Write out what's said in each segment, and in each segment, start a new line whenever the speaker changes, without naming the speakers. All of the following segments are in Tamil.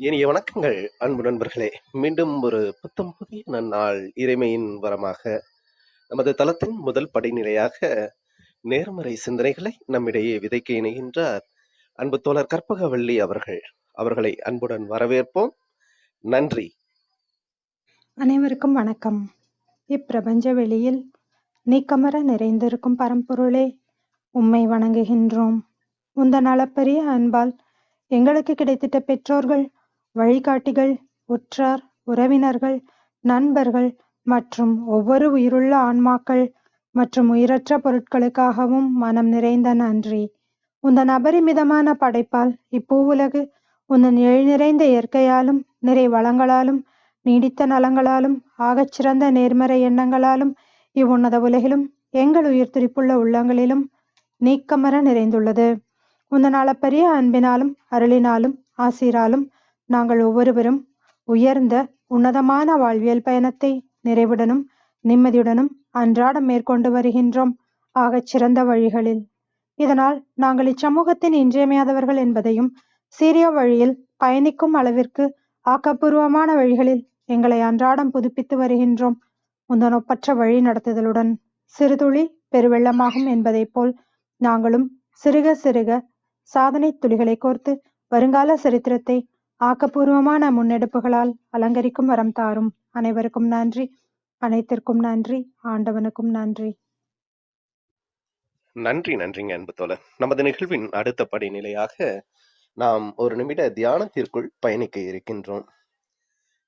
இனிய வணக்கங்கள் அன்பு நண்பர்களே. மீண்டும் ஒரு புத்தம் புதிய நன்னாள் இறைமையின் வரமாக நமது தளத்தின் முதல் படிநிலையாக நேர்மறை சிந்தனைகளை நம்மிடையே விதைக்க இணைகின்றார் அன்பு தோழர் கற்பகவள்ளி அவர்கள். அவர்களை அன்புடன் வரவேற்போம். நன்றி.
அனைவருக்கும் வணக்கம். இப்பிரபஞ்ச வெளியில் நீக்கமற நிறைந்திருக்கும் பரம்பொருளே, உம்மை வணங்குகின்றோம். உந்தன் அளப்பரிய அன்பால் எங்களுக்கு கிடைத்திட்ட பெற்றோர்கள், வழிகாட்டிகள், உற்றார், உறவினர்கள், நண்பர்கள் மற்றும் ஒவ்வொரு உயிருள்ள ஆன்மாக்கள் மற்றும் உயிரற்ற பொருட்களுக்காகவும் மனம் நிறைந்த நன்றி. உந்தன் அபரிமிதமான படைப்பால் இப்பூவுலகு உந்தன் நிறைந்த இயற்கையாலும் நிறை வளங்களாலும் நீடித்த நலங்களாலும் ஆகச்சிறந்த நேர்மறை எண்ணங்களாலும் இவ்வுன்னத உலகிலும் எங்கள் உயிர் துடிப்புள்ள உள்ளங்களிலும் நீக்கமற நிறைந்துள்ளது. உந்தன் அளப்பரிய அன்பினாலும் அருளினாலும் ஆசீராலும் நாங்கள் ஒவ்வொருவரும் உயர்ந்த உன்னதமான வாழ்வியல் பயணத்தை நிறைவுடனும் நிம்மதியுடனும் அன்றாடம் மேற்கொண்டு வருகின்றோம், ஆகச்சிறந்த வழிகளில். இதனால் நாங்கள் இச்சமூகத்தின் இன்றியமையாதவர்கள் என்பதையும், சீரிய வழியில் பயணிக்கும் அளவிற்கு ஆக்கப்பூர்வமான வழிகளில் எங்களை அன்றாடம் புதுப்பித்து வருகின்றோம். உந்தன் ஒப்பற்ற வழி நடத்துதலுடன் சிறுதுளி பெருவெள்ளமாகும் என்பதைப் போல் நாங்களும் சிறுக சிறுக சாதனை துளிகளை கோர்த்து வருங்கால சரித்திரத்தை ஆக்கப்பூர்வமான முன்னெடுப்புகளால் அலங்கரிக்கும் வரம் தாரும். அனைவருக்கும் நன்றி, அனைத்திற்கும் நன்றி, ஆண்டவனுக்கும் நன்றி.
நன்றிங்க அன்பு தோழர். நமது நிகழ்வின் அடுத்த படிநிலையாக நாம் ஒரு நிமிட தியானத்திற்குள் பயணிக்க இருக்கின்றோம்.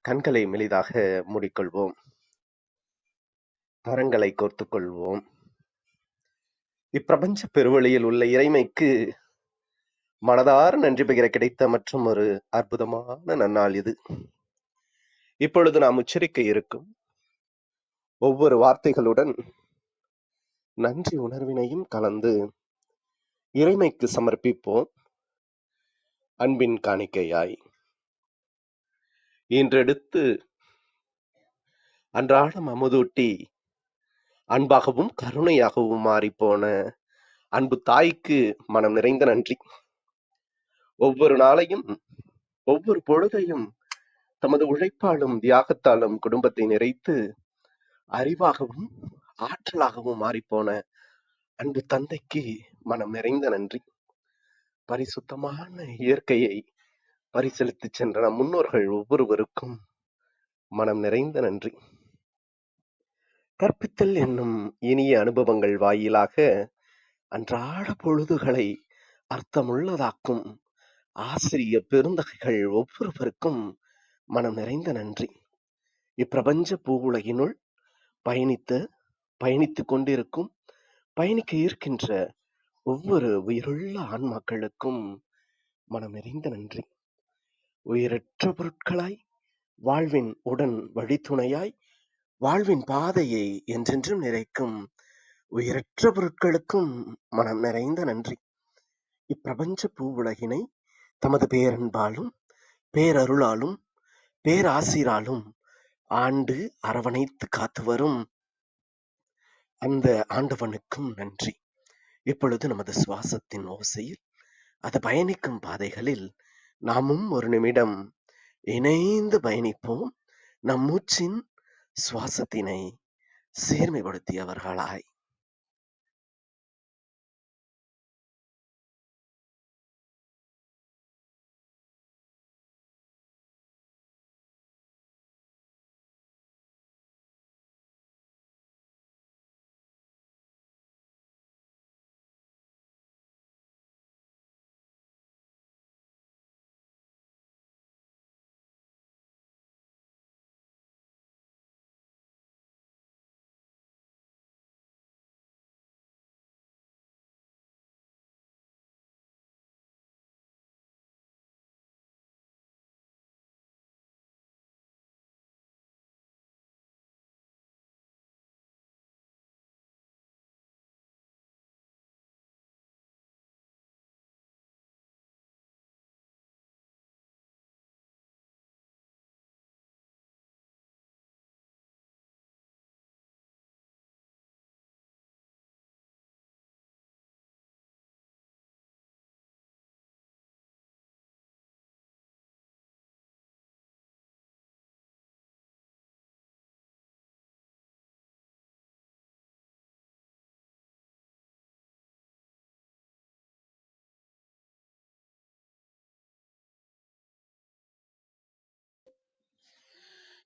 கண்களை மெலிதாக மூடிக்கொள்வோம். கரங்களை கோர்த்துக் கொள்வோம். இப்பிரபஞ்ச பெருவெளியில் உள்ள இறைமைக்கு மனதார நன்றி பகிர கிடைத்த மற்றும் ஒரு அற்புதமான நன்னாள் இது. இப்பொழுது நாம் உச்சரிக்க இருக்கும் ஒவ்வொரு வார்த்தைகளுடன் நன்றி உணர்வினையும் கலந்து இறைமைக்கு சமர்ப்பிப்போம். அன்பின் காணிக்கையாய் இன்றெடுத்து அன்றாடம் அமுதூட்டி அன்பாகவும் கருணையாகவும் மாறிப்போன அன்பு தாய்க்கு மனம் நிறைந்த நன்றி. ஒவ்வொரு நாளையும் ஒவ்வொரு பொழுதையும் தமது உழைப்பாலும் தியாகத்தாலும் குடும்பத்தை நிறைத்து அறிவாகவும் ஆற்றலாகவும் மாறிப்போன அன்பு தந்தைக்கு மனம் நிறைந்த நன்றி. பரிசுத்தமான இயற்கையை பரிசளித்து சென்ற நம் முன்னோர்கள் ஒவ்வொருவருக்கும் மனம் நிறைந்த நன்றி. கற்பித்தல் என்னும் இனிய அனுபவங்கள் வாயிலாக அன்றாட பொழுதுகளை அர்த்தமுள்ளதாக்கும் ஆசிரிய பெருந்தகைகள் ஒவ்வொருவருக்கும் மனம் நிறைந்த நன்றி. இப்பிரபஞ்ச பூவுலகினுள் பயணித்துக் கொண்டிருக்கும், பயணிக்க இருக்கின்ற ஒவ்வொரு உயிருள்ள ஆன்மாக்களுக்கும் மனம் நிறைந்த நன்றி. உயிரற்ற பொருட்களாய், வாழ்வின் உடன் வழித்துணையாய், வாழ்வின் பாதையை என்றென்றும் நிறைக்கும் உயிரற்ற பொருட்களுக்கும் மனம் நிறைந்த நன்றி. இப்பிரபஞ்ச பூவுலகினை தமது பேரன்பாலும் பேரருளாலும் பேராசிராலும் ஆண்டு அரவணைத்து காத்து வரும் அந்த ஆண்டவனுக்கும் நன்றி. இப்பொழுது நமது சுவாசத்தின் ஓசையில் அது பயணிக்கும் பாதைகளில் நாமும் ஒரு நிமிடம் இணைந்து பயணிப்போம், நம் மூச்சின் சுவாசத்தினை சீர்மைப்படுத்தியவர்களாய்.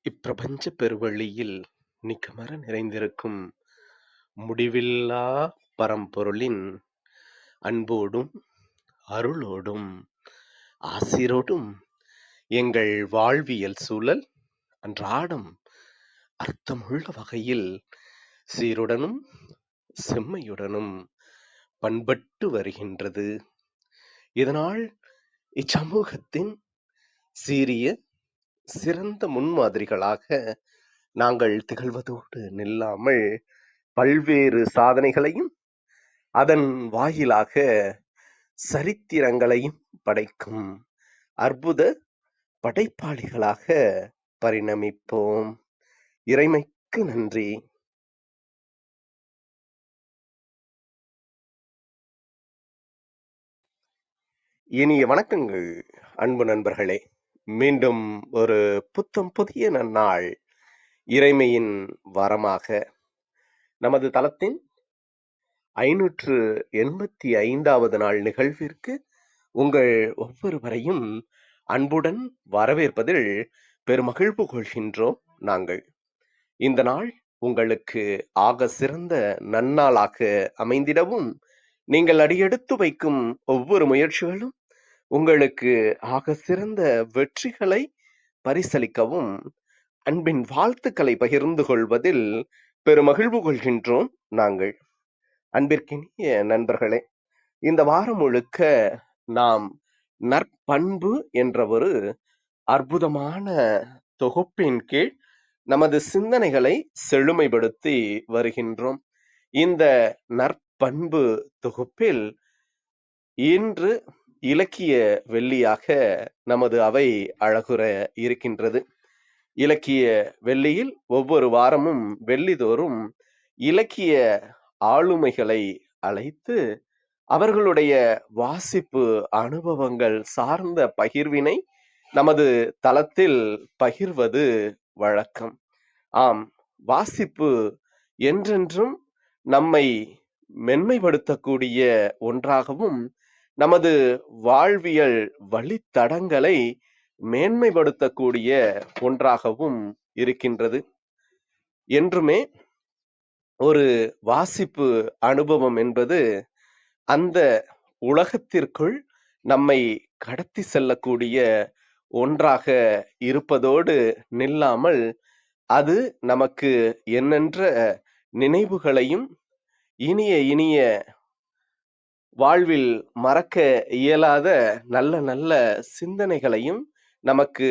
இப்பிரபஞ்ச பெருவெளியில் நிக்கமற நிறைந்திருக்கும் முடிவில்லா பரம்பொருளின் அன்போடும், அருளோடும், ஆசிரோடும் எங்கள் வாழ்வியல் சூழல் அன்றாடம் அர்த்தமுள்ள வகையில் சீருடனும் செம்மையுடனும் பண்பட்டு வருகின்றது. இதனால் இச்சமூகத்தின் சீரிய சிறந்த முன்மாதிரிகளாக நாங்கள் திகழ்வதோடு நில்லாமல் பல்வேறு சாதனைகளையும் அதன் வாயிலாக சரித்திரங்களையும் படைக்கும் அற்புத படைப்பாளிகளாக பரிணமிப்போம். இறைமைக்கு நன்றி. இனிய வணக்கங்கள் அன்பு நண்பர்களே. மீண்டும் ஒரு புத்தம் புதிய நன்னாள் இறைமையின் வரமாக நமது தளத்தின் 585வது நாள் நிகழ்விற்கு உங்கள் ஒவ்வொருவரையும் அன்புடன் வரவேற்பதில் பெருமகிழ்வு கொள்கின்றோம். நாங்கள் இந்த நாள் உங்களுக்கு ஆக சிறந்த நன்னாளாக அமைந்திடவும், நீங்கள் அடியெடுத்து வைக்கும் ஒவ்வொரு முயற்சிகளும் உங்களுக்கு ஆக சிறந்த வெற்றிகளை பரிசளிக்கவும் அன்பின் வாழ்த்துக்களை பகிர்ந்து கொள்வதில் பெருமகிழ்வு கொள்கின்றோம். நாங்கள் அன்பிற்கினிய நண்பர்களே, இந்த வாரம் முழுக்க நாம் நற்பண்பு என்ற ஒரு அற்புதமான தொகுப்பின் கீழ் நமது சிந்தனைகளை செழுமைப்படுத்தி வருகின்றோம். இந்த நற்பண்பு தொகுப்பில் இன்று இலக்கிய வெள்ளியாக நமது அவை அழகுற இருக்கின்றது. இலக்கிய வெள்ளியில் ஒவ்வொரு வாரமும் வெள்ளிதோறும் இலக்கிய ஆளுமைகளை அழைத்து அவர்களுடைய வாசிப்பு அனுபவங்கள் சார்ந்த பகிர்வினை நமது தளத்தில் பகிர்வது வழக்கம். ஆம், வாசிப்பு என்றென்றும் நம்மை மென்மைப்படுத்தக்கூடிய ஒன்றாகவும் நமது வாழ்வியல் வழித்தடங்களை மேன்மைப்படுத்தக்கூடிய ஒன்றாகவும் இருக்கின்றது. என்றுமே ஒரு வாசிப்பு அனுபவம் என்பது அந்த உலகத்திற்குள் நம்மை கடத்தி செல்லக்கூடிய ஒன்றாக இருப்பதோடு நில்லாமல் அது நமக்கு எண்ணற்ற நினைவுகளையும் இனிய இனிய வாழ்வில் மறக்க இயலாத நல்ல நல்ல சிந்தனைகளையும் நமக்கு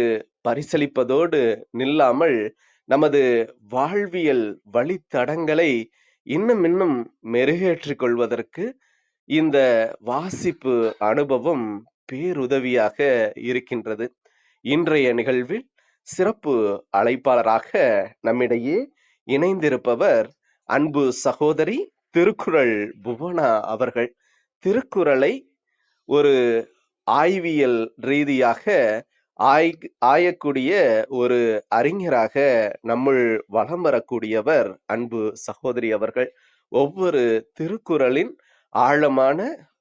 பரிசளிப்பதோடு நில்லாமல் நமது வாழ்வியல் வழித்தடங்களை இன்னும் இன்னும் மெருகேற்றிக் கொள்வதற்கு இந்த வாசிப்பு அனுபவம் பேருதவியாக இருக்கின்றது. இன்றைய நிகழ்வில் சிறப்பு அழைப்பாளராக நம்மிடையே இணைந்திருப்பவர் அன்பு சகோதரி திருக்குறள் புவனா அவர்கள். திருக்குறளை ஒரு ஆய்வியல் ரீதியாக ஆயக்கூடிய ஒரு அறிஞராக நம்முள் வலம் வரக்கூடியவர் அன்பு சகோதரி அவர்கள். ஒவ்வொரு திருக்குறளின் ஆழமான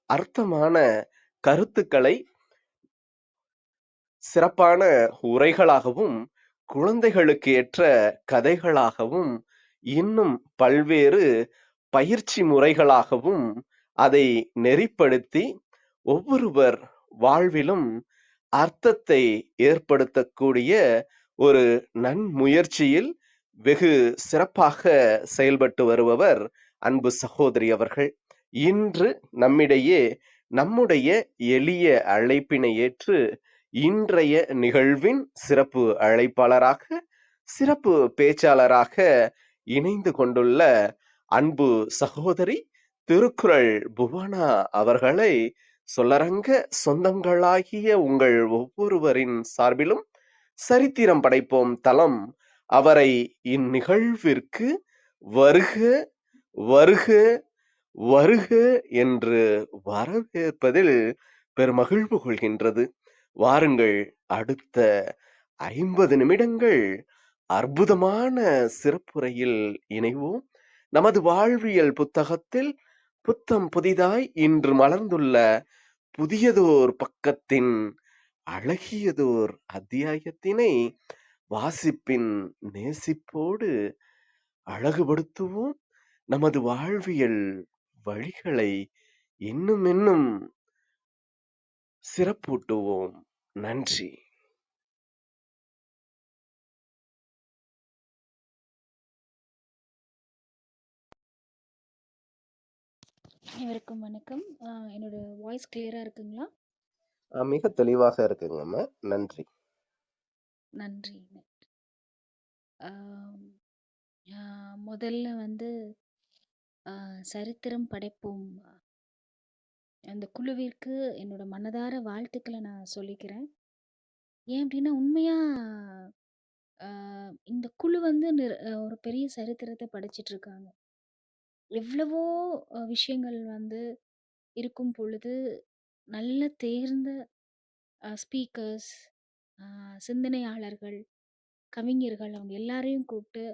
அர்த்தமான கருத்துக்களை சிறப்பான உரைகளாகவும், குழந்தைகளுக்கு ஏற்ற கதைகளாகவும், இன்னும் பல்வேறு பயிற்சி முறைகளாகவும் அதை நெறிப்படுத்தி ஒவ்வொருவர் வாழ்விலும் அர்த்தத்தை ஏற்படுத்தக்கூடிய ஒரு நன்முயற்சியில் வெகு சிறப்பாக செயல்பட்டு வருபவர் அன்பு சகோதரி அவர்கள். இன்று நம்மிடையே நம்முடைய எளிய அழைப்பினை ஏற்று இன்றைய நிகழ்வின் சிறப்பு அழைப்பாளராக, சிறப்பு பேச்சாளராக இணைந்து கொண்டுள்ள அன்பு சகோதரி திருக்குறள் புவனா அவர்களை சொல்லரங்க சொந்தங்களாகிய உங்கள் ஒவ்வொருவரின் சார்பிலும் சரித்திரம் படைப்போம் தளம் அவரை இந்நிகழ்விற்கு வருக வருக வருக என்று வரவேற்பதில் பெருமகிழ்வு கொள்கின்றது. வாருங்கள், அடுத்த 50 நிமிடங்கள் அற்புதமான சிறப்புரையில் இணைவோம். நமது வாழ்வியல் புத்தகத்தில் புத்தம் புதிதாய் இன்று மலர்ந்துள்ள புதியதோர் பக்கத்தின் அழகியதோர் அத்தியாயத்தினை வாசிப்பின் நேசிப்போடு அழகுபடுத்துவோம் நமது வாழ்வியல் வழிகளை இன்னும் இன்னும் சிறப்பூட்டுவோம். நன்றி.
அனைவருக்கும் வணக்கம். என்னோட வாய்ஸ் கிளியரா இருக்குங்களா?
மிக தெளிவாக இருக்குங்கம்மா. நன்றி.
நன்றி. ஆம், ஆ முதல்ல வந்து சரித்திரம் படைப்போம். அந்த குழுவிற்கு என்னோட மனதார வாழ்த்துக்கள நான் சொல்லிக்கிறேன். ஏன் அப்டின்னா, உண்மையா ஆ இந்த குழு வந்து ஒரு பெரிய சரித்திரத்த படைச்சிட்டுருக்காங்க. எவ்வளவோ விஷயங்கள் வந்து இருக்கும் பொழுது, நல்ல தேர்ந்த ஸ்பீக்கர்ஸ், அ சிந்தனையாளர்கள், கவிஞர்கள் அவங்க எல்லாரையும் கூப்ட்டு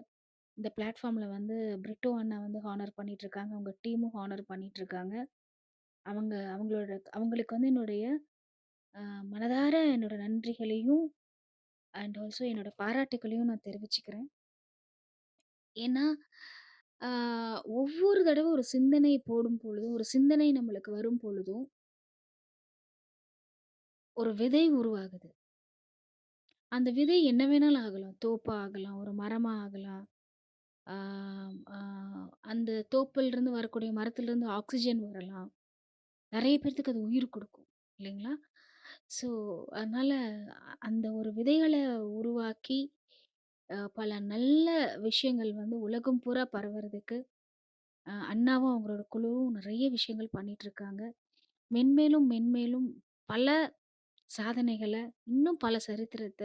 இந்த பிளாட்ஃபார்ம்ல வந்து பிரிட்டோ அண்ணா வந்து ஹானர் பண்ணிட்டுருக்காங்க. அவங்க டீமும் ஹானர் பண்ணிட்டுருக்காங்க. அவங்களுக்கு வந்து என்னுடைய அ மனதார என்னோட நன்றிகளையும் அண்ட் ஆல்சோ என்னோட பாராட்டுக்களையும் நான் தெரிவிச்சுக்கிறேன். ஏன்னா, ஆ ஒவ்வொரு தடவ ஒரு சிந்தனை போடும் பொழுதும், ஒரு சிந்தனை நம்மளுக்கு வரும் பொழுதும், ஒரு விதை உருவாகுது. அந்த விதை என்ன வேணாலும் ஆகலாம். தோப்பா ஆகலாம், ஒரு மரமா ஆகலாம். ஆம், ஆ அந்த தோப்புலருந்து வரக்கூடிய மரத்துலருந்து ஆக்ஸிஜன் வரலாம். நெறைய பேத்துக்கு அது உயிர் குடுக்கும். இல்லைங்களா? ஸோ, அதனால அந்த ஒரு விதைகள உருவாக்கி, பல நல்ல விஷயங்கள் வந்து உலகம் பூரா பரவறதுக்கு, அண்ணாவும் அவங்களோட குழுவும் நெறைய விஷயங்கள் பண்ணிட்டுருக்காங்க. மென்மேலும், மென்மேலும் பல சாதனைகள, இன்னும் பல சரித்திரத்த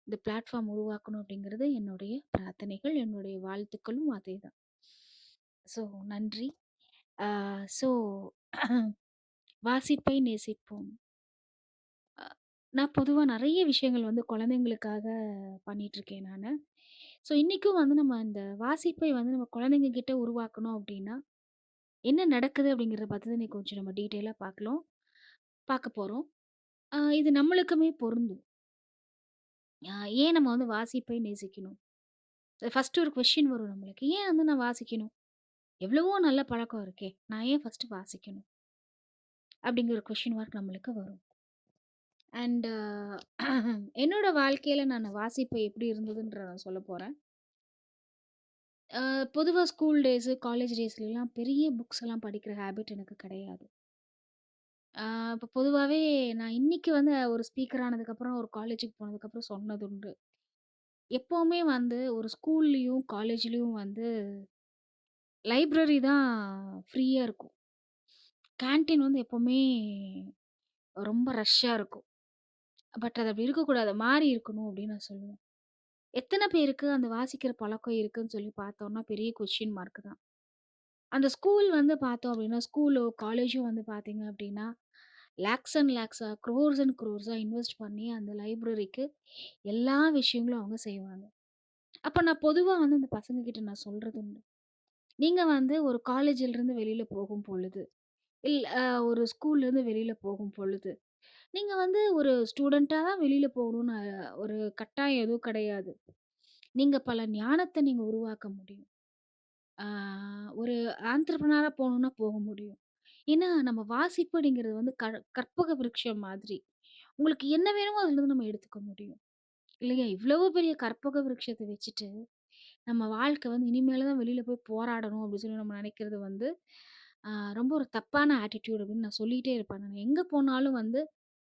இந்த பிளாட்ஃபார்ம் உருவாக்கணும் அப்படிங்கிறது என்னுடைய பிரார்த்தனைகள், என்னுடைய வாழ்த்துக்களும் அதேதான். ஸோ நன்றி. ஆ ஸோ வாசிப்பை நேசிப்போம். அ நான் பொதுவா நெறைய விஷயங்கள் வந்து குழந்தைங்களுக்காக பண்ணிட்டுருக்கேன் நானு. ஸோ இன்னைக்கும் வந்து நம்ம இந்த வாசிப்பை வந்து நம்ம குழந்தைங்க கிட்ட உருவாக்கணும் அப்டின்னா, என்ன நடக்குது அப்படிங்கிறத பத்தி இன்னைக்கு கொஞ்சம் நம்ம டீட்டெயிலா பார்க்க போறோம். இது நம்மளுக்குமே பொருந்தும். அ ஏன் நம்ம வந்து வாசிப்பை நேசிக்கணும்? ஃபர்ஸ்ட்டு ஒரு கொஸ்டின் வரும் நம்மளுக்கு. ஏன் வந்து நான் வாசிக்கணும்? எவ்வளவோ நல்ல பழக்கம் இருக்கே! நான் ஏன் ஃபர்ஸ்ட்டு வாசிக்கணும்? அப்படிங்கிற ஒரு கொஸ்டின் மார்க் நம்மளுக்கு வரும். அண்ட் என்னோட வாழ்க்கையில நான் வாசிப்பு எப்படி இருந்ததுன்ற நான் சொல்லப் போறேன். பொதுவா ஸ்கூல் டேஸு, காலேஜ் டேஸ்லலாம் பெரிய புக்ஸ் எல்லாம் படிக்கிற ஹேபிட் எனக்கு கிடையாது. அ இப்ப பொதுவாவே நான் இன்னைக்கு வந்து ஒரு ஸ்பீக்கர் ஆனதுக்கப்புறம், ஒரு காலேஜுக்கு போனதுக்கப்புறம் சொன்னதுண்டு. எப்பவுமே வந்து ஒரு ஸ்கூல்லயும், காலேஜ்லயும் வந்து லைப்ரரி தான் ஃப்ரீயா இருக்கும். கேன்டீன் வந்து எப்பவுமே ரொம்ப ரஷ்ஷா இருக்கும். பட் அது அப்படி இருக்கக்கூடாது. மாறி இருக்கணும் அப்படின்னு நான் சொல்லுவேன். எத்தன பேருக்கு அந்த வாசிக்கிற பழக்கம் இருக்குன்னு சொல்லி பார்த்தோம்னா, பெரிய கொஸ்டின் மார்க் தான். அந்த ஸ்கூல் வந்து பார்த்தோம் அப்படின்னா, ஸ்கூலோ, காலேஜோ வந்து பார்த்தீங்க அப்படின்னா, லேக்ஸ் அண்ட் லேக்ஸா, குரோர்ஸ் அண்ட் குரோர்ஸா இன்வெஸ்ட் பண்ணி அந்த லைப்ரரிக்கு எல்லா விஷயங்களும் அவங்க செய்வாங்க. அப்ப நான் பொதுவா வந்து இந்த பசங்க கிட்ட நான் சொல்றது உண்டு. நீங்க வந்து ஒரு காலேஜிலிருந்து வெளியில போகும் பொழுது, இல் அ ஒரு ஸ்கூல்லேருந்து வெளியில போகும் பொழுது, நீங்க வந்து ஒரு ஸ்டூடெண்ட்டா தான் வெளியில போகணும்னு ஒரு கட்டாயம் எதுவும் கிடையாது. நீங்க பல ஞானத்த நீங்க உருவாக்க முடியும். ஆ ஒரு ஆந்திரப்ரனரா போணும்னா போக முடியும். ஏன்னா, நம்ம வாசிப்பு அப்படிங்கிறது வந்து கற்பக விருட்சம் மாதிரி. உங்களுக்கு என்ன வேணுமோ அதுலருந்து நம்ம எடுத்துக்க முடியும். இல்லையா? இவ்வளவு பெரிய கற்பக விருட்சத்த வச்சுட்டு, நம்ம வாழ்க்கை வந்து இனிமேல தான் வெளியில போய் போராடணும் அப்படின்னு சொல்லி நம்ம நினைக்கிறது வந்து, ஆ ரொம்ப ஒரு தப்பான ஆட்டிட்யூட் அப்படின்னு நான் சொல்லிட்டே இருப்பேன். நான் எங்க போனாலும் வந்து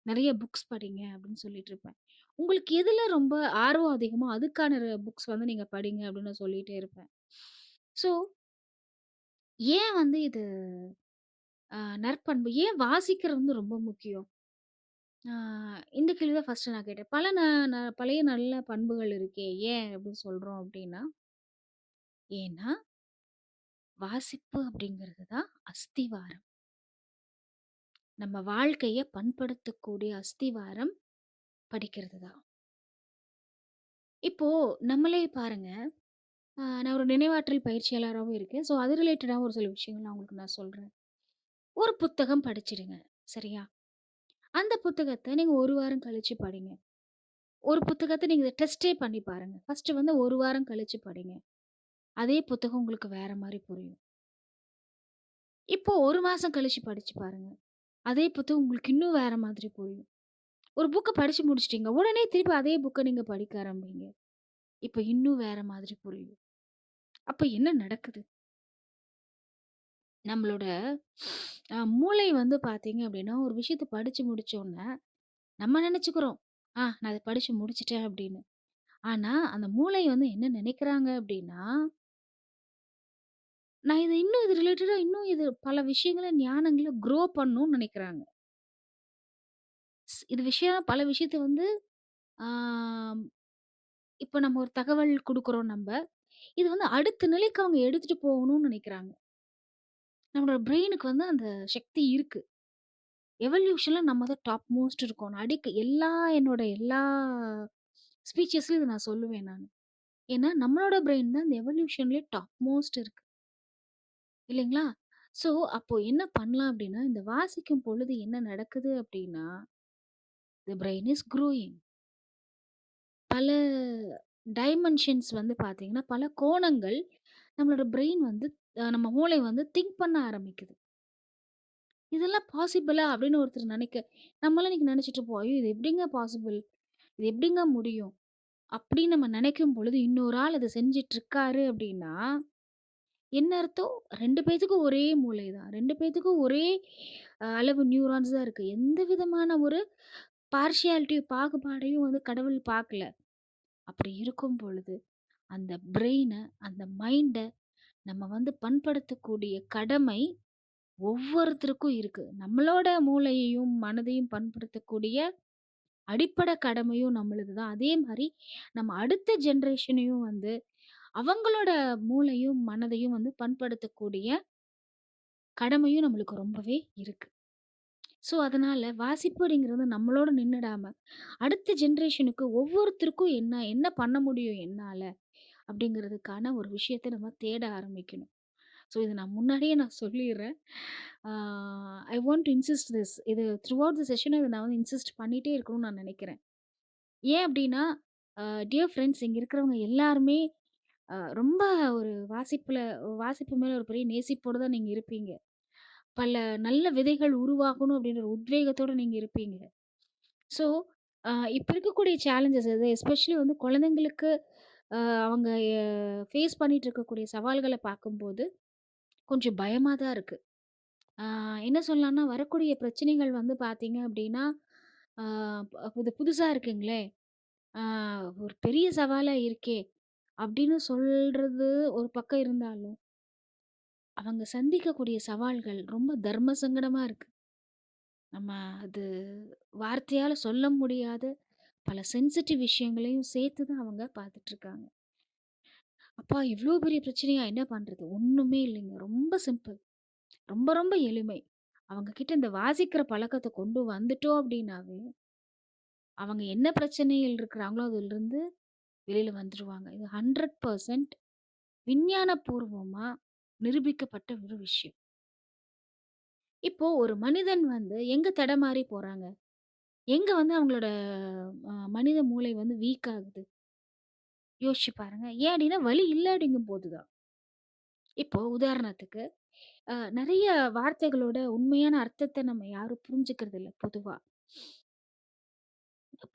நெறைய புக்ஸ் படிங்க அப்படின்னு சொல்லிட்டு இருப்பேன். உங்களுக்கு எதுல ரொம்ப ஆர்வம் அதிகமோ, அதுக்கான புக்ஸ் வந்து நீங்க படிங்க அப்படின்னு நான் சொல்லிட்டே இருப்பேன். ஸோ, ஏன் வந்து இது நற்பண்பு? ஏன் வாசிக்கிறது வந்து ரொம்ப முக்கியம்? ஆ இந்த கேள்வி தான் ஃபர்ஸ்ட்டு நான் கேட்டேன். பல ந ந பழைய நல்ல பண்புகள் இருக்கே. ஏன் அப்படி சொல்றோம் அப்படின்னா, ஏன்னா வாசிப்பு அப்படிங்கிறது தான் அஸ்திவாரம். நம்ம வாழ்க்கைய பண்படுத்தக்கூடிய அஸ்திவாரம் படிக்கிறது தான். இப்போ நம்மளே பாருங்க, நான் ஒரு நினைவாற்றல் பயிற்சியாளராவும் இருக்கேன். ஸோ அது ரிலேட்டடா ஒரு சில விஷயங்கள் நான் உங்களுக்கு நான் சொல்றேன். ஒரு புத்தகம் படிச்சிடுங்க. சரியா? அந்த புத்தகத்த நீங்க 1 வாரம் கழிச்சு படிங்க. ஒரு புத்தகத்த நீங்க டெஸ்ட்டே பண்ணி பாருங்க. ஃபர்ஸ்ட்டு வந்து 1 வாரம் கழிச்சு படிங்க. அதே புத்தகம் உங்களுக்கு வேற மாரி புரியும். இப்போ 1 மாசம் கழிச்சு படிச்சு பாருங்க. அதே புத்தகம் உங்களுக்கு இன்னும் வேற மாதிரி புரியும். ஒரு புக்க படிச்சு முடிச்சுட்டீங்க. உடனே திருப்பி அதே புக்க நீங்க படிக்க ஆரம்பிங்க. இப்ப இன்னும் வேற மாதிரி புரியும். அப்ப என்ன நடக்குது? நம்மளோட மூளை வந்து பார்த்தீங்க அப்டின்னா, ஒரு விஷயத்த படிச்சு முடிச்சோன்ன, நம்ம நெனச்சுக்கிறோம். நான் அத படிச்சு முடிச்சுட்டேன் அப்டின்னு. ஆனா, அந்த மூளை வந்து என்ன நெனைக்கிறாங்க அப்டின்னா, நான் இத இன்னும் இது ரிலேட்டடா இன்னும் இது பல விஷயங்கள ஞானங்கள க்ரோ பண்ணணும்னு நெனைக்கிறாங்க. இது விஷயம் பல விஷயத்த வந்து ஆ இப்ப நம்ம ஒரு தகவல் குடுக்குறோம் நம்ப. இது வந்து அடுத்த நிலைக்கு அவங்க எடுத்துட்டு போகணும்னு நெனைக்கிறாங்க. நம்மளோட பிரெயினுக்கு வந்து அந்த சக்தி இருக்கு. எவல்யூஷன்ல நம்ம தான் டாப் மோஸ்ட் இருக்கோம். நான் என்னோட எல்லா ஸ்பீச்சஸ்லயும் இத நான் சொல்லுவேன் நானு. ஏன்னா, நம்மளோட பிரெயின் தான் இந்த எவல்யூஷன்லயே டாப் மோஸ்ட் இருக்கு. இல்லைங்களா? ஸோ, அப்போ என்ன பண்ணலாம் அப்டின்னா, இந்த வாசிக்கும் பொழுது என்ன நடக்குது அப்டின்னா, தி பிரெயின் இஸ் க்ரோயிங். பல டைமென்ஷன்ஸ் வந்து பார்த்தீங்கன்னா, பல கோணங்கள் நம்மளோட பிரெயின் வந்து நம்ம மூளை வந்து திங்க் பண்ண ஆரம்பிக்குது. இதெல்லாம் பாசிபிளா? அப்படின்னு ஒருத்தர் நம்மலாம் இன்னைக்கு நெனச்சுட்டு இருப்போம். ஐயோ! இது எப்படிங்க பாசிபிள்? இது எப்படிங்க முடியும்? அப்படின்னு நம்ம நெனைக்கும் பொழுது, இன்னொரு ஆள் அத செஞ்சுட்டு இருக்காரு அப்படின்னா, என்ன அர்த்தம்? 2 பேத்துக்கும் ஒரே மூளை தான். 2 பேத்துக்கும் ஒரே அளவு நியூரான்ஸ் தான் இருக்கு. எந்த விதமான ஒரு பாகுபாடையும் வந்து கடவுள் பார்க்கல. அப்படி இருக்கும் பொழுது, அந்த பிரெயின, அந்த மைண்ட நம்ம வந்து பண்படுத்தக்கூடிய கடமை ஒவ்வொருத்தருக்கும் இருக்கு. நம்மளோட மூளையையும், மனதையும் பண்படுத்தக்கூடிய அடிப்படை கடமையும் நம்மளுது தான். அதே மாரி நம்ம அடுத்த ஜெனரேஷனையும் வந்து அவங்களோட மூளையும், மனதையும் வந்து பண்படுத்தக்கூடிய கடமையும் நம்மளுக்கு ரொம்பவே இருக்கு. ஸோ, அதனால வாசிப்பு அப்படிங்கிறது நம்மளோட நின்னுடாம, அடுத்த ஜெனரேஷனுக்கு ஒவ்வொருத்தருக்கும் என்ன பண்ண முடியும் என்னால? அப்படிங்கிறதுக்கான ஒரு விஷயத்த நம்ம தேட ஆரம்பிக்கணும். ஸோ, இத நான் முன்னாடியே சொல்லிர்றேன். Ah I want to insist this. இது த்ரூ அவுட் தி செஷன் இத நான் வந்து இன்சிஸ்ட் பண்ணிட்டே இருக்கணும்னு நான் நெனைக்கிறேன். ஏன் அப்டின்னா, டியர் ஃபிரெண்ட்ஸ் இங்க இருக்கிறவங்க எல்லாருமே ரொம்ப ஒரு வாசிப்பு மேல ஒரு பெரிய நேசிப்போட தான் நீங்க இருப்பீங்க. பல நல்ல விதைகள் உருவாகணும் அப்டின்ற ஒரு உத்வேகத்தோட நீங்க இருப்பீங்க. ஸோ, இப்ப இருக்கக்கூடிய சேலஞ்சஸ் அது எஸ்பெஷலி வந்து குழந்தைங்களுக்கு அ அவங்க ஃபேஸ் பண்ணிட்டு இருக்கக்கூடிய சவால்கள பார்க்கும்போது, கொஞ்சம் பயமா தான் இருக்கு. ஆ என்ன சொல்லலாம்னா, வரக்கூடிய பிரச்சனைகள் வந்து பார்த்தீங்க அப்டின்னா, ஆ இது புதுசா இருக்குங்களே! ஆ ஒரு பெரிய சவாலா இருக்கே! அப்டின்னு சொல்றது ஒரு பக்கம் இருந்தாலும், அவங்க சந்திக்கக்கூடிய சவால்கள் ரொம்ப தர்ம சங்கடமா இருக்கு. நம்ம அது வார்த்தையால சொல்ல முடியாத பல சென்சிட்டிவ் விஷயங்களையும் சேர்த்து தான் அவங்க பார்த்துட்டுருக்காங்க. அப்பா இவ்ளோ பெரிய பிரச்சனையா? என்ன பண்றது? ஒண்ணுமே இல்லைங்க. ரொம்ப சிம்பிள். ரொம்ப ரொம்ப எளிமை. அவங்க கிட்ட இந்த வாசிக்கிற பழக்கத்த கொண்டு வந்துட்டோம் அப்டின்னாவே, அவங்க என்ன பிரச்சனையில் இருக்கிறாங்களோ அதிலிருந்து வெளில வந்துருவாங்க. இது 100% விஞ்ஞானபூர்வமா நிரூபிக்கப்பட்ட ஒரு விஷயம். இப்போ ஒரு மனிதன் வந்து எங்க தடமாறி போறாங்க? எங்க வந்து அவங்களோட மனித மூளை வந்து வீக் ஆகுது? யோசிச்சு பாருங்க. ஏன் அப்டின்னா வழி இல்ல அப்டிங்கும்போது தான். இப்போ உதாரணத்துக்கு, நெறைய வார்த்தைகளோட உண்மையான அர்த்தத்த நம்ம யாரும் புரிஞ்சுக்கிறது இல்ல பொதுவா.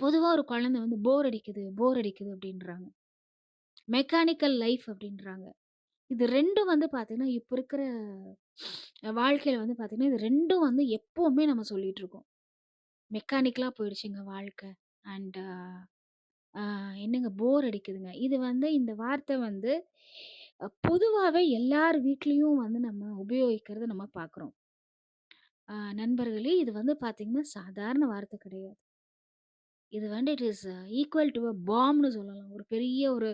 பொதுவா ஒரு குழந்தை வந்து போர் அடிக்குது அப்டின்றாங்க. மெக்கானிக்கல் லைஃப் அப்டின்றாங்க. இது 2ம் வந்து பார்த்தீங்கன்னா, இப்ப இருக்கிற வாழ்க்கையில வந்து பார்த்தீங்கன்னா, இது 2ம் வந்து எப்பவுமே நம்ம சொல்லிட்டு இருக்கோம். மெக்கானிக்கலா போயிடுச்சுங்க வாழ்க்கை. அண்ட் என்னங்க போர் அடிக்குதுங்க. இது வந்து இந்த வார்த்தை வந்து பொதுவாவே எல்லார் வீட்லயும் வந்து நம்ம உபயோகிக்கிறத நம்ம பார்க்குறோம். நண்பர்களே இது வந்து பார்த்தீங்கன்னா, சாதாரண வார்த்தை கிடையாது. இது வந்து இட் இஸ் ஈக்குவல் டூ பாம்ப்ன்னு சொல்லலாம். ஒரு பெரிய ஒரு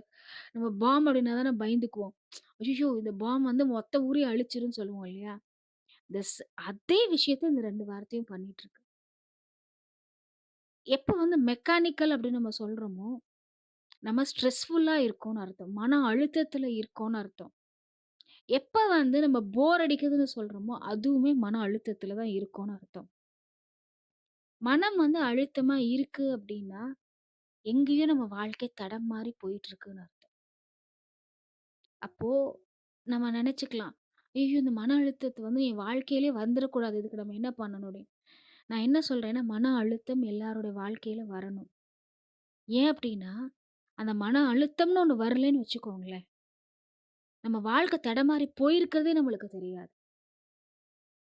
நம்ம பாம் அப்டின்னா தானே பயந்துக்குவோம். ஐய்யய்யோ! இந்த பாம் வந்து மொத்த ஊரையும் அழிச்சிரும்ன்னு சொல்லுவோம் இல்லையா? திஸ் அதே விஷயத்த இந்த 2 வார்த்தையும் பண்ணிட்டுருக்கு. எப்ப வந்து மெக்கானிக்கல் அப்படின்னு நம்ம சொல்றோமோ, நம்ம ஸ்ட்ரெஸ்ஃபுல்லா இருக்கோம்னு அர்த்தம். மன அழுத்தத்தில இருக்கோம்னு அர்த்தம். எப்ப வந்து நம்ம போர் அடிக்குதுன்னு சொல்றோமோ, அதுவுமே மன அழுத்தத்தில தான் இருக்கோம்னு அர்த்தம். மனம் வந்து அழுத்தமா இருக்கு அப்படின்னா, எங்கேயோ நம்ம வாழ்க்கை தடம் மாறி போயிட்டு இருக்குன்னு அர்த்தம். அப்போ நம்ம நெனச்சுக்கலாம், "ஐயோ! இந்த மன அழுத்தத்த வந்து என் வாழ்க்கையிலே வந்துரக்கூடாது. இதுக்கு நம்ம என்ன பண்ணணும்?" அப்படின்னு. நான் என்ன சொல்றேன்னா, மன அழுத்தம் எல்லாருடைய வாழ்க்கையில வரணும். ஏன் அப்படின்னா, அந்த மன அழுத்தம்னு ஒண்ணு வரலன்னு வச்சுக்கோங்களேன், நம்ம வாழ்க்கை தடமாறி போயிருக்கிறதே நம்மளுக்கு தெரியாது.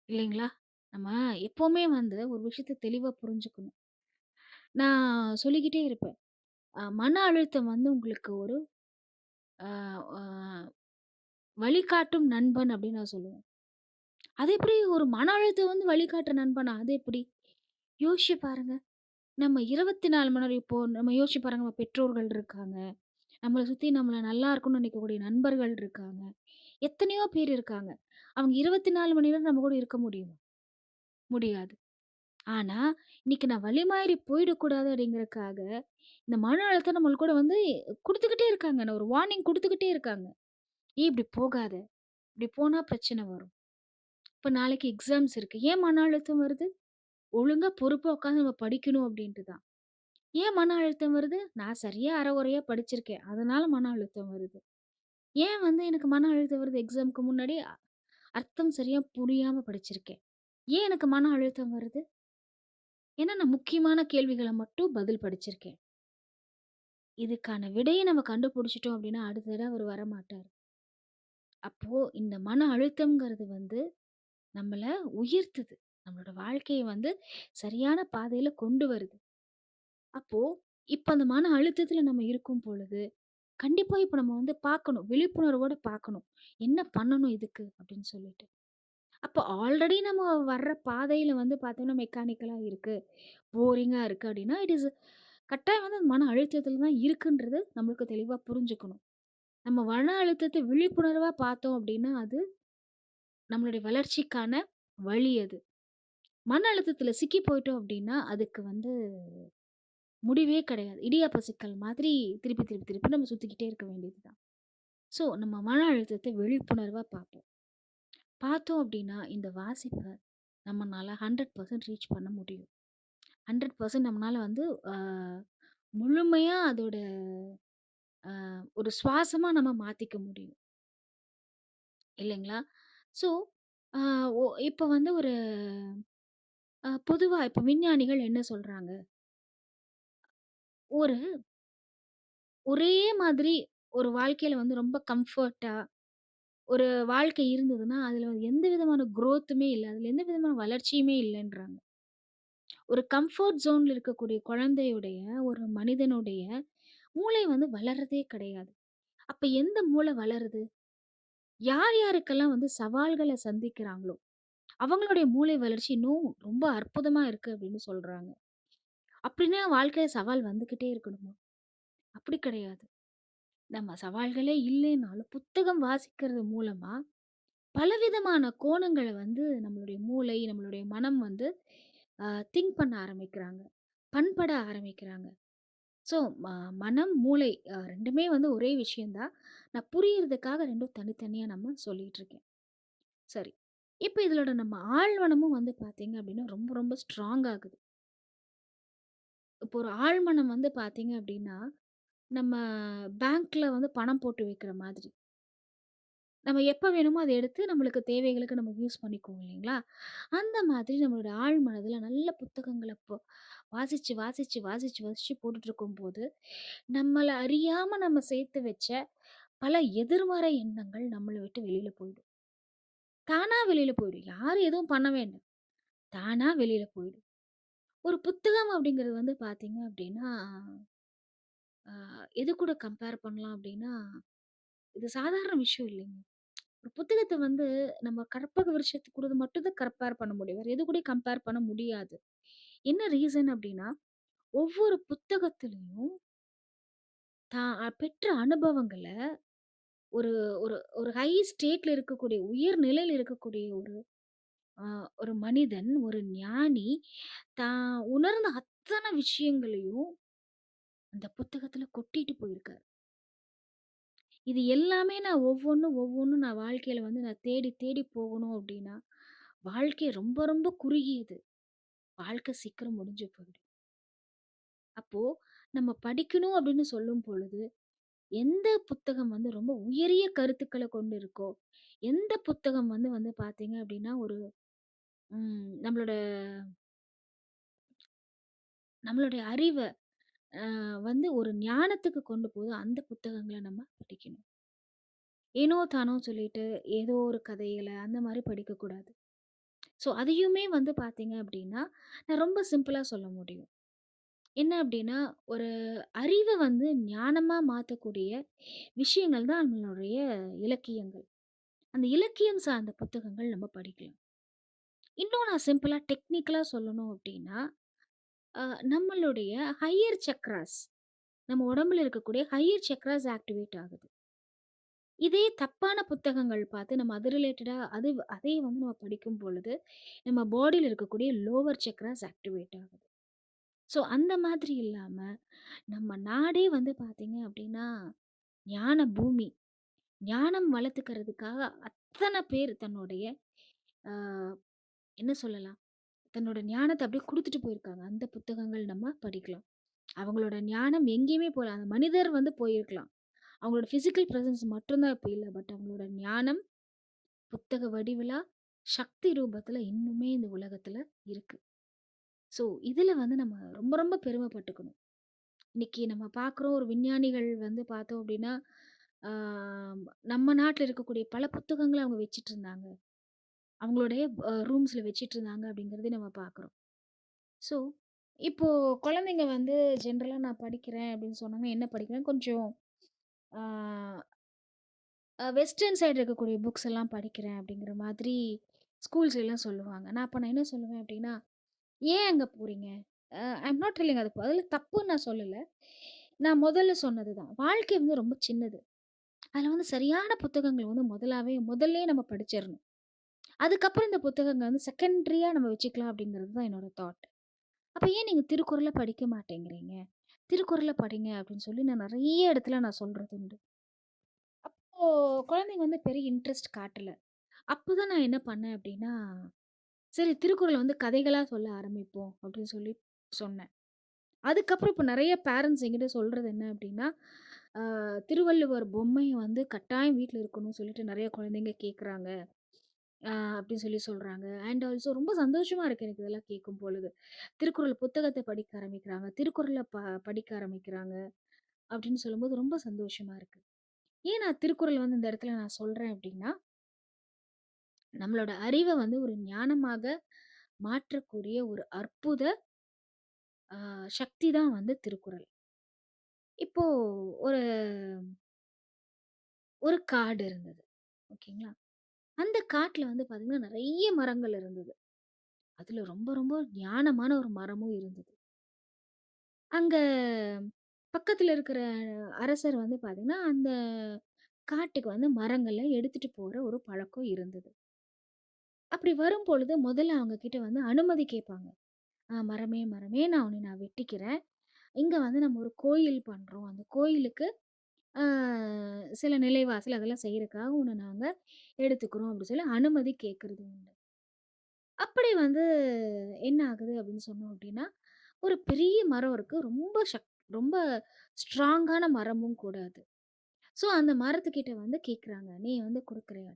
இல்லைங்களா? நம்ம எப்பவுமே வந்து ஒரு விஷயத்த தெளிவா புரிஞ்சுக்கணும். நான் சொல்லிக்கிட்டே இருப்பேன். மன அழுத்தம் வந்து உங்களுக்கு ஒரு அ அ வழிகாட்டும் நண்பன் அப்படின்னு நான் சொல்லுவேன். அது எப்படி ஒரு மன அழுத்தம் வந்து வழிகாட்டுற நண்பனா? அது எப்படி? யோசிச்சு பாருங்க. நம்ம 24 மணி நேரம் இப்போ நம்ம யோசிச்சு பாருங்க, நம்ம பெற்றோர்கள் இருக்காங்க. நம்மள சுத்தி நம்மள நல்லா இருக்கணும்னு நினைக்கக்கூடிய நண்பர்கள் இருக்காங்க. எத்தனையோ பேர் இருக்காங்க. அவங்க 24 மணி நேரம் நம்ம கூட இருக்க முடியுமா? முடியாது. ஆனா, இன்னைக்கு நான் வழி மாறி போயிடக்கூடாது அப்படிங்கிறதுக்காக, இந்த மன அழுத்தம் நம்மளுக்கு கூட வந்து குடுத்துக்கிட்டே இருக்காங்க. நான் ஒரு வார்னிங் குடுத்துக்கிட்டே இருக்காங்க. "ஏய் இப்படி போகாத. இப்படி போனா பிரச்சனை வரும். இப்ப நாளைக்கு எக்ஸாம்ஸ் இருக்கு." ஏன் மன அழுத்தம் வருது? ஒழுங்கா பொறுப்பா உட்காந்து நம்ம படிக்கணும் அப்படின்ட்டு தான். ஏன் மன அழுத்தம் வருது? நான் சரியா அரைகுறையா படிச்சிருக்கேன். அதனால மன அழுத்தம் வருது. ஏன் வந்து எனக்கு மன அழுத்தம் வருது எக்ஸாம்க்கு முன்னாடி? அர்த்தம் சரியா புரியாம படிச்சிருக்கேன். ஏன் எனக்கு மன அழுத்தம் வருது? ஏன்னா நான் முக்கியமான கேள்விகள மட்டும் பதில் படிச்சிருக்கேன். இதுக்கான விடைய நம்ம கண்டுபிடிச்சுட்டோம் அப்படின்னா, அடுத்த தடவ அவரு வரமாட்டாரு. அப்போ இந்த மன அழுத்தம்ங்கிறது வந்து நம்மள உயர்த்துது. நம்மளோட வாழ்க்கைய வந்து சரியான பாதையில கொண்டு வருது. அப்போ இப்ப அந்த மன அழுத்தத்துல நம்ம இருக்கும் பொழுது, கண்டிப்பா இப்ப நம்ம வந்து பார்க்கணும். விழிப்புணர்வோட பார்க்கணும். என்ன பண்ணணும் இதுக்கு? அப்படின்னு சொல்லிட்டு. அப்போ ஆல்ரெடி நம்ம வர்ற பாதையில வந்து பார்த்தோம்னா மெக்கானிக்கலா இருக்கு. போரிங்கா இருக்கு அப்படின்னா, இட் இஸ் கட்டாயம் வந்து அது மன அழுத்தத்தில தான் இருக்குன்றது நம்மளுக்கு தெளிவா புரிஞ்சுக்கணும். நம்ம மன அழுத்தத்த விழிப்புணர்வா பார்த்தோம் அப்படின்னா, அது நம்மளுடைய வளர்ச்சிக்கான வழி அது. மன அழுத்தத்தில சிக்கி போயிட்டோம் அப்படின்னா, அதுக்கு வந்து முடிவே கிடையாது. இடியாப்ப சிக்கல் மாதிரி திருப்பி, திருப்பி, திருப்பி நம்ம சுத்திக்கிட்டே இருக்க வேண்டியது தான். ஸோ நம்ம மன அழுத்தத்த விழிப்புணர்வா பார்ப்போம். பார்த்தோம் அப்படின்னா, இந்த வாசிப்ப நம்மனால 100% ரீச் பண்ண முடியும். 100% நம்மனால வந்து அ முழுமையா அதோட ஒரு சுவாசமா நம்ம மாத்திக்க முடியும். இல்லைங்களா? ஸோ, அ இப்ப வந்து ஒரு பொதுவா இப்ப விஞ்ஞானிகள் என்ன சொல்றாங்க? ஒரு ஒரே மாதிரி ஒரு வாழ்க்கையில வந்து ரொம்ப கம்ஃபர்ட்டா ஒரு வாழ்க்கை இருந்ததுன்னா, அதுல வந்து எந்த விதமான குரோத்துமே இல்ல. அதுல எந்த விதமான வளர்ச்சியுமே இல்லன்றாங்க. ஒரு கம்ஃபோர்ட் ஜோன்ல இருக்கக்கூடிய குழந்தையுடைய, ஒரு மனிதனுடைய மூளை வந்து வளர்றதே கிடையாது. அப்ப எந்த மூளை வளருது? யார் யாருக்கெல்லாம் வந்து சவால்கள சந்திக்கிறாங்களோ, அவங்களுடைய மூளை வளர்ச்சி இன்னும் ரொம்ப அற்புதமா இருக்கு அப்படின்னு சொல்றாங்க. அப்படின்னா வாழ்க்கையில சவால் வந்துகிட்டே இருக்கணுமா? அப்படி கிடையாது. நம்ம சவால்களே இல்லைனாலும் புத்தகம் வாசிக்கிறது மூலமா பலவிதமான கோணங்கள வந்து நம்மளுடைய மூளை, நம்மளுடைய மனம் வந்து அ திங்க் பண்ண ஆரம்பிக்கிறாங்க. பண்பட ஆரம்பிக்கிறாங்க. ஸோ மனம், மூளை 2மே வந்து ஒரே விஷயம் தான். நான் புரியறதுக்காக 2ம் தனித்தனியா நம்ம சொல்லிட்டு இருக்கேன். சரி. இப்ப இதலோட நம்ம ஆழ்மனமும் வந்து பார்த்தீங்க அப்டின்னா, ரொம்ப ரொம்ப ஸ்ட்ராங் ஆகுது. இப்போ ஒரு ஆழ்மனம் வந்து பார்த்தீங்க அப்டின்னா, நம்ம பேங்க்ல வந்து பணம் போட்டு வைக்கிற மாதிரி. நம்ம எப்ப வேணுமோ அத எடுத்து நம்மளுக்கு தேவைகளுக்கு நம்ம யூஸ் பண்ணிக்குவோம் இல்லைங்களா? அந்த மாதிரி நம்மளோட ஆழ் மனதுல நல்ல புத்தகங்கள வாசிச்சு, வாசிச்சு, வாசிச்சு, வாசிச்சு போட்டுட்டுருக்கும்போது, நம்மள அறியாம நம்ம சேர்த்து வச்ச பல எதிர்மறை எண்ணங்கள் நம்மள விட்டு வெளில போயிடும். தானா வெளில போயிடும். யாரும் எதுவும் பண்ண வேண்டாம். தானா வெளில போயிடும். ஒரு புத்தகம் அப்படிங்கிறது வந்து பார்த்தீங்க அப்படின்னா, அ எது கூட கம்பேர் பண்ணலாம் அப்படின்னா, இது சாதாரண விஷயம் இல்லைங்க. ஒரு புத்தகத்த வந்து நம்ம கற்பக விருட்சத்து கூட மட்டும் தான் கம்பேர் பண்ண முடியும். வேற எது கூடயும் கம்பேர் பண்ண முடியாது. என்ன ரீசன் அப்படின்னா, ஒவ்வொரு புத்தகத்திலயும் தான் பெற்ற அனுபவங்கள ஒரு ஒரு ஒரு ஹை ஸ்டேட்ல இருக்கக்கூடிய, உயர் நிலையில இருக்கக்கூடிய அ ஒரு மனிதன், ஒரு ஞானி தான் உணர்ந்த அத்தன விஷயங்களையும் அந்த புத்தகத்துல கொட்டிட்டு போயிருக்காரு. இது எல்லாமே நான் ஒவ்வொன்னும் நான் வாழ்க்கையில வந்து நான் தேடி தேடி போகணும் அப்டின்னா, வாழ்க்கை ரொம்ப ரொம்ப குறுகியது. வாழ்க்கை சீக்கிரம் முடிஞ்சு போயிடும். அப்போ நம்ம படிக்கணும் அப்படின்னு சொல்லும் பொழுது, எந்த புத்தகம் வந்து ரொம்ப உயரிய கருத்துக்கள கொண்டு இருக்கோ, எந்த புத்தகம் வந்து வந்து பார்த்தீங்க அப்படின்னா, ஒரு நம்மளோட நம்மளுடைய அறிவ வந்து ஒரு ஞானத்துக்கு கொண்டு போகுதோ, அந்த புத்தகங்கள நம்ம படிக்கணும். ஏனோ தானோ சொல்லிட்டு, ஏதோ ஒரு கதைகள அந்த மாரி படிக்கக்கூடாது. ஸோ, அதையுமே வந்து பார்த்தீங்க அப்படின்னா, நான் ரொம்ப சிம்பிளா சொல்ல முடியும். என்ன அப்படின்னா, ஒரு அறிவ வந்து ஞானமா மாத்தக்கூடிய விஷயங்கள் தான் நம்மளுடைய இலக்கியங்கள். அந்த இலக்கியம் சார்ந்த புத்தகங்கள் நம்ம படிக்கலாம். இன்னும் நான் சிம்பிளா டெக்னிக்கலா சொல்லணும் அப்படின்னா, அ நம்மளுடைய ஹையர் சக்ராஸ் நம்ம உடம்புல இருக்கக்கூடிய ஹையர் சக்ராஸ் ஆக்டிவேட் ஆகுது. இதே தப்பான புத்தகங்கள் பார்த்து நம்ம அது ரிலேட்டடா அதே வந்து நம்ம படிக்கும் பொழுது, நம்ம பாடியில இருக்கக்கூடிய லோவர் சக்ராஸ் ஆக்டிவேட் ஆகுது. ஸோ அந்த மாதிரி இல்லாம, நம்ம நாடே வந்து பார்த்தீங்க அப்படின்னா, ஞான பூமி. ஞானம் வளர்த்துக்கிறதுக்காக அத்தன பேர் தன்னுடைய அ என்ன சொல்லலாம்? தன்னோட ஞானத்த அப்படியே குடுத்துட்டு போயிருக்காங்க. அந்த புத்தகங்கள் நம்ம படிக்கலாம். அவங்களோட ஞானம் எங்கேயுமே போல. அந்த மனிதர் வந்து போயிருக்கலாம். அவங்களோட பிசிக்கல் பிரசன்ஸ் மட்டும் தான் இப்ப இல்ல. பட் அவங்களோட ஞானம் புத்தக வடிவிலா, சக்தி ரூபத்துல இன்னுமே இந்த உலகத்துல இருக்கு. ஸோ, இதுல வந்து நம்ம ரொம்ப ரொம்ப பெருமைப்பட்டுக்கணும். இன்னைக்கு நம்ம பார்க்குறோம் ஒரு விஞ்ஞானிகள் வந்து பார்த்தோம் அப்படின்னா, ஆ நம்ம நாட்ல இருக்கக்கூடிய பல புத்தகங்கள அவங்க வச்சுட்டுருந்தாங்க. அவங்களுடைய ரூம்ஸ்ல வச்சுட்டுருந்தாங்க அப்படிங்கிறத நம்ம பார்க்குறோம். ஸோ, இப்போ குழந்தைங்க வந்து ஜென்ரலா நான் படிக்கிறேன் அப்படின்னு சொன்னாங்கன்னா, என்ன படிக்கிறேன்? கொஞ்சம் ஆ வெஸ்டர்ன் சைடு இருக்கக்கூடிய புக்ஸ் எல்லாம் படிக்கிறேன் அப்படிங்கிற மாதிரி ஸ்கூல்ஸ்லலாம் சொல்லுவாங்க. நான் என்ன சொல்லுவேன் அப்படின்னா, "ஏன் அங்க போறீங்க?" ஐ அம் நாட் டெல்லிங் அது அதில தப்புன்னு நான் சொல்லல. நான் முதல்ல சொன்னது தான். வாழ்க்கை வந்து ரொம்ப சின்னது. அதில வந்து சரியான புத்தகங்கள் வந்து முதல்லயே நம்ம படிச்சிரணும். அதுக்கப்புறம் இந்த புத்தகங்கள் வந்து செகண்டரியா நம்ம வச்சுக்கலாம் அப்படிங்கிறது தான் என்னோட தாட். அப்ப ஏன் நீங்க திருக்குறள படிக்க மாட்டேங்கிறீங்க? திருக்குறள படிங்க அப்படின்னு சொல்லி நான் நெறைய இடத்துல நான் சொல்றது உண்டு. அப்போ குழந்தைங்க வந்து பெரிய இன்ட்ரெஸ்ட் காட்டல. அப்பதான் நான் என்ன பண்ணேன் அப்படின்னா, சரி திருக்குறள் வந்து கதைகளா சொல்ல ஆரம்பிப்போம் அப்படின்னு சொல்லி சொன்னேன். அதுக்கப்புறம் இப்ப நெறைய பேரண்ட்ஸ் என்கிட்ட சொல்றது என்ன அப்படின்னா, ஆ திருவள்ளுவர் பொம்மை வந்து கட்டாயம் வீட்ல இருக்கணும்னு சொல்லிட்டு நெறைய குழந்தைங்க கேட்குறாங்க. அப்படின்னு சொல்லி சொல்றாங்க. அண்ட் ஆல்சோ ரொம்ப சந்தோஷமா இருக்கு எனக்கு இதெல்லாம் கேட்கும் பொழுது. திருக்குறள் புத்தகத்த படிக்க ஆரம்பிக்கிறாங்க. திருக்குறள படிக்க ஆரம்பிக்கிறாங்க அப்படின்னு சொல்லும்போது ரொம்ப சந்தோஷமா இருக்கு. ஏன் நான் திருக்குறள் வந்து இந்த இடத்துல நான் சொல்றேன் அப்படின்னா, நம்மளோட அறிவ வந்து ஒரு ஞானமாக மாற்றக்கூடிய ஒரு அற்புத சக்தி தான் வந்து திருக்குறள். இப்போ ஒரு ஒரு காடு இருந்தது. ஓகேங்களா? அந்த காட்டுல வந்து பார்த்தீங்கன்னா, நெறைய மரங்கள் இருந்தது. அதுல ரொம்ப ரொம்ப ஞானமான ஒரு மரமும் இருந்தது. அங்க பக்கத்துல இருக்கிற அரசர் வந்து பார்த்தீங்கன்னா, அந்த காட்டுக்கு வந்து மரங்கள எடுத்துட்டு போற ஒரு பழக்கம் இருந்தது. அப்படி வரும்பொழுது முதல்ல அவங்க கிட்ட வந்து அனுமதி கேட்பாங்க. மரமே, மரமே நான் உன்னை வெட்டிக்கிறேன். இங்க வந்து நம்ம ஒரு கோயில் பண்றோம். அந்த கோயிலுக்கு ஆ சில நிலைவாசல் அதெல்லாம் செய்றதுக்காக உன்ன நாங்க எடுத்துக்கிறோம் அப்படி சொல்லி அனுமதி கேட்கறது உண்டு. அப்படி வந்து என்ன ஆகுது அப்படின்னு சொன்னோம் அப்படின்னா, ஒரு பெரிய மரம் இருக்கு. ரொம்ப ஸ்ட்ராங்கான மரமும் கூட அது. ஸோ அந்த மரத்துக்கிட்ட வந்து கேட்குறாங்க. "நீ வந்து குடுக்குறியா?"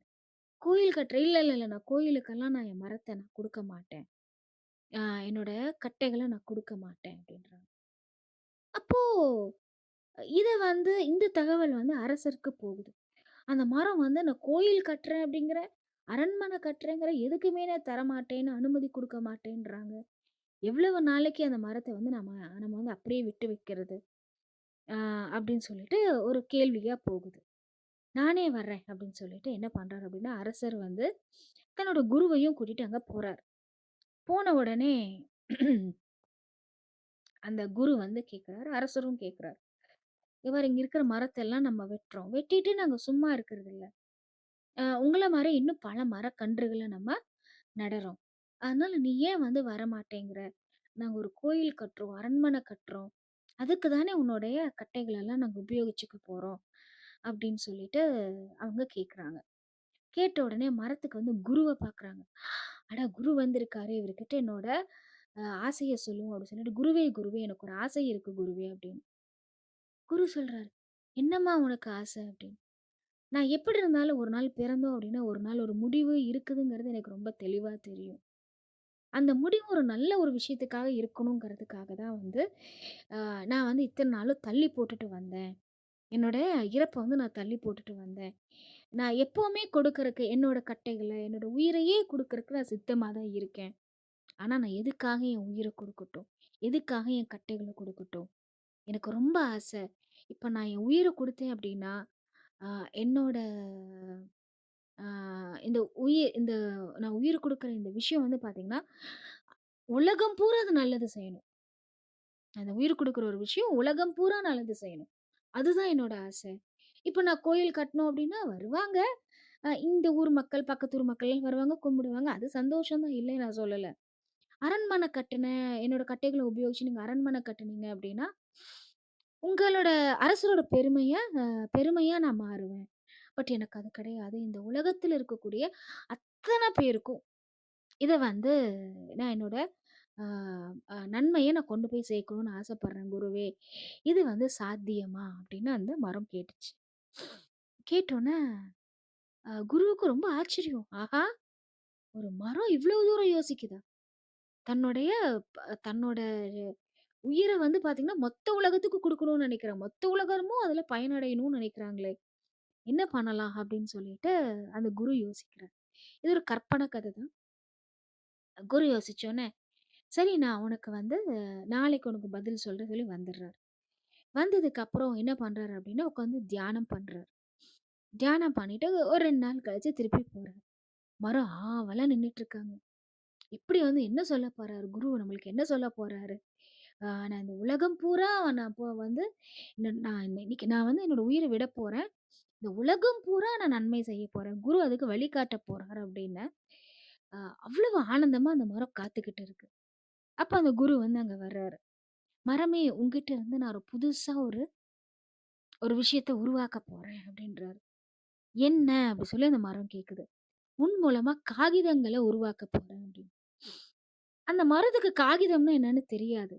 கோயில் கட்டுற இல்ல. நான் கோயிலுக்கெல்லாம் நான் என் மரத்த நான் குடுக்க மாட்டேன். என்னோட கட்டைகள நான் குடுக்க மாட்டேன் அப்டின்றாங்க. அப்போ இத வந்து இந்த தகவல் வந்து அரசருக்கு போகுது. அந்த மரம் வந்து நான் கோயில் கட்டுறேன் அப்டிங்கிறேன், அரண்மனை கட்டுறேங்கிற எதுக்குமே நான் தரமாட்டேன்னு அனுமதி குடுக்க மாட்டேன்றாங்க. எவ்வளவு நாளைக்கு அந்த மரத்த வந்து நம்ம வந்து அப்படியே விட்டு வைக்கிறது? அ அப்டின்னு சொல்லிட்டு ஒரு கேள்வியா போகுது. நானே வர்றேன் அப்படின்னு சொல்லிட்டு என்ன பண்றாரு அப்படின்னா, அரசர் வந்து தன்னோட குருவையும் கூட்டிட்டு அங்க போறாரு. போன உடனே அந்த குரு வந்து கேட்கிறாரு, அரசரும் கேட்கிறாரு. இங்க இருக்கிற மரத்தெல்லாம் நம்ம வெட்டுறோம். வெட்டிட்டு நாங்க சும்மா இருக்கிறது இல்ல. உங்கள மாரி இன்னும் பல மரக்கன்றுகள நம்ம நடறோம். அதனால நீ ஏன் வந்து வரமாட்டேங்கிற? நாங்க ஒரு கோயில் கட்டுறோம், அரண்மனை கட்டுறோம். அதுக்கு தானே உன்னுடைய கட்டைகளெல்லாம் நாங்க உபயோகிச்சுக்க போறோம். அப்படின்னு சொல்லிட்டு அவங்க கேட்குறாங்க. கேட்ட உடனே மரத்துக்கு வந்து குருவ பார்க்குறாங்க. அட குரு வந்திருக்காரு. இவர்கிட்ட என்னோட ஆசைய சொல்லுவோம் அப்படின்னு சொல்லிட்டு, "குருவே, குருவே எனக்கு ஒரு ஆசை இருக்கு குருவே" அப்படின்னு. குரு சொல்றாரு, "என்னம்மா உனக்கு ஆசை?" அப்படின்னு. நான் எப்படி இருந்தாலும் ஒரு நாள் பிறந்தோம் அப்படின்னா, ஒரு நாள் ஒரு முடிவு இருக்குதுங்கிறது எனக்கு ரொம்ப தெளிவா தெரியும். அந்த முடிவு ஒரு நல்ல ஒரு விஷயத்துக்காக இருக்கணுங்கிறதுக்காக தான் வந்து, நான் வந்து இத்தன நாளும் தள்ளி போட்டுட்டு வந்தேன். என்னோட இறப்ப வந்து நான் தள்ளி போட்டுட்டு வந்தேன். நான் எப்பவுமே கொடுக்கறக்கு என்னோட கட்டைகள, என்னோட உயிரையே குடுக்கறக்கு நான் சித்தமா தான் இருக்கேன். ஆனா நான் எதுக்காக என் உயிர குடுக்கட்டும்? எதுக்காக என் கட்டைகள குடுக்கட்டும்? எனக்கு ரொம்ப ஆசை. இப்ப நான் என் உயிர குடுத்தேன் அப்டின்னா, அ என்னோட அ இந்த நான் உயிர் குடுக்குற இந்த விஷயம் வந்து பார்த்தீங்கன்னா, உலகம் பூரா அது நல்லது செய்யணும். அந்த உயிர் குடுக்குற ஒரு விஷயம் உலகம் பூரா நல்லது செய்யணும். அதுதான் என்னோட ஆசை. இப்ப நான் கோயில் கட்டணும் அப்டின்னா வருவாங்க. இந்த ஊர் மக்கள், பக்கத்து ஊர் மக்கள்லாம் வருவாங்க, கும்பிடுவாங்க. அது சந்தோஷம் தான், இல்லைன்னு நான் சொல்லல. அரண்மனை கட்டுனேன், என்னோட கட்டைகள உபயோகிச்சு நீங்க அரண்மனை கட்டுனீங்க அப்டின்னா, உங்களோட அரசரோட பெருமையா நான் மாறுவேன். பட் எனக்கு அது கிடையாது. இந்த உலகத்துல இருக்கக்கூடிய அத்தன பேருக்கும் இத வந்து நான் என்னோட ஆ நன்மைய நான் கொண்டு போய் சேர்க்கணும்னு ஆசைப்படுறேன் குருவே. இது வந்து சாத்தியமா? அப்படின்னு அந்த மரம் கேட்டுச்சு. கேட்டோனே குருவுக்கு ரொம்ப ஆச்சரியம். ஆஹா! ஒரு மரம் இவ்வளவு தூரம் யோசிக்குதா? தன்னுடைய தன்னோட உயிர வந்து பார்த்தீங்கன்னா, மொத்த உலகத்துக்கு குடுக்கணும்னு நெனைக்கிறேன். மொத்த உலகமும் அதுல பயனடையணும்னு நெனைக்கிறாங்களே! என்ன பண்ணலாம்? அப்படின்னு சொல்லிட்டு அந்த குரு யோசிக்கிறார். இது ஒரு கற்பனை கதை தான். குரு யோசிச்சோனே, சரி நான் உனக்கு வந்து நாளைக்கு உனக்கு பதில் சொல்றேன்னு சொல்லி வந்துடுறாரு. வந்ததுக்கு அப்புறம் என்ன பண்றாரு அப்படின்னா, உட்காந்து தியானம் பண்றாரு. தியானம் பண்ணிட்டு ஒரு 2 நாள் கழிச்சு திருப்பி போறாரு. மரம் ஆவலா நின்னுட்டு இருக்காங்க. இப்படி வந்து என்ன சொல்ல போறாரு குரு? நம்மளுக்கு என்ன சொல்ல போறாரு? நான் இந்த உலகம் பூரா நான் இப்போ வந்து நான் இன்னைக்கு நான் வந்து என்னோட உயிர விடப் போறேன். இந்த உலகம் பூரா நான் நன்மை செய்ய போறேன். குரு அதுக்கு வழிகாட்ட போறாரு அப்படின்னு, அ அவ்வளவு ஆனந்தமா அந்த மரம் காத்துக்கிட்டு இருக்கு. அப்ப அந்த குரு வந்து அங்க வர்றாரு. "மரமே உன்கிட்ட இருந்து நான் ஒரு புதுசா ஒரு ஒரு விஷயத்த உருவாக்க போறேன்" அப்படின்றாரு. "என்ன?" அப்படி சொல்லி அந்த மரம் கேட்குது. "உன் மூலமா காகிதங்கள உருவாக்க போறேன்" அப்படின்னு. அந்த மரத்துக்கு காகிதம்னா என்னன்னு தெரியாது.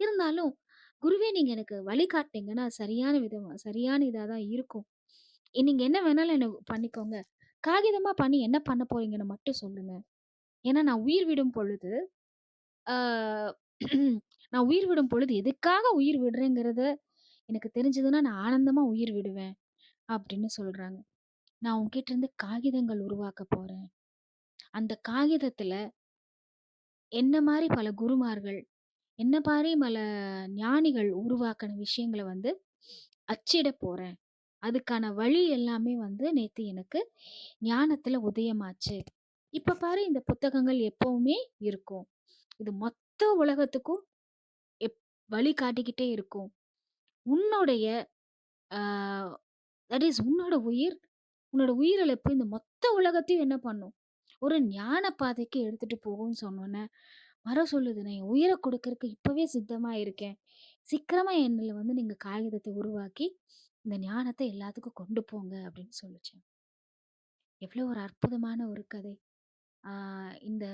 இருந்தாலும், "குருவே நீங்க எனக்கு வழிகாட்டுனீங்கன்னா, சரியான இதா தான் இருக்கும். நீங்க என்ன வேணாலும் என்ன பண்ணிக்கோங்க. காகிதமா பண்ணி என்ன பண்ண போறீங்கன்னு மட்டும் சொல்லுங்க. ஏன்னா நான் உயிர் விடும் பொழுது, ஆ நான் உயிர் விடும் பொழுது எதுக்காக உயிர் விடுறேங்கிறத எனக்கு தெரிஞ்சதுன்னா, நான் ஆனந்தமா உயிர் விடுவேன்." அப்படின்னு சொல்றாங்க. "நான் உன்கிட்ட இருந்து காகிதங்கள் உருவாக்க போறேன். அந்த காகிதத்துல என்ன மாரி பல குருமார்கள், என்ன மாரி பல ஞானிகள் உருவாக்குன விஷயங்கள வந்து அச்சிட போறேன். அதுக்கான வழி எல்லாமே வந்து நேத்து எனக்கு ஞானத்துல உதயமாச்சு. இப்ப பாரு இந்த புத்தகங்கள் எப்பவுமே இருக்கும். இது மொத்த உலகத்துக்கும் எப் வழி காட்டிக்கிட்டே இருக்கும். உன்னுடைய ஆ தட் இஸ் உன்னோட உயிர், உன்னோட உயிரிழப்பு இந்த மொத்த உலகத்தையும் என்ன பண்ணும்? ஒரு ஞான பாதைக்கு எடுத்துட்டு போகும்ன்னு சொன்னோனே, மரம் சொல்லுது, "நான் என் உயிர குடுக்கறக்கு இப்பவே சித்தமா இருக்கேன். சீக்கிரமா என்னல வந்து நீங்க காகிதத்த உருவாக்கி, இந்த ஞானத்த எல்லாத்துக்கும் கொண்டு போங்க" அப்படின்னு சொல்லுச்சு. எவ்வளோ ஒரு அற்புதமான ஒரு கதை. ஆ இந்த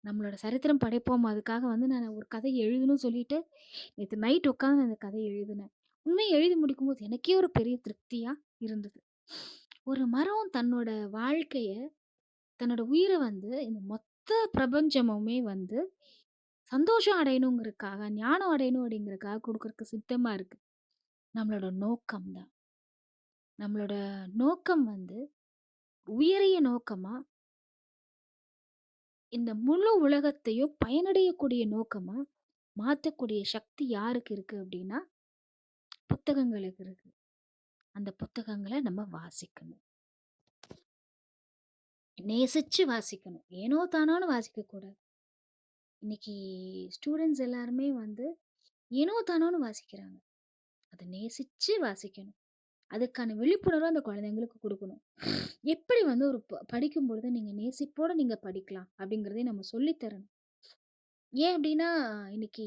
நம்மளோட சரித்திரம் படைப்போம். அதுக்காக வந்து நான் ஒரு கதை எழுதணும்னு சொல்லிட்டு, நேத்து நைட் உட்காந்து அந்த கதைய எழுதினேன். உண்மையா எழுதி முடிக்கும்போது எனக்கே ஒரு பெரிய திருப்தியா இருந்தது. ஒரு மரம் தன்னோட வாழ்க்கைய, தன்னோட உயிர வந்து இந்த மொத்த பிரபஞ்சமுமே வந்து சந்தோஷம் அடையணுங்கிறதுக்காக, ஞானம் அடையணும் அப்படிங்கிறதுக்காக குடுக்குறக்கு சித்தமா இருக்கு. நம்மளோட நோக்கம் தான். நம்மளோட நோக்கம் வந்து உயரிய நோக்கமா, இந்த முழு உலகத்தையும் பயனடையக்கூடிய நோக்கமா மாத்தக்கூடிய சக்தி யாருக்கு இருக்கு அப்படின்னா, புத்தகங்களுக்கு இருக்கு. அந்த புத்தகங்கள நம்ம வாசிக்கணும். நேசிச்சு வாசிக்கணும். ஏனோ தானோன்னு வாசிக்கக் கூடாது. இன்னைக்கு ஸ்டூடண்ட்ஸ் எல்லாருமே வந்து ஏனோ தானோன்னு வாசிக்கிறாங்க. அத நேசிச்சு வாசிக்கணும். அதுக்கான விழிப்புணர்வு அந்த குழந்தைங்களுக்கு குடுக்கணும். எப்படி வந்து ஒரு படிக்கும்பொழுது நீங்க நேசிப்போட நீங்க படிக்கலாம் அப்படிங்கிறதையும் நம்ம சொல்லி தரணும். ஏன் அப்படின்னா, இன்னைக்கு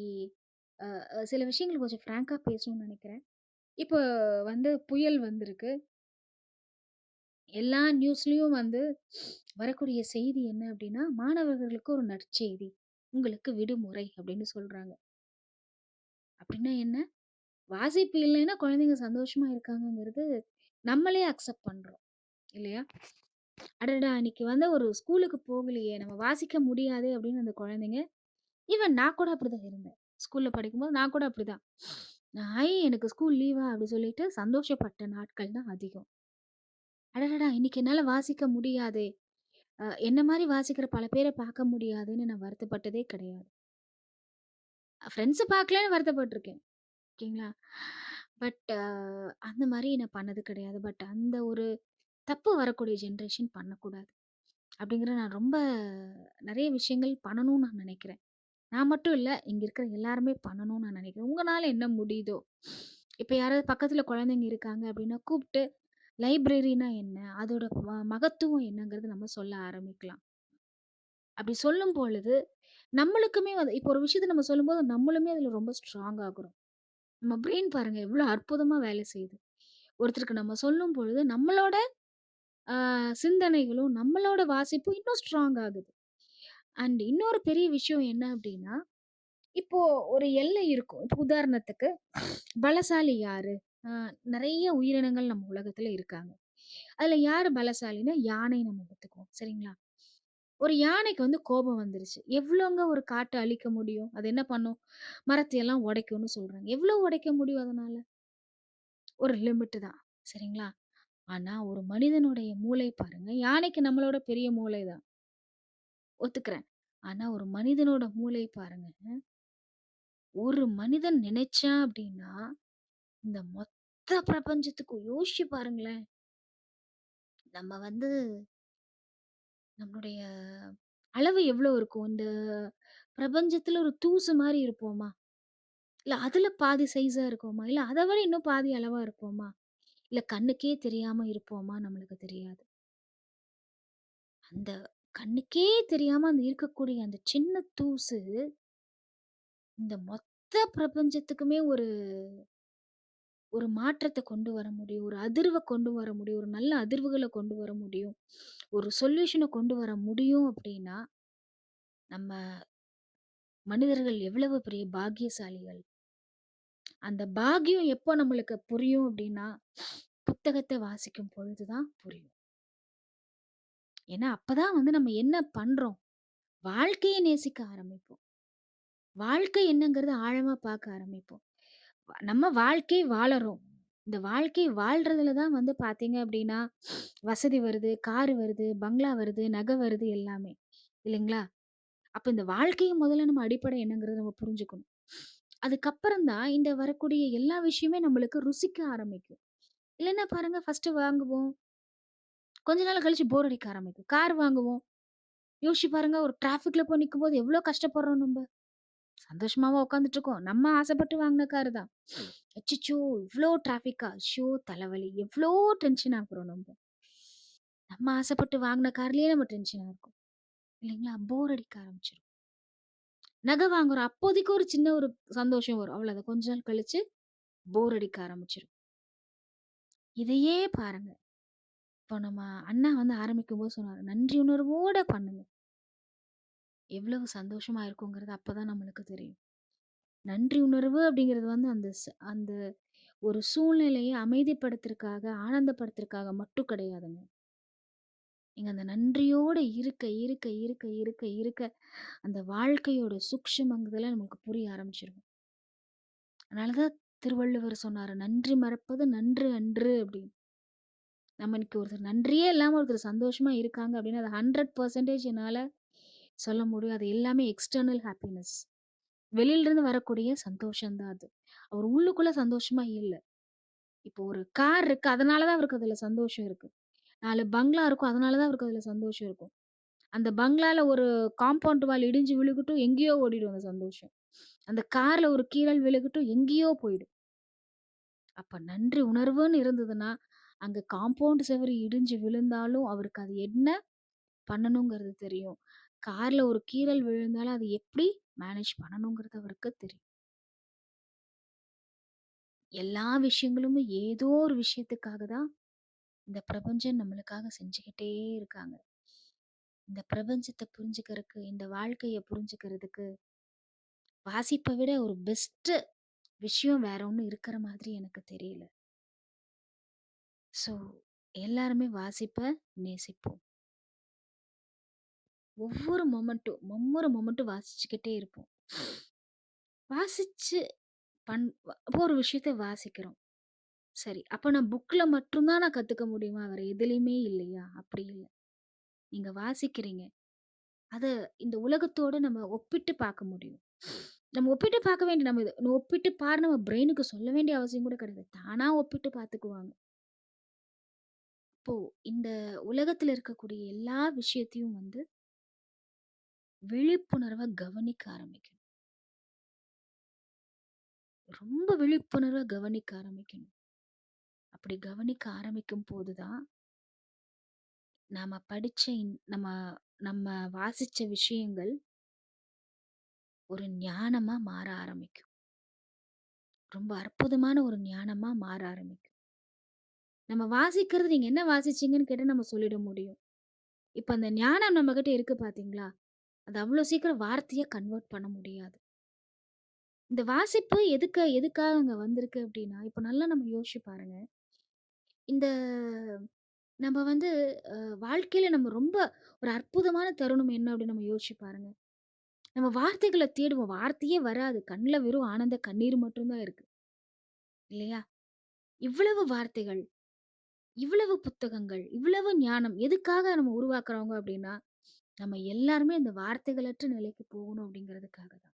அ அ சில விஷயங்கள் கொஞ்சம் ஃப்ராங்கா பேசணும்னு நெனைக்கிறேன். இப்போ வந்து புயல் வந்திருக்கு. எல்லா நியூஸ்லயும் வந்து வரக்கூடிய செய்தி என்ன அப்படின்னா, மாணவர்களுக்கு ஒரு நற்செய்தி. உங்களுக்கு விடுமுறை அப்படின்னு சொல்றாங்க. அப்படின்னா என்ன? வாசிப்பு இல்லைன்னா குழந்தைங்க சந்தோஷமா இருக்காங்கங்கிறது நம்மளே அக்செப்ட் பண்றோம். இல்லையா? அடடா! இன்னைக்கு வந்து ஒரு ஸ்கூலுக்கு போகலையே! நம்ம வாசிக்க முடியாதே! அப்படின்னு அந்த குழந்தைங்க ஈவன் நான் கூட அப்படிதான் இருந்தேன். ஸ்கூல்ல படிக்கும்போது நான் கூட அப்படிதான். எனக்கு ஸ்கூல் லீவா? அப்படி சொல்லிட்டு சந்தோஷப்பட்ட நாட்கள் தான் அதிகம். அடடடா! இன்னைக்கு என்னால வாசிக்க முடியாதே! என்ன மாரி வாசிக்கிற பல பேர பார்க்க முடியாதுன்னு நான் வருத்தப்பட்டதே கிடையாது. ஃப்ரெண்ட்ஸ பார்க்கலன்னு வருத்தப்பட்டுருக்கேன். ஓகேங்களா? பட் அந்த மாரி நான் பண்ணது கிடையாது. பட் அந்த ஒரு தப்பு வரக்கூடிய ஜெனரேஷன் பண்ணக்கூடாது. அப்படிங்கிற நான் ரொம்ப நெறைய விஷயங்கள் பண்ணணும்னு நான் நெனைக்கிறேன். நான் மட்டும் இல்ல, இங்க இருக்கிற எல்லாருமே பண்ணணும்னு நான் நெனைக்கிறேன். உங்கனால என்ன முடியுதோ, இப்ப யாராவது பக்கத்துல குழந்தைங்க இருக்காங்க அப்படின்னா, கூப்ட்டு லைப்ரரினா என்ன? அதோட மகத்துவம் என்னங்கிறது நம்ம சொல்ல ஆரம்பிக்கலாம். அப்படி சொல்லும் பொழுது, நம்மளுக்குமே வந்து இப்போ ஒரு விஷயத்த நம்ம சொல்லும்போது, நம்மளுமே அதுல ரொம்ப ஸ்ட்ராங் ஆகுறோம். நம்ம பிரெயின் பாருங்க எவ்வளோ அற்புதமா வேலை செய்யுது. ஒருத்தருக்கு நம்ம சொல்லும் பொழுது, நம்மளோட அ சிந்தனைகளும், நம்மளோட வாசிப்பும் இன்னும் ஸ்ட்ராங் ஆகுது. அண்ட் இன்னொரு பெரிய விஷயம் என்ன அப்படின்னா, இப்போ ஒரு எல்லை இருக்கும். இப்போ உதாரணத்துக்கு பலசாலி யாரு? அ நெறைய உயிரினங்கள் நம்ம உலகத்துல இருக்காங்க. அதுல யாரு பலசாலின்னா, யானை நம்ம எடுத்துக்குவோம். சரிங்களா? ஒரு யானைக்கு வந்து கோபம் வந்துருச்சு. எவ்வளோங்க ஒரு காட்ட அழிக்க முடியும்? அது என்ன பண்ணும்? மரத்தையெல்லாம் உடைக்கும்னு சொல்றாங்க. எவ்வளோ உடைக்க முடியும் அதனால? ஒரு லிமிட் தான். சரிங்களா? ஆனா ஒரு மனிதனுடைய மூளை பாருங்க. யானைக்கு நம்மளோட பெரிய மூளை தான். ஒத்துக்கிறேன். ஆனா ஒரு மனிதனோட மூளை பாருங்க. ஒரு மனிதன் நினைச்சான் அப்படின்னா, இந்த மொத்த பிரபஞ்சத்துக்கும் யோசிச்சு பாருங்களேன். நம்ம வந்து நம்மளுடைய அளவு எவ்வளோ இருக்கும்? இந்த பிரபஞ்சத்துல ஒரு தூசு மாரி இருப்போமா? இல்ல அதுல பாதி சைஸா இருக்கோமா? இல்ல அத விட இன்னும் பாதி அளவா இருப்போமா? இல்ல கண்ணுக்கே தெரியாம இருப்போமா? நம்மளுக்கு தெரியாது. அந்த கண்ணுக்கே தெரியாம அந்த இருக்கக்கூடிய அந்த சின்ன தூசு, இந்த மொத்த பிரபஞ்சத்துக்குமே ஒரு ஒரு மாற்றத்த கொண்டு வர முடியும். ஒரு அதிர்வ கொண்டு வர முடியும். ஒரு நல்ல அதிர்வுகள கொண்டு வர முடியும். ஒரு சொல்யூஷன கொண்டு வர முடியும் அப்டின்னா, நம்ம மனிதர்கள் எவ்வளவு பெரிய பாக்கியசாலிகள். அந்த பாக்கியம் எப்போ நம்மளுக்கு புரியும் அப்டின்னா, புத்தகத்த வாசிக்கும் பொழுது தான் புரியும். ஏன்னா, அப்பதான் வந்து நம்ம என்ன பண்றோம்? வாழ்க்கைய நேசிக்க ஆரம்பிப்போம். வாழ்க்கை என்னங்கிறத ஆழமா பார்க்க ஆரம்பிப்போம். நம்ம வாழ்க்கை வாழறோம். இந்த வாழ்க்கை வாழ்றதுல தான் வந்து பார்த்தீங்க அப்டின்னா, வசதி வருது, கார் வருது, பங்களா வருது, நகை வருது எல்லாமே. இல்லைங்களா? அப்ப இந்த வாழ்க்கைய முதல்ல நம்ம அடிப்படை என்னங்கிறத நம்ம புரிஞ்சுக்கணும். அதுக்கப்புறம் தான் இந்த வரக்கூடிய எல்லா விஷயமே நம்மளுக்கு ருசிக்க ஆரம்பிக்கும். இல்லன்னா பாருங்க ஃபர்ஸ்ட்டு வாங்குவோம். கொஞ்ச நாள் கழிச்சு போர் அடிக்க ஆரம்பிக்கும். கார் வாங்குவோம். யோசிச்சு பாருங்க ஒரு டிராஃபிக்ல போய் நிக்கும்போது எவ்ளோ கஷ்டப்படுறோம் நம்ப. சந்தோஷமாவா உட்காந்துட்டுருக்கோம். நம்ம ஆசைப்பட்டு வாங்குன காரு தான். அச்சச்சோ! இவ்ளோ டிராஃபிக்கா? ஷோ தலைவலி. எவ்ளோ டென்ஷன் ஆகுறோம் நம்ப. நம்ம ஆசைப்பட்டு வாங்குன கார்லயே நம்ம டென்ஷனா இருக்கோம். இல்லைங்களா? போர் அடிக்க ஆரம்பிச்சுரும். நகை வாங்குறோம். அப்போதைக்கு ஒரு சின்ன ஒரு சந்தோஷம் வரும். அவ்வளோதான். கொஞ்ச நாள் கழிச்சு போர் அடிக்க ஆரம்பிச்சுரும். இதையே பாருங்க. இப்போ நம்ம அண்ணா வந்து ஆரம்பிக்கும்போது சொன்னாரு. நன்றி உணர்வோட பண்ணுங்க. எவ்வளவு சந்தோஷமா இருக்குங்கிறது அப்பதான் நம்மளுக்கு தெரியும். நன்றி உணர்வு அப்படிங்கிறது வந்து அந்த ஒரு சூழ்நிலைய அமைதிப்படுத்துறதுக்காக, ஆனந்தப்படுத்துறதுக்காக மட்டும் கிடையாதுங்க. நீங்க அந்த நன்றியோட இருக்க, அந்த வாழ்க்கையோட சூக்ஷமங்கதெல்லாம் நமக்கு புரிய ஆரம்பிச்சுரும். அதனால தான் திருவள்ளுவர் சொன்னாரு, "நன்றி மறப்பது நன்று அன்று" அப்படின்னு. நம்ம இன்னைக்கு ஒருத்தர் நன்றியே இல்லாம ஒருத்தர் சந்தோஷமா இருக்காங்க அப்படின்னா, அது 100% என்னால சொல்ல முடியும். அது எல்லாமே எக்ஸ்டர்னல் ஹாப்பினஸ். வெளியிலருந்து வரக்கூடிய சந்தோஷம் தான் அது. அவர் உள்ளுக்குள்ள சந்தோஷமா இல்ல. இப்போ ஒரு கார் இருக்கு. அதனால தான் அவருக்கு அதுல சந்தோஷம் இருக்கு. 4 பங்களா இருக்கும். அதனால தான் அவருக்கு அதுல சந்தோஷம் இருக்கும். அந்த பங்களால ஒரு காம்பவுண்ட் வால் இடிஞ்சு விழுகட்டும், எங்கேயோ ஓடிடும் அந்த சந்தோஷம். அந்த கார்ல ஒரு கீறல் விழுகட்டும், எங்கேயோ போயிடும். அப்ப நன்றி உணர்வுன்னு இருந்ததுன்னா, அங்க காம்பவுண்ட் செவுரு இடிஞ்சு விழுந்தாலும் அவருக்கு அது என்ன பண்ணணுங்கிறது தெரியும். கார்ல ஒரு கீறல் விழுந்தாலும் அது எப்படி மேனேஜ் பண்ணணுங்கிறது அவருக்கு தெரியும். எல்லா விஷயங்களுமே ஏதோ ஒரு விஷயத்துக்காக தான் இந்த பிரபஞ்சம் நம்மளுக்காக செஞ்சுக்கிட்டே இருக்காங்க. இந்த பிரபஞ்சத்த புரிஞ்சுக்கிறதுக்கு, இந்த வாழ்க்கைய புரிஞ்சுக்கிறதுக்கு, வாசிப்ப விட ஒரு பெஸ்ட்டு விஷயம் வேற ஒண்ணும் இருக்கிற மாதிரி எனக்கு தெரியல. ஸோ எல்லாருமே வாசிப்ப நேசிப்போம். ஒவ்வொரு மொமெண்ட்டும் வாசிச்சுக்கிட்டே இருப்போம். வாசிச்சு இப்போ ஒரு விஷயத்த வாசிக்கிறோம். சரி, அப்ப நான் புக்ல மட்டும் தான் நான் கத்துக்க முடியுமா? வேற எதுலயுமே இல்லையா? அப்படி இல்ல. நீங்க வாசிக்கிறீங்க. அத இந்த உலகத்தோட நம்ம ஒப்பிட்டு பார்க்க முடியும். நம்ம ஒப்பிட்டு பார்க்க வேண்டிய நம்ம இது ஒப்பிட்டு பாரு நம்ம பிரெயினுக்கு சொல்ல வேண்டிய அவசியம் கூட கிடையாது. தானா ஒப்பிட்டு பார்த்துக்குவாங்க. இப்போ இந்த உலகத்துல இருக்கக்கூடிய எல்லா விஷயத்தையும் வந்து விழிப்புணர்வா கவனிக்க ஆரம்பிக்கணும். ரொம்ப விழிப்புணர்வா கவனிக்க ஆரம்பிக்கணும். அப்படி கவனிக்க ஆரம்பிக்கும் போது தான், நாம படிச்ச நம்ம நம்ம வாசிச்ச விஷயங்கள் ஒரு ஞானமா மாற ஆரம்பிக்கும். ரொம்ப அற்புதமான ஒரு ஞானமா மாற ஆரம்பிக்கும். நம்ம வாசிக்கிறது நீங்க என்ன வாசிச்சீங்கன்னு கேட்டா நம்ம சொல்லிட முடியும். இப்ப அந்த ஞானம் நம்மகிட்ட இருக்கு பார்த்தீங்களா? அது அவ்ளோ சீக்கிரம் வார்த்தையா கன்வெர்ட் பண்ண முடியாது. இந்த வாசிப்பு எதுக்காக அங்க வந்திருக்கு அப்டின்னா, இப்ப நல்லா நம்ம யோசிச்சு பாருங்க. இந்த நம்ம வந்து வாழ்க்கையில நம்ம ரொம்ப ஒரு அற்புதமான தருணம் என்ன அப்டின்னு நம்ம யோசிச்சு பாருங்க. நம்ம வார்த்தைகள தேடுவோம். வார்த்தையே வராது. கண்ல வெறும் ஆனந்த கண்ணீர் மட்டும் தான் இருக்கு. இல்லையா? இவ்வளவு வார்த்தைகள், இவ்வளவு புத்தகங்கள், இவ்வளவு ஞானம் எதுக்காக நம்ம உருவாக்குறோங்க அப்டின்னா, நம்ம எல்லாருமே இந்த வார்த்தைகளற்ற நிலைக்கு போகணும் அப்டிங்கிறதுக்காக தான்.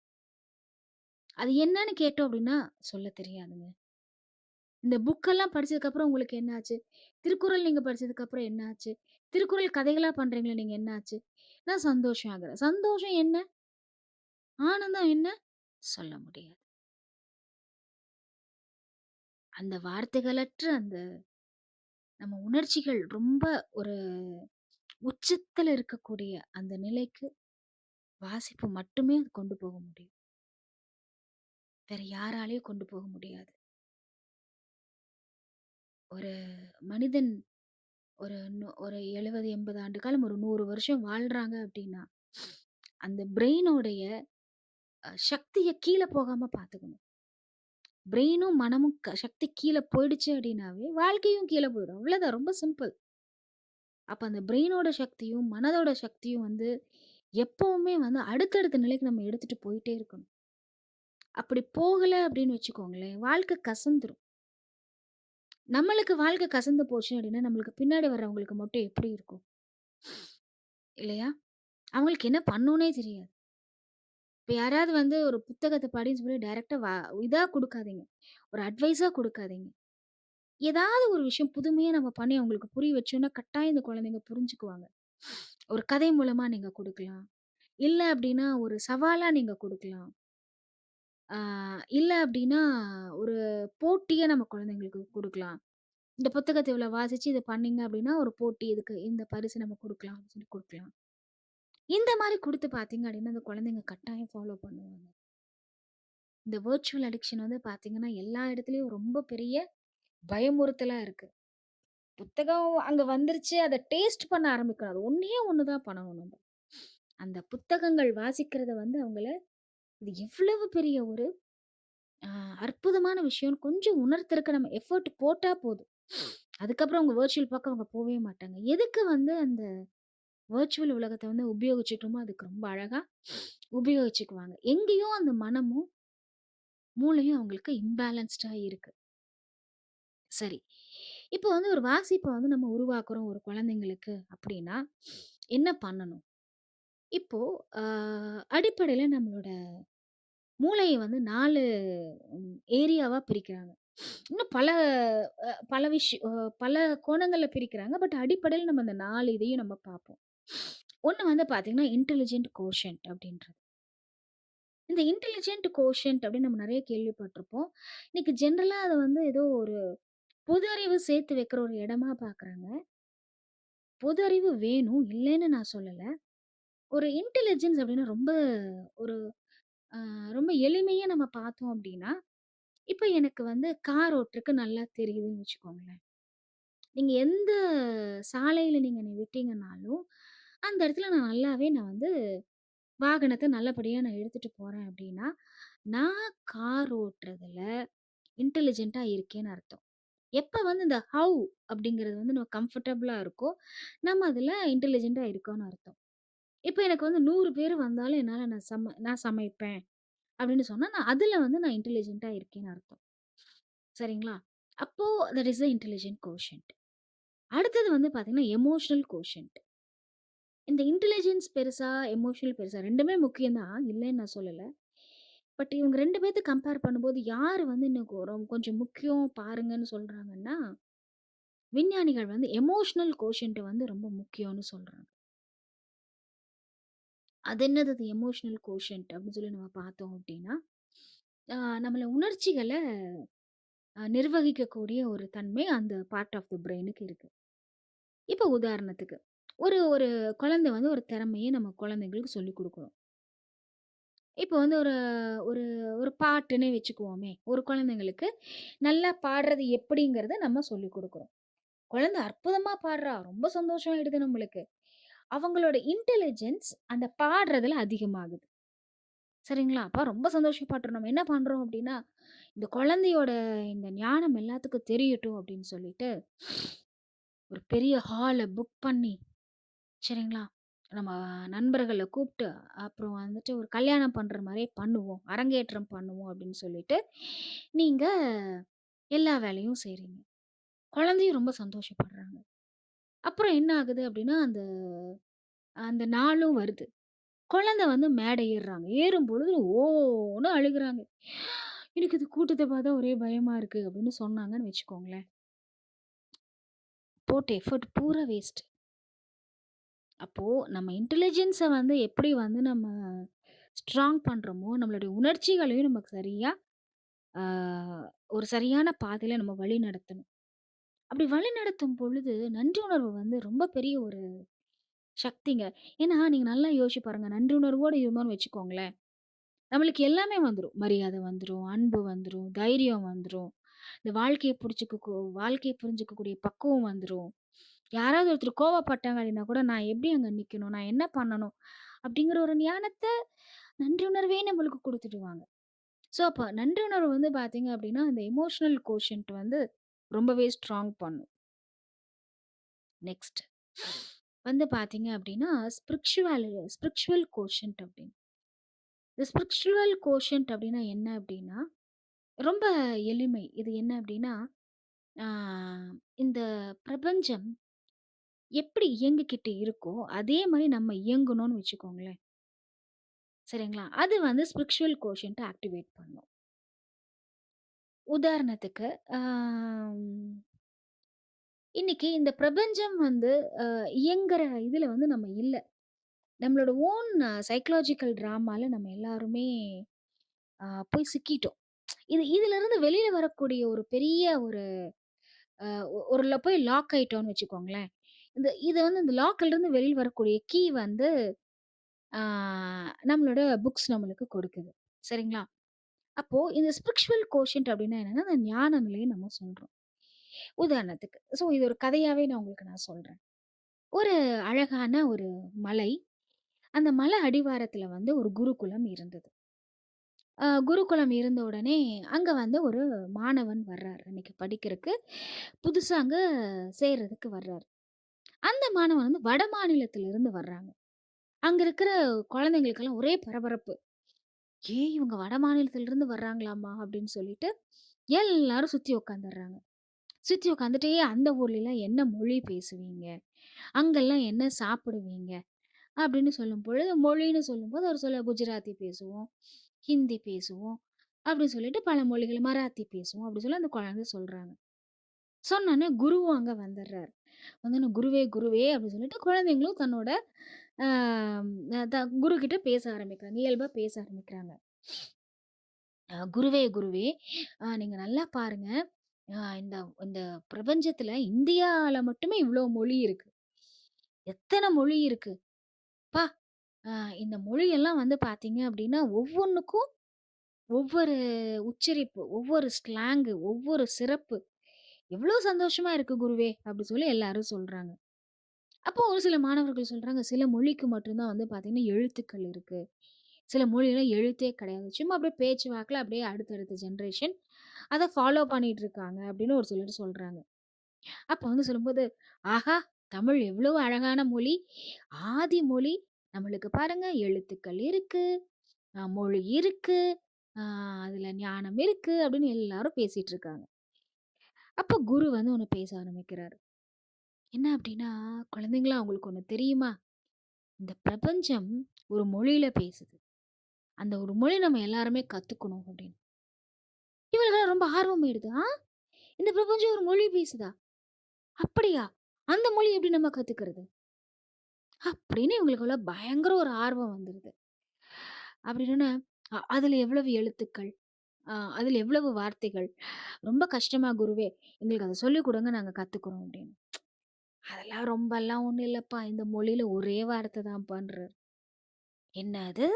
அது என்னன்னு கேட்டோம் அப்டின்னா, சொல்ல தெரியாதுங்க. இந்த புக்கெல்லாம் படிச்சதுக்கு அப்புறம் உங்களுக்கு என்ன ஆச்சு? திருக்குறள் நீங்க படிச்சதுக்கு அப்புறம் என்ன ஆச்சு? திருக்குறள் கதைகளா பண்றீங்களே நீங்க என்ன ஆச்சு? நான் சந்தோஷம் ஆகுறேன். சந்தோஷம் என்ன? ஆனந்தம் என்ன? சொல்ல முடியாது. அந்த வார்த்தைகளற்ற அந்த நம்ம உணர்ச்சிகள் ரொம்ப ஒரு உச்சத்துல இருக்கக்கூடிய அந்த நிலைக்கு வாசிப்பு மட்டுமே அது கொண்டு போக முடியும். வேற யாராலயும் கொண்டு போக முடியாது. ஒரு மனிதன் ஒரு 70, 80 ஆண்டு காலம், ஒரு 100 வருஷம் வாழ்றாங்க அப்டின்னா, அந்த பிரெயினோடைய சக்திய கீழ போகாம பார்த்துக்கணும். பிரெயினும், மனமும் சக்தி கீழ போயிடுச்சு அப்டின்னாவே, வாழ்க்கையும் கீழ போயிடும். அவ்வளதான் ரொம்ப சிம்பிள். அப்ப அந்த பிரெயினோட சக்தியும், மனதோட சக்தியும் வந்து எப்பவுமே வந்து அடுத்தடுத்த நிலைக்கு நம்ம எடுத்துட்டு போயிட்டே இருக்கணும். அப்படி போகல அப்படின்னு வச்சுக்கோங்களேன், வாழ்க்கை கசந்துரும். நம்மளுக்கு வாழ்க்கை கசந்து போச்சு அப்படின்னா, நம்மளுக்கு பின்னாடி வர்றவங்களுக்கு மட்டும் எப்படி இருக்கும்? இல்லையா? அவங்களுக்கு என்ன பண்ணணும்னே தெரியாது. இப்ப யாராவது வந்து ஒரு புத்தகத்த படின்னு சொல்லி டைரக்ட்டா இதா குடுக்காதீங்க. ஒரு அட்வைஸா குடுக்காதீங்க. ஏதாவது ஒரு விஷயம் புதுமையா நம்ம பண்ணி அவங்களுக்கு புரிய வச்சோம்னா, கட்டாயம் இந்த குழந்தைங்க புரிஞ்சுக்குவாங்க. ஒரு கதை மூலமா நீங்க குடுக்கலாம். இல்ல அப்படின்னா, ஒரு சவாலா நீங்க குடுக்கலாம். ஆ இல்ல அப்டின்னா, ஒரு போட்டியா நம்ம குழந்தைங்களுக்கு குடுக்கலாம். இந்த புத்தகத்த இவ்வளோ வாசிச்சு இத பண்ணீங்க அப்டின்னா, ஒரு போட்டி இதுக்கு இந்த பரிசு நம்ம குடுக்கலாம் அப்டின்னு சொல்லி குடுக்கலாம். இந்த மாரி குடுத்து பார்த்தீங்க அப்டின்னா, அந்த குழந்தைங்க கட்டாயம் ஃபாலோ பண்ணுவாங்க. இந்த வெர்ச்சுவல் அடிக்ஷன் வந்து பார்த்தீங்கன்னா, எல்லா இடத்துலயும் ரொம்ப பெரிய பயமுறுத்தலா இருக்கு. புத்தகம் அங்க வந்துருச்சு, அத டேஸ்ட் பண்ண ஆரம்பிக்கணும். அது ஒண்ணே ஒண்ணு தான் பண்ணணும் நம்ம. அந்த புத்தகங்கள் வாசிக்கிறத வந்து அவங்கள இது எவ்வளவு பெரிய ஒரு ஆ அற்புதமான விஷயம். கொஞ்சம் உணர்த்துறக்கு நம்ம எஃபோர்ட் போட்டா போதும். அதுக்கப்புறம் அவங்க வெர்ச்சுவல் பக்கம் அவங்க போவே மாட்டாங்க. எதுக்கு வந்து அந்த வெர்ச்சுவல் உலகத்த வந்து உபயோகிச்சுட்டோமோ, அதுக்கு ரொம்ப அழகா உபயோகிச்சுக்குவாங்க. எங்கேயோ அந்த மனமும், மூளையும் அவங்களுக்கு இம்பேலன்ஸ்டா இருக்கு. சரி. இப்போ வந்து ஒரு வாசிப்ப வந்து நம்ம உருவாக்குறோம் ஒரு குழந்தைங்களுக்கு அப்படின்னா, என்ன பண்ணணும்? இப்போ அ அடிப்படையில நம்மளோட மூளைய வந்து 4 ஏரியாவா பிரிக்கிறாங்க. இன்னும் பல கோணங்கள்ல பிரிக்கிறாங்க. பட் அடிப்படையில நம்ம இந்த 4 இதையும் நம்ம பார்ப்போம். ஒண்ணு வந்து பார்த்தீங்கன்னா, இன்டெலிஜென்ட் கோஷன்ட் அப்படின்றது. இந்த இன்டெலிஜென்ட் கோஷன்ட் அப்படின்னு நம்ம நெறைய கேள்விப்பட்டிருப்போம். இன்னைக்கு ஜெனரலா அத வந்து ஏதோ ஒரு பொது அறிவு சேர்த்து வைக்கிற ஒரு இடமா பார்க்குறாங்க. பொது அறிவு வேணும், இல்லைன்னு நான் சொல்லல. ஒரு இன்டெலிஜென்ஸ் அப்படின்னா ஒரு அ ரொம்ப எளிமையா நம்ம பார்த்தோம் அப்படின்னா, இப்ப எனக்கு வந்து கார் ஓட்டுறக்கு நல்லா தெரியுதுன்னு வச்சுக்கோங்களேன். நீங்க எந்த சாலையில நீங்க என்னை விட்டீங்கன்னாலும், அந்த இடத்துல நான் நல்லாவே நான் வந்து வாகனத்த நல்லபடியா நான் எடுத்துட்டு போறேன் அப்படின்னா, நான் கார் ஓட்டுறதுல இன்டெலிஜென்ட்டா இருக்கேன்னு அர்த்தம். எப்ப வந்து இந்த ஹவ் அப்படிங்கிறது வந்து நம்ம கம்ஃபர்டபுளா இருக்கோ, நம்ம அதுல இன்டெலிஜென்ட்டா இருக்கோம்னு அர்த்தம். இப்ப எனக்கு வந்து 100 பேரு வந்தாலும் என்னால நான் சமைப்பேன் அப்படின்னு சொன்னா, நான் அதுல வந்து நான் இன்டெலிஜென்ட்டா இருக்கேன்னு அர்த்தம். சரிங்களா? அப்போ that is the intelligent quotient. அடுத்தது வந்து பார்த்தீங்கன்னா, எமோஷனல் கோஷன்ட். இந்த இன்டெலிஜென்ஸ் பெருசா, எமோஷனல் பெருசா 2மே முக்கியம் தான். இல்லைன்னு நான் சொல்லல. பட் இவங்க 2 பேத்த கம்பேர் பண்ணும்போது யாரு வந்து இன்னும் கொஞ்சம் முக்கியம் பாருங்கன்னு சொல்றாங்கன்னா, விஞ்ஞானிகள் வந்து எமோஷனல் கோஷன்ட் வந்து ரொம்ப முக்கியம்னு சொல்றாங்க. அது என்னது அது எமோஷனல் கோஷன்ட் அப்படின்னு சொல்லி நம்ம பார்த்தோம் அப்படின்னா, நம்மள உணர்ச்சிகள நிர்வகிக்கக்கூடிய ஒரு தன்மை அந்த பார்ட் ஆஃப் த பிரெயினுக்கு இருக்கு. இப்ப உதாரணத்துக்கு, ஒரு ஒரு குழந்தை வந்து ஒரு திறமைய நம்ம குழந்தைங்களுக்கு சொல்லிக் குடுக்குறோம். இப்ப வந்து ஒரு ஒரு ஒரு பாட்டுன்னே வச்சுக்குவோமே, ஒரு குழந்தைங்களுக்கு நல்லா பாடுறது எப்படிங்கிறத நம்ம சொல்லிக் குடுக்குறோம். குழந்தை அற்புதமா பாடுறா! ரொம்ப சந்தோஷம் ஆயிடுது நம்மளுக்கு. அவங்களோட இன்டெலிஜென்ஸ் அந்த பாடுறதுல அதிகமாகுது. சரிங்களா? அப்ப ரொம்ப சந்தோஷப்பட்டுறோம். நம்ம என்ன பண்றோம் அப்டின்னா, இந்த குழந்தையோட இந்த ஞானம் எல்லாத்துக்கும் தெரியட்டும் அப்டின்னு சொல்லிட்டு, ஒரு பெரிய ஹால புக் பண்ணி, சரிங்களா? நம்ம நண்பர்கள கூப்ட்டு, அப்புறம் வந்துட்டு ஒரு கல்யாணம் பண்ற மாரியே பண்ணுவோம். அரங்கேற்றம் பண்ணுவோம் அப்டின்னு சொல்லிட்டு, நீங்க எல்லா வேலையும் செய்றீங்க. குழந்தையும் ரொம்ப சந்தோஷப்படுறாங்க. அப்புறம் என்ன ஆகுது அப்டின்னா, அந்த அந்த நாளும் வருது. குழந்தை வந்து மேடை ஏறுறாங்க. ஏறும்பொழுது ஓன்னு அழுகுறாங்க. "எனக்கு இந்த கூட்டத்த பார்த்தா ஒரே பயமா இருக்கு" அப்படின்னு சொன்னாங்கன்னு வச்சுக்கோங்களேன். போட்ட எஃபோர்ட் பூரா வேஸ்ட். அப்போ நம்ம இன்டெலிஜென்ஸ வந்து எப்படி வந்து நம்ம ஸ்ட்ராங் பண்றோமோ, நம்மளுடைய உணர்ச்சிகளையும் நமக்கு சரியா ஆ ஒரு சரியான பாதையில நம்ம வழி நடத்தணும். அப்படி வழி நடத்தும் பொழுது, நன்றி உணர்வு வந்து ரொம்ப பெரிய ஒரு சக்திங்க. ஏன்னா, நீங்க நல்லா யோசிச்சு பாருங்க. நன்றி உணர்வோட இருந்தோம்னு வச்சுக்கோங்களேன், நம்மளுக்கு எல்லாமே வந்துரும். மரியாதை வந்துரும், அன்பு வந்துரும், தைரியம் வந்துரும். இந்த வாழ்க்கைய புரிஞ்சுக்கக்கூடிய பக்குவம் வந்துரும். யாராவது ஒருத்தர் கோவப்பட்டாங்க அப்படின்னா கூட, நான் எப்படி அங்க நிக்கணும்? நான் என்ன பண்ணணும்? அப்படிங்கிற ஒரு ஞானத்த நன்றி உணர்வே நம்மளுக்கு குடுத்துடுவாங்க. ஸோ, அப்ப நன்றி உணர்வு வந்து பார்த்தீங்க அப்படின்னா, அந்த எமோஷனல் கோஷன்ட் வந்து ரொம்பவே ஸ்ட்ராங் பண்ணும். நெக்ஸ்ட் வந்து பார்த்தீங்க அப்படின்னா, ஸ்பிரிச்சுவல் கோஷன்ட் அப்படின்னு. இந்த ஸ்பிரிச்சுவல் கோஷன்ட் அப்படின்னா என்ன அப்படின்னா, ரொம்ப எளிமை. இது என்ன அப்படின்னா, ஆ இந்த பிரபஞ்சம் எப்படி இயங்கிக்கிட்டு இருக்கோ, அதே மாரி நம்ம இயங்கணும்னு வச்சுக்கோங்களேன். சரிங்களா? அது வந்து ஸ்பிரிச்சுவல் கோஷன்ட்ட ஆக்டிவேட் பண்ணும். உதாரணத்துக்கு, ஆம் இன்னைக்கு இந்த பிரபஞ்சம் வந்து இயங்குற இதுல வந்து நம்ம இல்ல. நம்மளோட ஓன் சைக்காலஜிக்கல் டிராமால நம்ம எல்லாருமே போய் சிக்கிட்டோம். இதுலருந்து வெளில வரக்கூடிய ஒரு பெரிய ஒரு ஒருல போய் லாக் ஆயிட்டோம்னு வச்சுக்கோங்களேன். இது வந்து இந்த லாக்லருந்து வெளில வரக்கூடிய கீ வந்து ஆ நம்மளோட புக்ஸ் நம்மளுக்கு கொடுக்குது. சரிங்களா? அப்போ இந்த ஸ்பிரிச்சுவல் கோஷன்ட் அப்டின்னா என்னன்னா, அந்த ஞான நிலைன்னு நம்ம சொல்றோம். உதாரணத்துக்கு, இது ஒரு கதையாவே நான் உங்களுக்கு சொல்றேன். ஒரு அழகான ஒரு மலை. அந்த மலை அடிவாரத்துல வந்து ஒரு குருகுலம் இருந்தது. குருகுலம் இருந்த உடனே, அங்க வந்து ஒரு மாணவன் வர்றாரு. அன்னைக்கு படிக்கிறக்கு. புதுசா அங்க சேர்றதுக்கு வர்றாரு. அந்த மாணவன் வந்து வடமாநிலத்திலிருந்து வர்றாங்க. அங்க இருக்கிற குழந்தைங்களுக்கெல்லாம் ஒரே பரபரப்பு. இவங்க வடமாநிலத்திலிருந்து வர்றாங்களாமா?" அப்படின்னு சொல்லிட்டு எல்லாரும் சுத்தி உட்காந்துர்றாங்க. சுத்தி உட்காந்துட்டு, அந்த ஊர்லலாம் என்ன மொழி பேசுவீங்க? அங்கலாம் என்ன சாப்பிடுவீங்க?" அப்படின்னு சொல்லும் பொழுது, மொழின்னு சொல்லும்போது அவர் குஜராத்தி பேசுவோம், ஹிந்தி பேசுவோம், அப்படின்னு சொல்லிட்டு பல மொழிகள் மராத்தி பேசுவோம், அப்படி சொல்லி அந்த குழந்தை சொல்றாங்க. சொன்னோனே குருவும் அங்க வந்துர்றாரு. வந்தோனே, "குருவே, குருவே" அப்படின்னு சொல்லிட்டு குழந்தைங்களும் தன்னோட ஆ குரு கிட்ட பேச ஆரம்பிக்கிறாங்க. இயல்பா பேச ஆரம்பிக்கிறாங்க. "குருவே, குருவே, நீங்க நல்லா பாருங்க. இந்த இந்த பிரபஞ்சத்துல இந்தியால மட்டுமே இவ்ளோ மொழி இருக்கு. எத்தன மொழி இருக்கு. அப்பா! அ இந்த மொழியெல்லாம் வந்து பார்த்தீங்க அப்டின்னா, ஒவ்வொன்னுக்கும் ஒவ்வொரு உச்சரிப்பு, ஒவ்வொரு ஸ்லாங்கு, ஒவ்வொரு சிறப்பு. எவ்ளோ சந்தோஷமா இருக்கு குருவே!" அப்டி சொல்லி எல்லாரும் சொல்றாங்க. அப்போ ஒரு சில மாணவர்கள் சொல்றாங்க, சில மொழிக்கு மட்டும் தான் வந்து பார்த்தீங்கன்னா, எழுத்துக்கள் இருக்கு. சில மொழிலாம் எழுத்தே கிடையாது. சும்மா அப்படியே பேச்சு வாக்குல அப்படியே அடுத்தடுத்த ஜெனரேஷன் அத ஃபாலோ பண்ணிட்டு இருக்காங்க அப்படின்னு ஒரு சிலர் சொல்றாங்க. அப்ப வந்து சொல்லும்போது, ஆஹா! தமிழ் எவ்வளவு அழகான மொழி. ஆதி மொழி. நம்மளுக்கு பாருங்க எழுத்துக்கள் இருக்கு, மொழி இருக்கு, அ அதுல ஞானம் இருக்கு அப்படின்னு எல்லாரும் பேசிட்டு இருக்காங்க. அப்ப குரு வந்து ஒண்ணு பேச ஆரம்பிக்கிறாரு. என்ன அப்படின்னா, "குழந்தைங்களா உங்களுக்கு ஒண்ணு தெரியுமா? இந்த பிரபஞ்சம் ஒரு மொழியில பேசுது. அந்த ஒரு மொழி நம்ம எல்லாருமே கத்துக்கணும்" அப்படின்னு. இவங்களுக்கெல்லாம் ரொம்ப ஆர்வம் ஆயிடுது. இந்த பிரபஞ்சம் ஒரு மொழி பேசுதா? அப்படியா? அந்த மொழி எப்படி நம்ம கத்துக்கிறது? அப்படின்னு இவங்களுக்குள்ள பயங்கர ஒரு ஆர்வம் வந்துருது. அப்படின்னோன, அதுல எவ்வளவு எழுத்துக்கள்? அதுல எவ்வளவு வார்த்தைகள்? ரொம்ப கஷ்டமா குருவே! எங்களுக்கு அத சொல்லிக் குடுங்க நாங்க கத்துக்குறோம் அப்படின்னு. அதெல்லாம் ரொம்பலாம் ஒண்ணும் இல்லப்பா. இந்த மொழியில ஒரே வார்த்தை தான்ப்பான்றாரு. என்னது?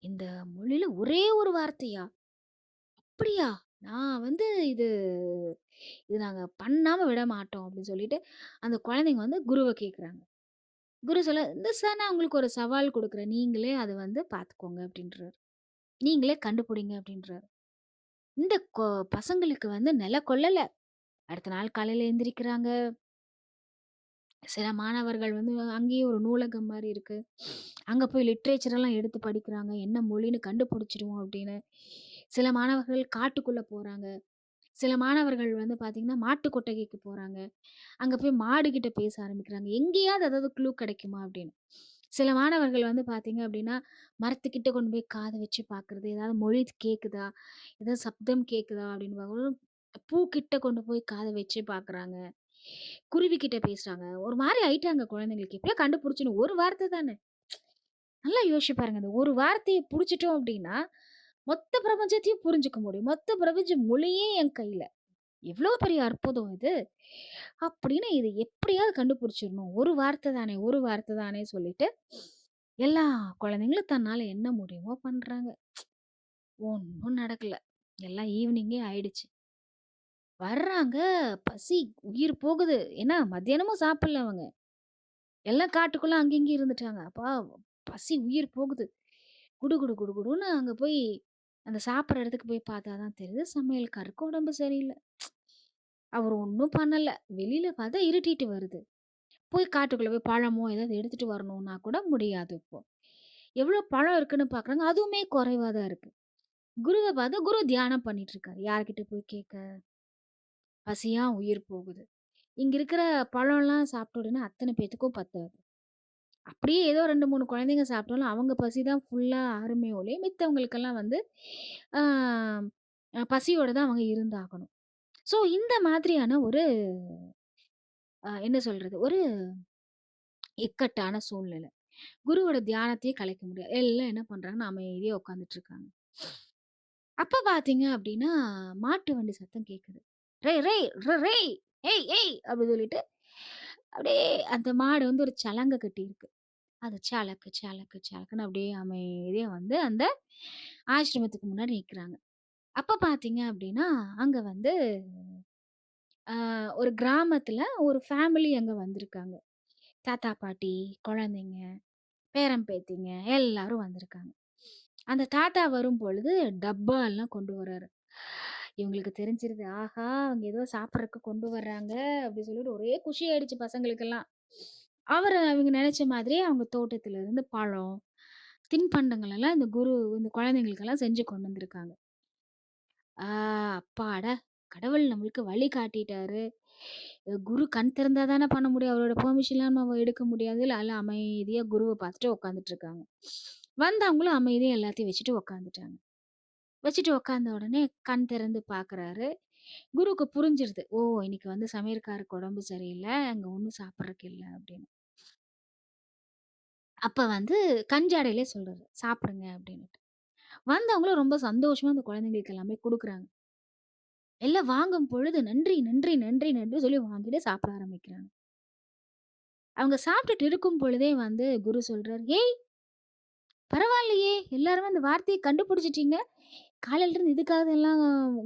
இந்த மொழியில ஒரே ஒரு வார்த்தையா? அப்படியா? நான் வந்து இது இது நாங்க பண்ணாம விட மாட்டோம் அப்படின்னு சொல்லிட்டு, அந்த குழந்தைங்க வந்து குருவ கேட்குறாங்க. குரு சொல்ல, "இந்த சார் நான் உங்களுக்கு ஒரு சவால் குடுக்குறேன். நீங்களே அத வந்து பார்த்துக்கோங்க" அப்படின்றாரு. "நீங்களே கண்டுபிடிங்க" அப்படின்றாரு. இந்த பசங்களுக்கு வந்து நில கொள்ளல. அடுத்த நாள் காலையில எந்திரிக்கிறாங்க. சில மாணவர்கள் வந்து அங்கேயே ஒரு நூலகம் மாரி இருக்கு. அங்க போய் லிட்ரேச்சர் எல்லாம் எடுத்து படிக்கிறாங்க. என்ன மொழின்னு கண்டுபிடிச்சுருவோம் அப்படின்னு. சில மாணவர்கள் காட்டுக்குள்ள போறாங்க. சில மாணவர்கள் வந்து பார்த்தீங்கன்னா, மாட்டு கொட்டகைக்கு போறாங்க. அங்க போய் மாடுகிட்ட பேச ஆரம்பிக்கிறாங்க. எங்கேயாவது ஏதாவது க்ளூ கிடைக்குமா அப்படின்னு. சில மாணவர்கள் வந்து பார்த்தீங்க அப்படின்னா, மரத்துக்கிட்ட கொண்டு போய் காத வச்சு பார்க்குறது. ஏதாவது மொழி கேட்குதா? ஏதாவது சப்தம் கேட்குதா? அப்படின்னு பார்க்கும்போது, பூக்கிட்ட கொண்டு போய் காத வச்சு பார்க்குறாங்க. குருவி கிட்ட பேசுறாங்க. ஒரு மாரி ஆயிட்டாங்க குழந்தைங்களுக்கு. எப்படியோ கண்டுபிடிச்சுடணும். ஒரு வார்த்தை தானே. நல்லா யோசிச்சு பாருங்க. அந்த ஒரு வார்த்தைய புடிச்சுட்டோம் அப்படின்னா, மொத்த பிரபஞ்சத்தையும் புரிஞ்சுக்க முடியும். மொத்த பிரபஞ்ச மொழியே என் கையில. எவ்ளோ பெரிய அற்புதம் இது! அப்படின்னு இது எப்படியாவது கண்டுபிடிச்சிடணும். ஒரு வார்த்தை தானே, ஒரு வார்த்தை தானே சொல்லிட்டு, எல்லா குழந்தைங்களும் தன்னால என்ன முடியுமோ பண்றாங்க. ஒண்ணும் நடக்கல. எல்லாம் ஈவினிங்கே ஆயிடுச்சு. வர்றாங்க, பசி உயிர் போகுது. ஏன்னா மத்தியானமும் சாப்பிடல அவங்க. எல்லாம் காட்டுக்குள்ள அங்க இங்கயும் இருந்துட்டாங்க. அப்பா பசி உயிர் போகுது. குடு குடு குடு குடுன்னு அங்க போய் அந்த சாப்பிடுற இடத்துக்கு போய் பார்த்தா தான் தெரியுது, சமையல்காரருக்கு உடம்பு சரியில்ல. அவரு ஒண்ணும் பண்ணல. வெளியில பார்த்தா இருட்டிட்டு வருது. போய் காட்டுக்குள்ள போய் பழமோ ஏதாவது எடுத்துட்டு வரணும்னா கூட முடியாது இப்போ. எவ்வளோ பழம் இருக்குன்னு பார்க்குறாங்க. அதுவுமே குறைவா தான் இருக்கு. குருவ பார்த்தா குரு தியானம் பண்ணிட்டு இருக்காரு. யார்கிட்ட போய் கேட்க? பசியா உயிர் போகுது. இங்க இருக்கிற பழம்லாம் சாப்பிட்ட உடனே அத்தன பேத்துக்கும் பத்தாது. அப்படியே ஏதோ 2, 3 குழந்தைங்க சாப்பிட்டாலும் அவங்க பசி தான் ஃபுல்லா ஆறுமே ஒழிய, மித்தவங்களுக்கெல்லாம் வந்து ஆ பசியோட தான் அவங்க இருந்தாகணும். ஸோ இந்த மாதிரியான ஒரு என்ன சொல்றது? ஒரு இக்கட்டான சூழ்நிலை. குருவோட தியானத்தையே கலைக்க முடியாது. எல்லாம் என்ன பண்றாங்கன்னா, அமைதியா உட்கார்ந்துட்டு இருக்காங்க. அப்ப பார்த்தீங்க அப்படின்னா, மாட்டு வண்டி சத்தம் கேட்குது. "ரேய் ரேய் ரேய் ஏய் ஏய்" அப்படி சொல்லிட்டு, அப்படியே அந்த மாடு வந்து ஒரு சலங்க கட்டியிருக்கு. அது சலக்கு சலக்கு சலக்குன்னு அப்படியே அமைதியா வந்து அந்த ஆசிரமத்துக்கு முன்னாடி நிக்கிறாங்க. அப்ப பார்த்தீங்க அப்படின்னா, அங்க வந்து ஒரு கிராமத்துல ஒரு ஃபேமிலி அங்க வந்திருக்காங்க. தாத்தா, பாட்டி, குழந்தைங்க, பேரன், பேத்திங்க எல்லாரும் வந்திருக்காங்க. அந்த தாத்தா வரும்பொழுது டப்பா எல்லாம் கொண்டு வராரு. இவங்களுக்கு தெரிஞ்சிருது. ஆஹா! அவங்க ஏதோ சாப்பிடறக்கு கொண்டு வர்றாங்க அப்டி சொல்லிட்டு ஒரே குஷி ஆயிடுச்சு பசங்களுக்கெல்லாம். அவங்க நெனச்ச மாதிரியே அவங்க தோட்டத்துல இருந்து பழம், தின்பண்டங்கள் எல்லாம் இந்த குழந்தைங்களுக்கெல்லாம் செஞ்சு கொண்டு வந்திருக்காங்க. ஆ அப்பாடா! கடவுள் நம்மளுக்கு வழி காட்டிட்டாரு. குரு கண் திறந்தா தானே பண்ண முடியும். அவரோட பெர்மிஷன் இல்லாம நம்ம எடுக்க முடியாதுல்ல. அதனால அமைதியா குருவ பார்த்துட்டு உட்காந்துட்டு இருக்காங்க. வந்தவங்களும் அமைதியா எல்லாத்தையும் வச்சுட்டு உட்காந்துட்டாங்க. வச்சுட்டு உட்காந்த உடனே கண் திறந்து பார்க்குறாரு. குருவுக்கு புரிஞ்சிருது. ஓ! இன்னைக்கு வந்து சமையல்காரருக்கு உடம்பு சரியில்ல. அங்க ஒண்ணும் சாப்பிடறக்கு இல்ல அப்படின்னு. அப்ப வந்து கண் ஜாடையிலே சொல்றாரு. சாப்பிடுங்க அப்படின்னுட்டு. வந்தவங்களும் ரொம்ப சந்தோஷமா அந்த குழந்தைங்களுக்கு எல்லாமே குடுக்குறாங்க. எல்லாம் வாங்கும் பொழுது நன்றி, நன்றி, நன்றி, நன்றி சொல்லி வாங்கிட்டு சாப்பிட ஆரம்பிக்கிறாங்க. அவங்க சாப்பிட்டுட்டு இருக்கும் பொழுதே வந்து குரு சொல்றாரு, "ஏய்! பரவாயில்லையே! எல்லாருமே அந்த வார்த்தைய கண்டுபிடிச்சுட்டீங்க. காலையில இருந்து இதுக்காக எல்லாம்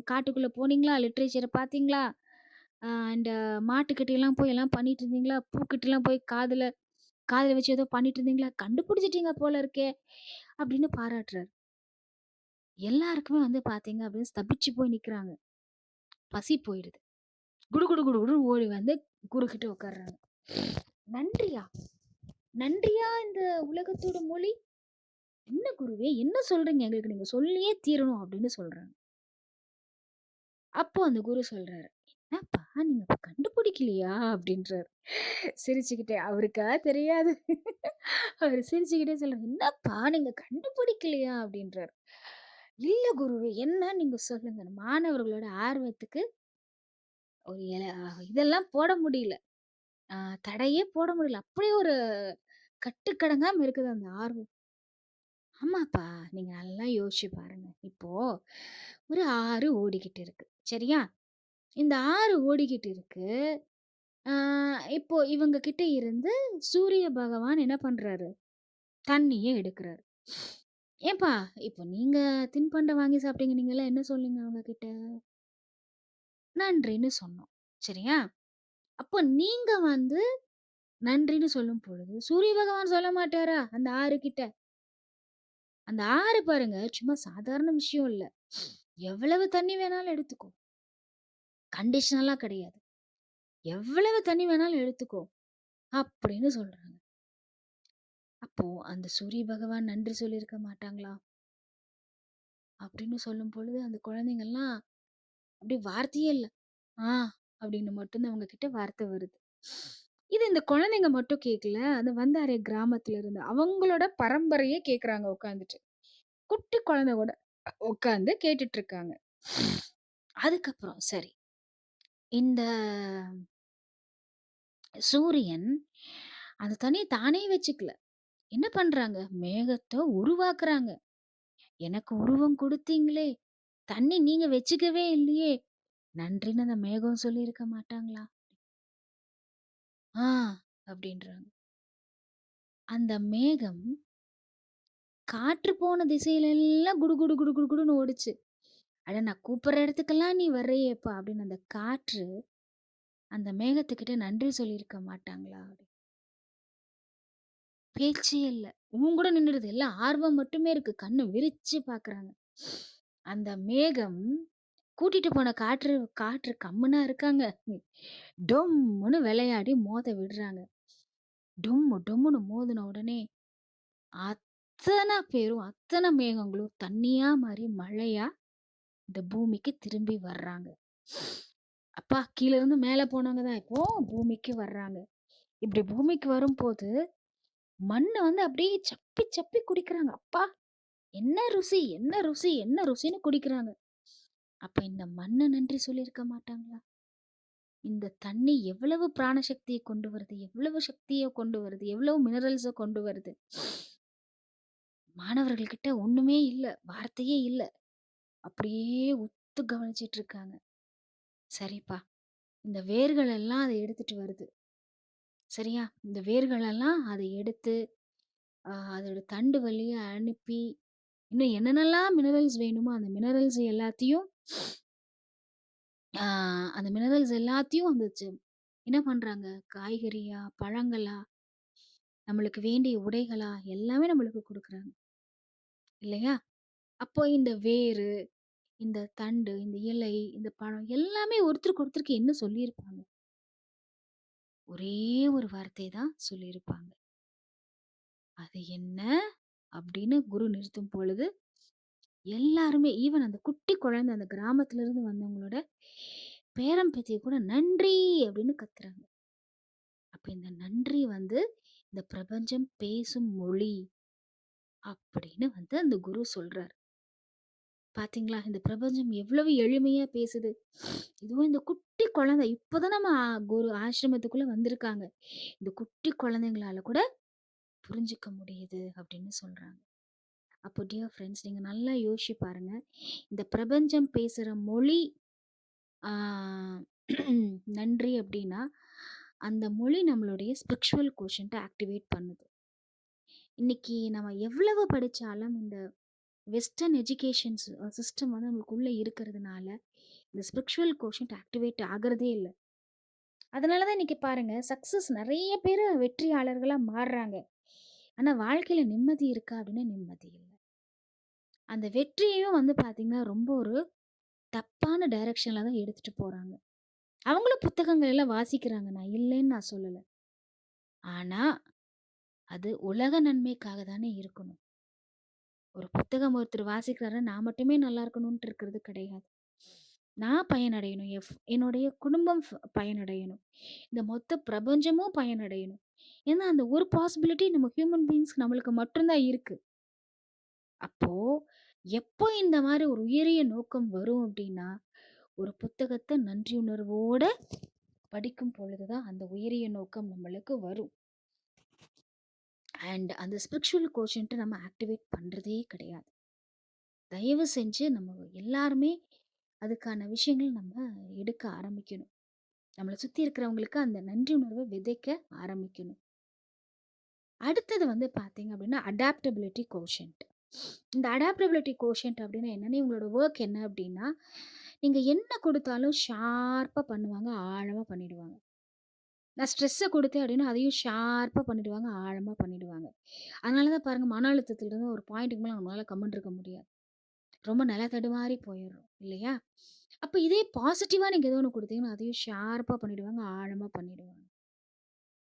காட்டுக்குள்ள போனீங்களா? லிட்ரேச்சர பார்த்தீங்களா? அண்ட் மாட்டுக்கிட்டலாம் போய் எல்லாம் பண்ணிட்டு இருந்தீங்களா? பூக்கிட்டலாம் போய் காதுல காதுல வச்சு ஏதோ பண்ணிட்டு இருந்தீங்களா? கண்டுபிடிச்சிட்டீங்க போல இருக்கே! அப்படின்னு பாராட்டுறாரு. எல்லாருக்குமே வந்து பார்த்தீங்க அப்படின்னு ஸ்தபிச்சு போய் நிக்கிறாங்க. பசி போயிடுது. குடு குடு குடு குடுன்னு ஓடி வந்து குருக்கிட்ட உட்கார்றாங்க. நன்றியா? நன்றியா இந்த உலகத்தோட மொழி? என்ன குருவே! என்ன சொல்றீங்க? எங்களுக்கு நீங்க சொல்லியே தீரணும் அப்படின்னு சொல்றாங்க. அப்போ அந்த குரு சொல்றாரு, "என்னப்பா நீங்க அப்ப கண்டுபிடிக்கலையா?" அப்படின்றாரு. சிரிச்சுக்கிட்டே. அவருக்கா தெரியாது. அவரு சிரிச்சுக்கிட்டே சொல்றாரு, "என்னப்பா நீங்க கண்டுபிடிக்கலையா?" அப்படின்றாரு. "இல்ல குருவே, என்ன நீங்க சொல்லுங்க." மாணவர்களோட ஆர்வத்துக்கு ஒரு இதெல்லாம் போட முடியல. அ தடையே போட முடியல. அப்படியே ஒரு கட்டுக்கடங்காம இருக்குது அந்த ஆர்வம். ஆமாப்பா, நீங்க நல்லா யோசிச்சு பாருங்க. இப்போ ஒரு ஆறு ஓடிக்கிட்டு இருக்கு. சரியா? இந்த ஆறு ஓடிக்கிட்டு இருக்கு. ஆ இப்போ இவங்க கிட்ட இருந்து சூரிய பகவான் என்ன பண்றாரு? தண்ணிய எடுக்குறாரு. ஏன்பா, இப்போ நீங்க தின்பண்டம் வாங்கி சாப்பிட்டீங்க. நீங்கலாம் என்ன சொன்னீங்க அவங்க கிட்ட? நன்றின்னு சொன்னோம். சரியா? அப்போ நீங்க வந்து நன்றின்னு சொல்லும் பொழுது, சூரிய பகவான் சொல்ல மாட்டாரா? அந்த ஆறு கிட்ட. அந்த ஆறு பாருங்க, சும்மா சாதாரண விஷயம் இல்ல. எவ்வளவு தண்ணி வேணாலும் எடுத்துக்கோ. கண்டிஷனலா கிடையாது. எவ்வளவு தண்ணி வேணாலும் எடுத்துக்கோ. அப்படின்னு சொல்றாங்க. அப்போ அந்த சூரிய பகவான் நன்றி சொல்லியிருக்க மாட்டாங்களா? அப்படின்னு சொல்லும் பொழுது, அந்த குழந்தைங்கலாம் அப்படியே வார்த்தையே இல்ல. ஆ அப்படின்னு மட்டும் தான் அவங்க கிட்ட வார்த்தை வருது. இது இந்த குழந்தைங்க மட்டும் கேட்கல. அது வந்தாரே கிராமத்துல இருந்து. அவங்களோட பரம்பரையே கேட்கறாங்க உட்காந்துட்டு. குட்டி குழந்தை கூட உட்காந்து கேட்டுட்டு இருக்காங்க. அதுக்கப்புறம் சரி. இந்த சூரியன் அந்த தண்ணிய தானே வச்சுக்கல. என்ன பண்றாங்க? மேகத்த உருவாக்குறாங்க. எனக்கு உருவம் குடுத்தீங்களே! தண்ணி நீங்க வச்சுக்கவே இல்லையே! நன்றின்னு அந்த மேகம் சொல்லியிருக்க மாட்டாங்களா? ஆ அப்படின்றாங்க. அந்த மேகம் காற்று போன திசையிலெல்லாம் குடு குடு குடு குடு குடுன்னு ஓடுச்சு. அட நான் கூப்பிடுற இடத்துக்கெல்லாம் நீ வர்றியேப்பா! அப்படின்னு அந்த காற்று அந்த மேகத்துக்கிட்ட நன்றி சொல்லியிருக்க மாட்டாங்களா? பேச்சே இல்ல. கூட நின்னுடுது. எல்லாம் ஆர்வம் மட்டுமே இருக்கு. கண்ணு விரிச்சு பார்க்குறாங்க. அந்த மேகம் கூட்டிட்டு போன காற்று காற்று கம்முனா இருக்காங்க. டொம்முன்னு விளையாடி மோத விடுறாங்க. டொம்மு டொம்முன்னு மோதுன உடனே அத்தன பேரும், அத்தன மேகங்களும் தண்ணியா மாறி மழையா இந்த பூமிக்கு திரும்பி வர்றாங்க. அப்பா கீழ இருந்து மேல போனவங்க தான் இப்போ பூமிக்கு வர்றாங்க. இப்படி பூமிக்கு வரும்போது மண்ண வந்து அப்படியே சப்பி சப்பி குடிக்கிறாங்க. அப்பா! என்ன ருசி! என்ன ருசி! என்ன ருசின்னு குடிக்கிறாங்க. அப்ப இந்த மண்ண நன்றி சொல்லியிருக்க மாட்டாங்களா? இந்த தண்ணி எவ்வளவு பிராண சக்திய கொண்டு வருது, எவ்வளவு சக்திய கொண்டு வருது, எவ்வளவு மினரல்ஸ கொண்டு வருது. மாணவர்கள் கிட்ட ஒண்ணுமே இல்ல. வார்த்தையே இல்ல. அப்படியே உத்து கவனிச்சுட்டு இருக்காங்க. சரிப்பா, இந்த வேர்கள் எல்லாம் அத எடுத்துட்டு வருது. சரியா? இந்த வேர்கள் எல்லாம் அத எடுத்து, அதோட தண்டு வழியா அனுப்பி, இன்னும் என்னென்னலாம் மினரல்ஸ் வேணுமோ, அந்த மினரல்ஸ் எல்லாத்தையும் ஆ அந்த மினரல்ஸ் எல்லாத்தையும் என்ன பண்றாங்க? காய்கறியா, பழங்களா, நம்மளுக்கு வேண்டிய உடைகளா, எல்லாமே நம்மளுக்கு குடுக்குறாங்க. இல்லையா? அப்போ இந்த வேரு, இந்த தண்டு, இந்த இலை, இந்த பழம் எல்லாமே ஒருத்தருக்கு ஒருத்தருக்கு என்ன சொல்லியிருப்பாங்க? ஒரே ஒரு வார்த்தை தான் சொல்லியிருப்பாங்க. அது என்ன? அப்படின்னு குரு நிறுத்தும் பொழுது, எல்லாருமே ஈவன் அந்த குட்டி குழந்தை அந்த கிராமத்துல இருந்து வந்தவங்களோட பேரன், பேத்திய கூட நன்றி அப்படின்னு கத்துறாங்க. அப்ப இந்த நன்றி வந்து இந்த பிரபஞ்சம் பேசும் மொழி அப்படின்னு வந்து அந்த குரு சொல்றாரு. பாத்தீங்களா? இந்த பிரபஞ்சம் எவ்வளவு எளிமையா பேசுது. இதுவும் இந்த குட்டி குழந்தை இப்பதான் நம்ம குரு ஆசிரமத்துக்குள்ள வந்திருக்காங்க. இந்த குட்டி குழந்தைங்களால கூட புரிஞ்சுக்க முடியுது அப்படின்னு சொல்றாங்க. அப்போ டியர் ஃப்ரெண்ட்ஸ் நீங்க நல்லா யோசிச்சு பாருங்க. இந்த பிரபஞ்சம் பேசுற மொழி ஆ நன்றி அப்படின்னா, அந்த மொழி நம்மளுடைய ஸ்பிரிச்சுவல் கோஷன்ட்ட ஆக்டிவேட் பண்ணுது. இன்னைக்கு நம்ம எவ்வளவு படிச்சாலும் இந்த வெஸ்டர்ன் எஜுகேஷன்ஸ் சிஸ்டம் வந்து நமக்குள்ள இருக்கிறதுனால, இந்த ஸ்பிரிச்சுவல் கோஷன்ட் ஆக்டிவேட் ஆகுறதே இல்ல. அதனால தான் இன்னைக்கு பாருங்க, சக்சஸ் நெறைய பேரு வெற்றியாளர்களா மாறுறாங்க. ஆனா வாழ்க்கையில நிம்மதி இருக்கா அப்படின்னா நிம்மதி இல்ல. அந்த வெற்றியையும் வந்து பார்த்தீங்கன்னா, ரொம்ப ஒரு தப்பான டைரக்ஷன்ல தான் எடுத்துட்டு போறாங்க. அவங்களும் புத்தகங்கள் எல்லாம் வாசிக்கிறாங்க. நான் இல்லைன்னு நான் சொல்லல. ஆனா, அது உலக நன்மைக்காக தானே இருக்கணும். ஒரு புத்தகம் ஒருத்தர் வாசிக்கிறாருன்னா, நான் மட்டுமே நல்லா இருக்கணுன்ட்டு இருக்கிறது கிடையாது. நான் பயனடையணும். என்னுடைய குடும்பம் பயனடையணும். இந்த மொத்த பிரபஞ்சமும் பயனடையணும். ஏன்னா, அந்த ஒரு பாசிபிலிட்டி நம்ம ஹியூமன் பீயிங்ஸ் நம்மளுக்கு மட்டும் தான் இருக்கு. அப்போ, எப்போ இந்த மாரி ஒரு உயரிய நோக்கம் வரும் அப்டின்னா, ஒரு புத்தகத்த நன்றியுணர்வோட படிக்கும் பொழுது தான் அந்த உயரிய நோக்கம் நம்மளுக்கு வரும். அண்ட் அந்த ஸ்பிரிச்சுவல் கோஷன்ட்ட நம்ம ஆக்டிவேட் பண்றதே கிடையாது. தயவு செஞ்சு நம்ம எல்லாருமே அதுக்கான விஷயங்கள் நம்ம எடுக்க ஆரம்பிக்கணும். நம்மள சுத்தி இருக்கிறவங்களுக்கு அந்த நன்றி உணர்வ விதைக்க ஆரம்பிக்கணும். அடுத்தது வந்து பார்த்தீங்க அப்படின்னா, அடாப்டபிலிட்டி கோஷன்ட். இந்த அடாப்டபிலிட்டி கோஷன்ட் அப்படின்னா என்னன்னா, இவங்களோட வொர்க் என்ன அப்படின்னா, நீங்க என்ன குடுத்தாலும் ஷார்ப்பா பண்ணுவாங்க, ஆழமா பண்ணிடுவாங்க. நான் ஸ்ட்ரெஸ்ஸ குடுத்தேன் அப்படின்னா, அதையும் ஷார்ப்பா பண்ணிடுவாங்க, ஆழமா பண்ணிடுவாங்க. அதனால தான் பாருங்க, மன அழுத்தத்திலிருந்து ஒரு பாயிண்ட்டுக்கு மேல நம்மளால கம்முனு இருக்க முடியாது. ரொம்ப நில தடுமாறி போயிர்றோம் இல்லையா? அப்ப இதே பாசிட்டிவா நீங்க ஏதோ ஒண்ணு குடுத்தீங்கன்னா, அதையும் ஷார்ப்பா பண்ணிடுவாங்க, ஆழமா பண்ணிடுவாங்க.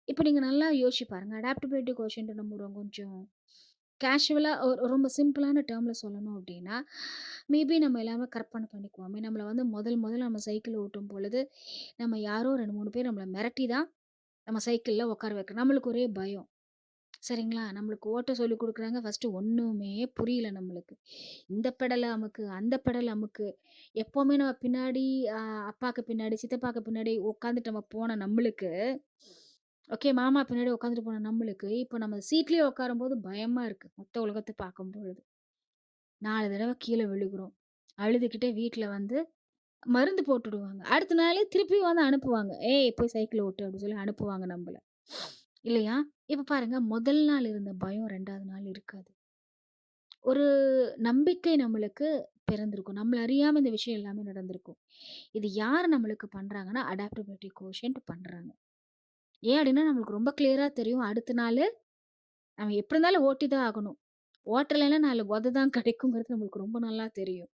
இப்ப நீங்க நல்லா யோசிச்சு பாருங்க. அடாப்டபிலிட்டி கோஷன்ட் நம்ம கொஞ்சம் கேஷுவலா ரொம்ப சிம்பிளான டெர்ம்ல சொல்லணும் அப்டின்னா, மேபி நம்ம எல்லாமே கற்பனை பண்ணிக்குவோமே. நம்மள வந்து முதல் நம்ம சைக்கிள் ஓட்டும் பொழுது, நம்ம யாரோ 2, 3 பேர் நம்மள மிரட்டி தான் நம்ம சைக்கிள்ல உட்கார வைக்கிறோம். நம்மளுக்கு ஒரே பயம். சரிங்களா? நம்மளுக்கு ஓட்ட சொல்லிக் குடுக்குறாங்க. ஃபர்ஸ்ட்டு ஒண்ணுமே புரியல நம்மளுக்கு. இந்த பெடல அமுக்கு, அந்த பெடல் அமுக்கு. எப்பவுமே நம்ம பின்னாடி அ அப்பாக்கு பின்னாடி, சித்தப்பாக்கு பின்னாடி உட்காந்துட்டு நம்ம போன நம்மளுக்கு, ஓகே மாமா பின்னாடி உட்காந்துட்டு போன நம்மளுக்கு, இப்போ நம்ம சீட்லயே உட்காரும்போது பயமா இருக்கு. மொத்த உலகத்த பார்க்கும்பொழுது. 4 தடவ கீழ விழுகுறோம். அழுதுகிட்டே வீட்ல வந்து மருந்து போட்டுடுவாங்க. அடுத்த நாளே திருப்பியும் வந்து அனுப்புவாங்க. "ஏய் போய் சைக்கிள் ஓட்டு" அப்படின்னு சொல்லி அனுப்புவாங்க நம்பள. இல்லையா? இப்ப பாருங்க முதல் நாள் இருந்த பயம் 2வது நாள் இருக்காது. ஒரு நம்பிக்கை நம்மளுக்கு பிறந்திருக்கும். நம்மள அறியாம இந்த விஷயம் எல்லாமே நடந்திருக்கும். இது யார் நம்மளுக்கு பண்றாங்கன்னா, அடாப்டபிலிட்டி கோஷன்ட் பண்றாங்க. ஏன் அப்டின்னா, நம்மளுக்கு ரொம்ப கிளியரா தெரியும். அடுத்த நாளு நம்ம எப்டி இருந்தாலும் ஓட்டி தான் ஆகணும். ஓட்டலைன்னா 4 உத தான் கிடைக்குங்கிறது நம்மளுக்கு ரொம்ப நல்லா தெரியும்.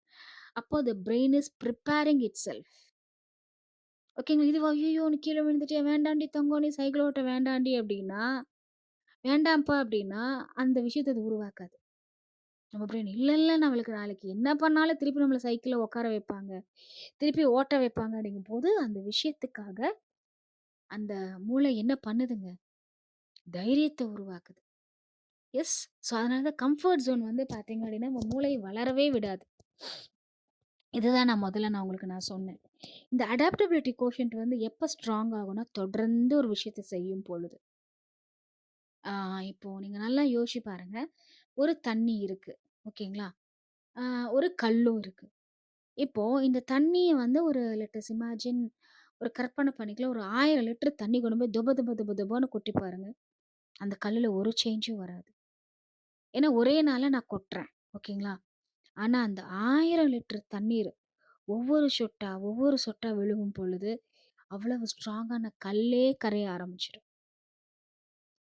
அப்போ த பிரெயின் இஸ் பிரிப்பேரிங் இட்செல்ஃப். ஓகேங்களா. இது "ஐய்யய்யோ! நீ கீழ விழுந்துட்டியா? வேண்டாண்டி தங்கம். நீ சைக்கிள் ஓட்ட வேண்டாண்டி" அப்டின்னா, வேண்டாம்ப்பா அப்டின்னா, அந்த விஷயத்த அது உருவாக்காது. நம்ம பிரெயின் இல்ல, இல்ல நம்மளுக்கு நாளைக்கு என்ன பண்ணாலும் திருப்பி நம்மள சைக்கிள்ல உட்கார வைப்பாங்க. திருப்பி ஓட்ட வைப்பாங்க அப்படிங்கும்போது, அந்த விஷயத்துக்காக அந்த மூளை என்ன பண்ணுதுங்க? தைரியத்த உருவாக்குது. எஸ். ஸோ அதனால தான் கம்ஃபோர்ட் ஜோன் வந்து பார்த்தீங்க அப்படின்னா, நம்ம மூளைய வளரவே விடாது. இதுதான் நான் உங்களுக்கு சொன்னேன். இந்த அடாப்டபிலிட்டி கோஷன்ட் வந்து எப்ப ஸ்ட்ராங் ஆகும்னா, தொடர்ந்து ஒரு விஷயத்த செய்யும் பொழுது. ஆ இப்போ நீங்க நல்லா யோசிச்சு பாருங்க. ஒரு தண்ணி இருக்கு. ஓகேங்களா? ஆ ஒரு கல்லும் இருக்கு. இப்போ இந்த தண்ணிய வந்து ஒரு லெட் அஸ் இமேஜின் ஒரு கற்பனை பண்ணிக்கலாம். ஒரு 1000 லிட்டர் தண்ணி கொண்டு போய் தொப தொப தொப தொபன்னு கொட்டி பாருங்க. அந்த கல்லுல ஒரு சேஞ்சும் வராது. ஏன்னா ஒரே நாள்ல நான் கொட்டுறேன். ஓகேங்களா? ஆனா அந்த 1000 லிட்டர் தண்ணீர் ஒவ்வொரு சொட்டா விழுகும் பொழுது, அவ்வளவு ஸ்ட்ராங்கான கல்லே கரைய ஆரம்பிச்சுரும்.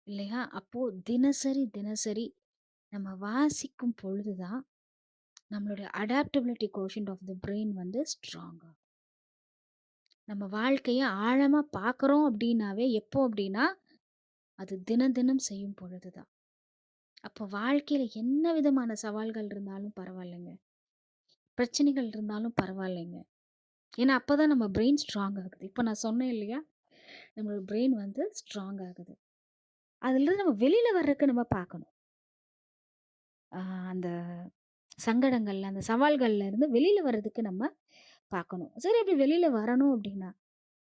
இல்லையா? அப்போ தினசரி நம்ம வாசிக்கும் பொழுது தான் நம்மளுடைய adaptability quotient of the brain வந்து ஸ்ட்ராங் ஆகும். நம்ம வாழ்க்கைய ஆழமா பார்க்குறோம் அப்டின்னாவே, எப்போ அப்டின்னா, அது தினம் செய்யும் பொழுது தான். அப்போ வாழ்க்கையில என்ன விதமான சவால்கள் இருந்தாலும் பரவாயில்லங்க. பிரச்சனைகள் இருந்தாலும் பரவாயில்லைங்க. ஏன்னா, அப்பதான் நம்ம பிரெயின் ஸ்ட்ராங் ஆகுது. இப்ப நான் சொன்னேன் இல்லையா? நம்மளோட பிரெயின் வந்து ஸ்ட்ராங் ஆகுது. அதுலருந்து நம்ம வெளில வர்றதுக்கு நம்ம பார்க்கணும். ஆ அந்த சங்கடங்கள்ல, அந்த சவால்கள்ல இருந்து வெளில வர்றதுக்கு நம்ம பார்க்கணும். சரி அப்படி வெளில வரணும் அப்டின்னா,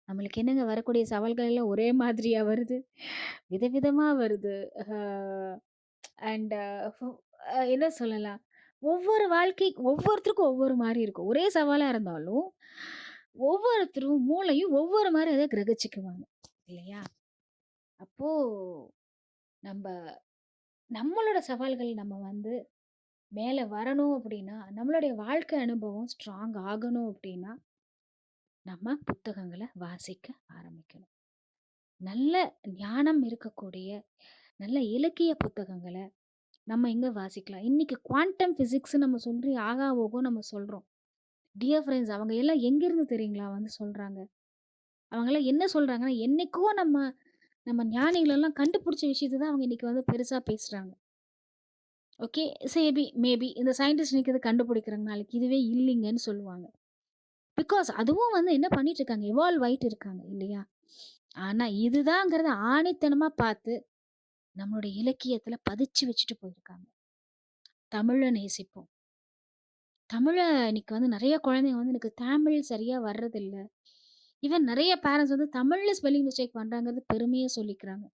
நம்மளுக்கு என்னங்க வரக்கூடிய சவால்கள் எல்லாம் ஒரே மாதிரியா வருது? விதவிதமா வருது. அ அண்ட் ஃபு என்ன சொல்லலாம்? ஒவ்வொருத்தருக்கும் ஒவ்வொரு மாரி இருக்கும். ஒரே சவாலா இருந்தாலும், ஒவ்வொருத்தரும் மூளையும் ஒவ்வொரு மாரி அத கிரகிச்சுக்குவாங்க. இல்லையா? அப்போ நம்ப நம்மளோட சவால்கள் நம்ம வந்து மேல வரணும் அப்டின்னா, நம்மளுடைய வாழ்க்கை அனுபவம் ஸ்ட்ராங் ஆகணும் அப்டின்னா, நம்ம புத்தகங்கள வாசிக்க ஆரம்பிக்கணும். நல்ல ஞானம் இருக்கக்கூடிய நல்ல இலக்கிய புத்தகங்கள நம்ம எங்க வாசிக்கலாம். இன்னைக்கு குவாண்டம் பிசிக்ஸ் நம்ம சொல்லி ஆகா ஓகோ நம்ம சொல்றோம். டியர் ஃபிரெண்ட்ஸ், அவங்க எல்லாம் எங்கிருந்து தெரியுங்களா வந்து சொல்றாங்க? அவங்கலாம் என்ன சொல்றாங்கன்னா, என்னைக்கோ நம்ம நம்ம ஞானிகள் எல்லாம் கண்டுபிடிச்ச விஷயத்த தான் அவங்க இன்னைக்கு வந்து பெருசா பேசுறாங்க. ஓகே. மேபி இந்த சயின்டிஸ்ட் இன்னைக்கு இத கண்டுபிடிக்கிறாங்க. நாளைக்கு இதுவே இல்லைங்கன்னு சொல்லுவாங்க. பிகாஸ் அதுவும் வந்து என்ன பண்ணிட்டு இருக்காங்க, எவால்வ் ஆயிட்டு இருக்காங்க இல்லையா? ஆனா இதுதாங்கிறத ஆணித்தனமா பார்த்து, நம்மளுடைய இலக்கியத்துல பதிச்சு வச்சுட்டு போயிருக்காங்க. தமிழ நேசிப்போம். தமிழ இன்னைக்கு வந்து நெறைய குழந்தைங்க வந்து எனக்கு தமிழ் சரியா வர்றதில்ல. ஈவன் நெறைய பேரண்ட்ஸ் வந்து தமிழ்ல ஸ்பெல்லிங் மிஸ்டேக் பண்றாங்கிறது பெருமையா சொல்லிக்கிறாங்க.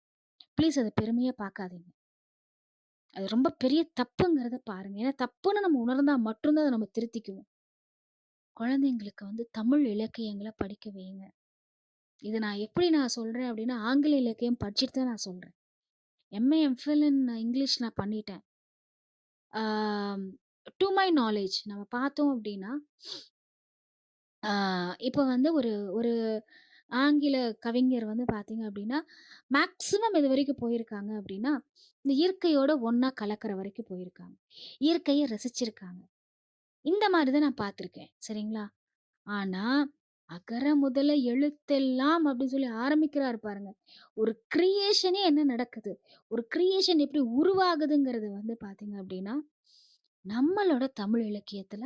ப்ளீஸ் அத பெருமையா பார்க்காதீங்க. அது ரொம்ப பெரிய தப்புங்கிறத பாருங்க. ஏன்னா தப்புன்னு நம்ம உணர்ந்தா மட்டும் தான் அத நம்ம திருத்திக்குவோம். குழந்தைங்களுக்கு வந்து தமிழ் இலக்கியங்கள படிக்க வையுங்க. இது நான் எப்படி நான் சொல்றேன் அப்படின்னா, ஆங்கில இலக்கியம் படிச்சுட்டு தான் நான் சொல்றேன். எம்.ஏ, எம்.ஃபில் இன் இங்கிலீஷ் நான் பண்ணிட்டேன். ஆம், டூ மை நாலேட்ஜ் நம்ம பார்த்தோம் அப்படின்னா, ஆ இப்ப வந்து ஒரு ஒரு ஆங்கில கவிஞர் வந்து பார்த்தீங்க அப்படின்னா, மேக்ஸிமம் எதுவரைக்கும் போயிருக்காங்க அப்படின்னா, இந்த இயற்கையோட ஒண்ணா கலக்கிற வரைக்கும் போயிருக்காங்க. இயற்கைய ரசிச்சிருக்காங்க. இந்த மாரி தான் நான் பார்த்துருக்கேன். சரிங்களா? ஆனா, அகர முதல எழுத்தெல்லாம் அப்படின்னு சொல்லி ஆரம்பிக்கிறாரு பாருங்க. ஒரு கிரியேஷனே என்ன நடக்குது? ஒரு கிரியேஷன் எப்படி உருவாகுதுங்கிறது வந்து பார்த்தீங்க அப்படின்னா, நம்மளோட தமிழ் இலக்கியத்துல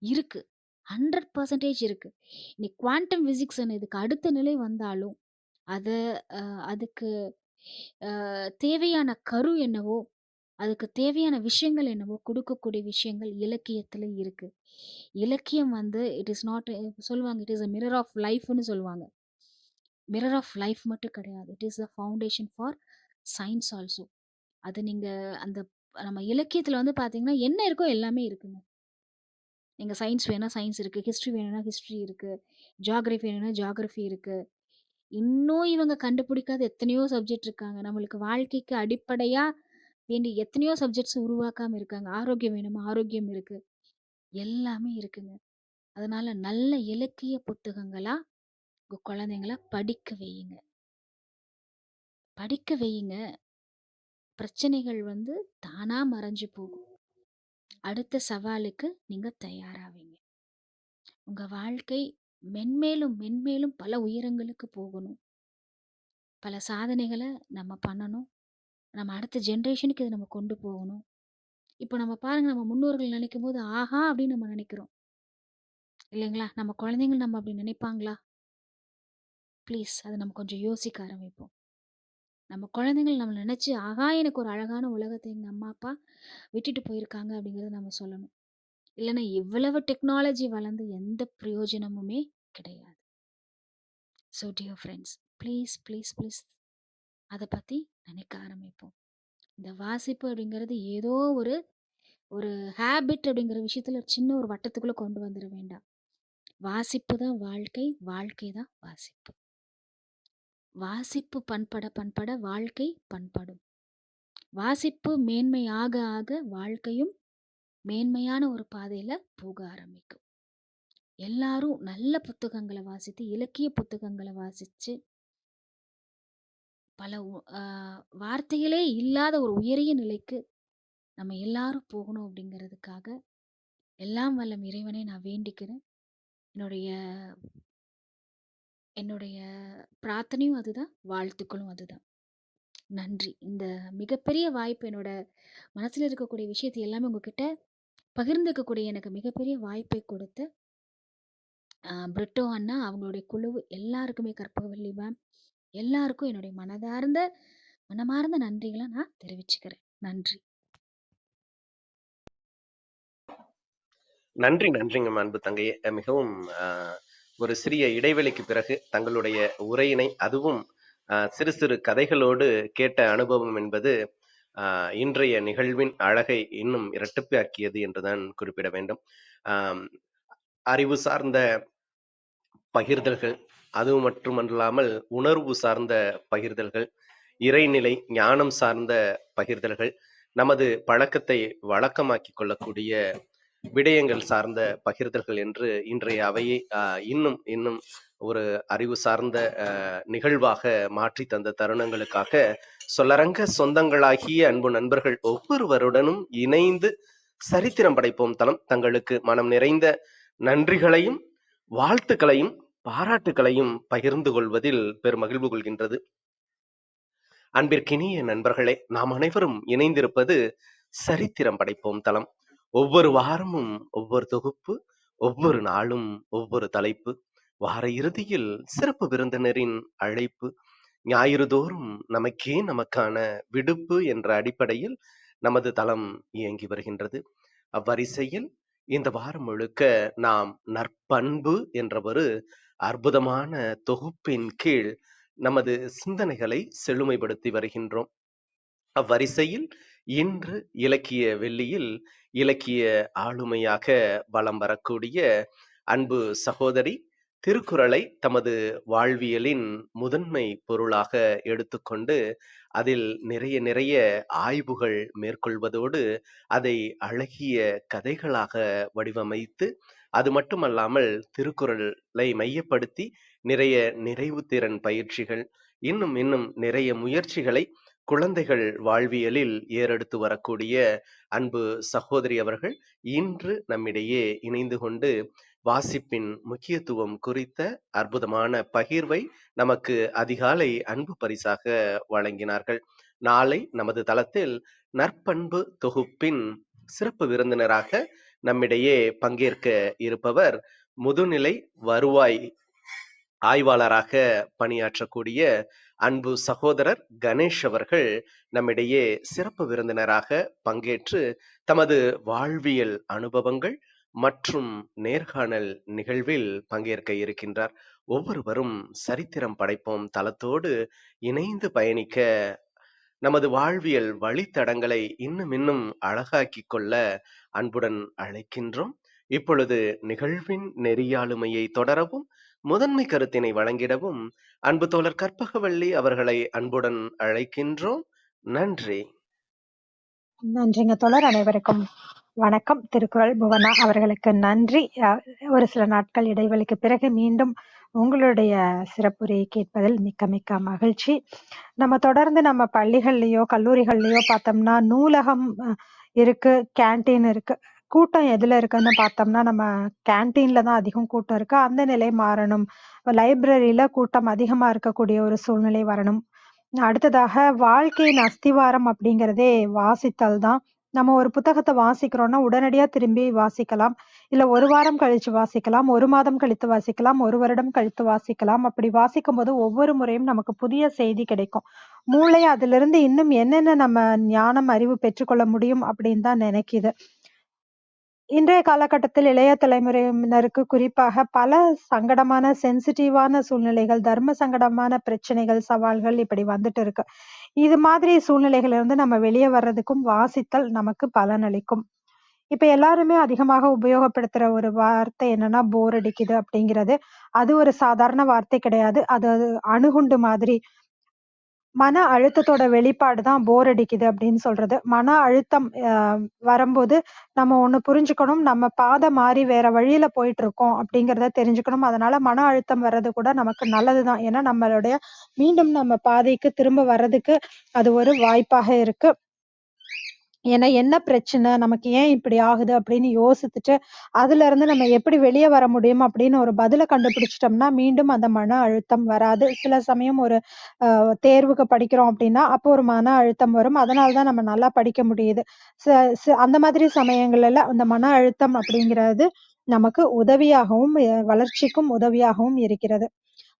இருக்கு. 100% இருக்கு. இன்னைக்கு குவாண்டம் பிசிக்ஸ்ன்னு இதுக்கு அடுத்த நிலை வந்தாலும், அத அ அதுக்கு தேவையான கரு என்னவோ, அதுக்கு தேவையான விஷயங்கள் என்னவோ குடுக்கக்கூடிய விஷயங்கள் இலக்கியத்துல இருக்கு. இலக்கியம் வந்து இட் இஸ் நாட் சொல்லுவாங்க. It is a mirror of லைஃப்ன்னு சொல்லுவாங்க. மிரர் ஆஃப் லைஃப் மட்டும் கிடையாது. It is the foundation for science also. அது நீங்க அந்த நம்ம இலக்கியத்துல வந்து பார்த்தீங்கன்னா, என்ன இருக்கோ எல்லாமே இருக்குங்க. நீங்க சயன்ஸ் வேணுனா சயன்ஸ் இருக்கு. ஹிஸ்ட்ரி வேணும்னா ஹிஸ்ட்ரி இருக்கு. ஜியோகிராஃபி வேணும்னா ஜியோகிராஃபி இருக்கு. இன்னும் இவங்க கண்டுபிடிக்காத எத்தனையோ சப்ஜெக்ட் இருக்காங்க. நம்மளுக்கு வாழ்க்கைக்கு அடிப்படையா வேண்டிய எத்தனையோ சப்ஜெக்ட்ஸ் உருவாக்காம இருக்காங்க. ஆரோக்கியம் வேணுமா? ஆரோக்கியம் இருக்கு. எல்லாமே இருக்குங்க. அதனால நல்ல இலக்கிய புத்தகங்களா உங்க குழந்தைங்கள படிக்க வையுங்க. படிக்க வையுங்க. பிரச்சனைகள் வந்து தானா மறைஞ்சு போகும். அடுத்த சவாலுக்கு நீங்க தயாராவீங்க. உங்க வாழ்க்கை மென்மேலும், மென்மேலும் பல உயரங்களுக்கு போகணும். பல சாதனைகள நம்ம பண்ணணும். நம்ம அடுத்த ஜெனரேஷனுக்கு இத நம்ம கொண்டு போகணும். இப்ப நம்ம பாருங்க, நம்ம முன்னோர்கள் நினைக்கும்போது, ஆஹா! அப்படின்னு நம்ம நினைக்கிறோம். இல்லைங்களா? நம்ம குழந்தைகள் நம்ம அப்படி நினைப்பாங்களா? ப்ளீஸ் அத நம்ம கொஞ்சம் யோசிக்க ஆரம்பிப்போம். நம்ம குழந்தைகள் நம்மள நினைச்சு, ஆஹா! எனக்கு ஒரு அழகான உலகத்த எங்க அம்மா, அப்பா விட்டுட்டு போயிருக்காங்க அப்படிங்கிறத நம்ம சொல்லணும். இல்லன்னா இவ்வளவு டெக்னாலஜி வளர்ந்து எந்த பிரயோஜனமுமே கிடையாது. So dear friends, please, please, please அத பத்தி நினைக்க ஆரம்பிப்போம். இந்த வாசிப்பு அப்படிங்கிறது ஏதோ ஒரு ஒரு ஹேபிட் அப்படிங்கிற விஷயத்துல சின்ன ஒரு வட்டத்துக்குள்ள கொண்டு வந்துர வேண்டாம். வாசிப்பு தான் வாழ்க்கை, வாழ்க்கை தான் வாசிப்பு. வாசிப்பு பண்பட பண்பட வாழ்க்கை பண்படும். வாசிப்பு மேன்மை ஆக ஆக வாழ்க்கையும் மேன்மையான ஒரு பாதையில போக ஆரம்பிக்கும். எல்லாரும் நல்ல புத்தகங்கள வாசித்து, இலக்கிய புத்தகங்கள வாசிச்சு, பல வார்த்தைகளே இல்லாத ஒரு உயரிய நிலைக்கு நம்ம எல்லாரும் போகணும் அப்படிங்கிறதுக்காக, எல்லாம் வல்ல இறைவனை நான் வேண்டிக்கிறேன். என்னுடைய என்னுடைய பிரார்த்தனையும் அதுதான், வாழ்த்துக்களும் அதுதான். நன்றி. இந்த மிகப்பெரிய வாய்ப்பு என்னோட மனசுல இருக்கக்கூடிய விஷயத்த எல்லாமே உங்ககிட்ட பகிர்ந்துக்கக்கூடிய எனக்கு மிகப்பெரிய வாய்ப்பை கொடுத்த பிரிட்டோ அண்ணா, அவங்களுடைய குழு எல்லாருக்குமே, கற்பகவல்லி மேம் எல்லாருக்கும் என்னுடைய மனமார்ந்த நன்றிகள நான் தெரிவிச்சுக்கிறேன். நன்றி.
நன்றிங்க அன்பு தங்கையே. மிகவும் ஒரு சிறிய இடைவெளிக்கு பிறகு தங்களுடைய உரையினை, அதுவும் சிறு சிறு கதைகளோடு கேட்ட அனுபவம் என்பது இன்றைய நிகழ்வின் அழகை இன்னும் இரட்டிப்பாக்கியது என்றுதான் குறிப்பிட வேண்டும். ஆம், அறிவு சார்ந்த பகிர்தல்கள், அது மட்டுமல்லாமல் உணர்வு சார்ந்த பகிர்தல்கள், இறைநிலை ஞானம் சார்ந்த பகிர்தல்கள், நமது பழக்கத்தை வழக்கமாக்கிக் கொள்ளக்கூடிய விடயங்கள் சார்ந்த பகிர்தல்கள் என்று இன்றைய அவையை இன்னும் இன்னும் ஒரு அறிவு சார்ந்த நிகழ்வாக மாற்றி தந்த தருணங்களுக்காக சொல்லரங்க சொந்தங்களாகிய அன்பு நண்பர்கள் ஒவ்வொருவருடனும் இணைந்து சரித்திரம் படைப்போம் தளம் தங்களுக்கு மனம் நிறைந்த நன்றிகளையும் வாழ்த்துக்களையும் பாராட்டுகளையும் பகிர்ந்து கொள்வதில் பெருமகிழ்வு கொள்கின்றது. அன்பிற்கினிய நண்பர்களே, நாம் அனைவரும் இணைந்திருப்பது சரித்திரம் படைப்போம் தளம். ஒவ்வொரு வாரமும் ஒவ்வொரு தொகுப்பு, ஒவ்வொரு நாளும் ஒவ்வொரு தலைப்பு, வார இறுதியில் சிறப்பு விருந்தினரின் அழைப்பு, ஞாயிறு தோறும் நமக்கே நமக்கான விடுப்பு என்ற அடிப்படையில் நமது தளம் இயங்கி வருகின்றது. அவ்வரிசையில் இந்த வாரம் முழுக்க நாம் நற்பண்பு என்ற ஒரு அற்புதமான தொகுப்பின் கீழ் நமது சிந்தனைகளை செழுமைப்படுத்தி வருகின்றோம். அவ்வரிசையில் இன்று இலக்கிய வெள்ளியில் இலக்கிய ஆளுமையாக வலம் வரக்கூடிய அன்பு சகோதரி திருக்குறளை தமது வாழ்வியலின் முதன்மை பொருளாக எடுத்துக்கொண்டு அதில் நிறைய நிறைய ஆய்வுகள் மேற்கொள்வதோடு அதை அழகிய கதைகளாக வடிவமைத்து, அது மட்டுமல்லாமல் திருக்குறளை மையப்படுத்தி நிறைய நிறைவு திறன் பயிற்சிகள், இன்னும் இன்னும் நிறைய முயற்சிகளை குழந்தைகள் வாழ்வியலில் ஏறெடுத்து வரக்கூடிய அன்பு சகோதரி அவர்கள் இன்று நம்மிடையே இணைந்து கொண்டு வாசிப்பின் முக்கியத்துவம் குறித்த அற்புதமான பகிர்வை நமக்கு அதிகாலை அன்பு பரிசாக வழங்கினார்கள். நாளை நமது தளத்தில் நற்பண்பு தொகுப்பின் சிறப்பு விருந்தினராக நம்மிடையே பங்கேற்க இருப்பவர் முதுநிலை வருவாய் ஆய்வாளராக பணியாற்றக்கூடிய அன்பு சகோதரர் கணேஷ் அவர்கள் நம்மிடையே சிறப்பு விருந்தினராக பங்கேற்று தமது வாழ்வியல் அனுபவங்கள் மற்றும் நேர்காணல் நிகழ்வில் பங்கேற்க இருக்கின்றார். ஒவ்வொருவரும் சரித்திரம் படைப்போம் தளத்தோடு இணைந்து பயணிக்க, நமது வாழ்வியல் வழித்தடங்களை இன்னும் இன்னும் அழகாக்கி கொள்ள அன்புடன் அழைக்கின்றோம். இப்பொழுது நிகழ்வின் நெறியாளுமையை தொடரவும் முதன்மை கருத்தினை வழங்கிடவும் அன்பு தோழர் கற்பகவள்ளி அவர்களை அன்புடன் அழைக்கின்றோம். நன்றி.
நன்றிங்க தோழர். அனைவருக்கும் வணக்கம். திருக்குறள் புவனா அவர்களுக்கு நன்றி. ஒரு சில நாட்கள் இடைவெளிக்கு பிறகு மீண்டும் உங்களுடைய சிறப்புரையை கேட்பதில் மிக்க மிக்க மகிழ்ச்சி. நம்ம தொடர்ந்து நம்ம பள்ளிகள்லயோ கல்லூரிகள்லயோ பார்த்தோம்னா நூலகம் இருக்கு, கேண்டீன் இருக்கு. கூட்டம் எதுல இருக்குன்னு பார்த்தோம்னா நம்ம கேண்டீன்ல தான் அதிகம் கூட்டம் இருக்கு. அந்த நிலை மாறணும். லைப்ரரியில கூட்டம் அதிகமா இருக்கக்கூடிய ஒரு சூழ்நிலை வரணும். அடுத்ததாக வாழ்க்கையின் அஸ்திவாரம் அப்படிங்கிறதே வாசித்தல் தான். நம்ம ஒரு புத்தகத்தை வாசிக்கிறோம்னா உடனடியா திரும்பி வாசிக்கலாம். இல்ல 1 வாரம் கழிச்சு வாசிக்கலாம், 1 மாதம் கழித்து வாசிக்கலாம், 1 வருடம் கழித்து வாசிக்கலாம். அப்படி வாசிக்கும்போது ஒவ்வொரு முறையும் நமக்கு புதிய செய்தி கிடைக்கும். மூளை அதிலிருந்து இன்னும் என்னென்ன நம்ம ஞானம், அறிவு பெற்றுக்கொள்ள முடியும் அப்படின்னு தான் நினைக்குது. இன்றைய காலகட்டத்தில் இளைய தலைமுறையினருக்கு குறிப்பாக பல சங்கடமான சென்சிட்டிவான சூழ்நிலைகள், தர்ம சங்கடமான பிரச்சனைகள், சவால்கள் இப்படி வந்துட்டு இருக்கு. இது மாதிரி சூழ்நிலைகள்ல இருந்து நம்ம வெளியே வர்றதுக்கும் வாசித்தல் நமக்கு பலனளிக்கும். இப்ப எல்லாருமே அதிகமாக உபயோகப்படுத்துற ஒரு வார்த்தை என்னன்னா போர் அடிக்குது அப்படிங்கிறது. அது ஒரு சாதாரண வார்த்தை கிடையாது. அது அணுகுண்டு மாதிரி. மன அழுத்தத்தோட வெளிப்பாடு தான் போர் அடிக்குது அப்படின்னு சொல்றது. மன அழுத்தம் வரும்போது நம்ம ஒண்ணு புரிஞ்சுக்கணும். நம்ம பாதை மாறி வேற வழியில போயிட்டு இருக்கோம் அப்படிங்கிறத தெரிஞ்சுக்கணும். அதனால மன அழுத்தம் வர்றது கூட நமக்கு நல்லதுதான். ஏன்னா நம்மளுடைய மீண்டும் நம்ம பாதைக்கு திரும்ப வர்றதுக்கு அது ஒரு வாய்ப்பாக இருக்கு. ஏன்னா என்ன பிரச்சனை? நமக்கு ஏன் இப்படி ஆகுது? அப்படின்னு யோசிச்சுட்டு, அதுல இருந்து நம்ம எப்படி வெளிய வர முடியும் அப்படின்னு ஒரு பதில கண்டுபிடிச்சிட்டோம்னா, மீண்டும் அந்த மன அழுத்தம் வராது. சில சமயம் ஒரு தேர்வுக்கு படிக்கிறோம் அப்படின்னா, அப்போ ஒரு மன அழுத்தம் வரும். அதனால தான் நம்ம நல்லா படிக்க முடியுது. ச ச அந்த மாதிரி சமயங்கள்ல அந்த மன அழுத்தம் அப்படிங்கிறது நமக்கு உதவியாகவும், வளர்ச்சிக்கும் உதவியாகவும் இருக்கிறது.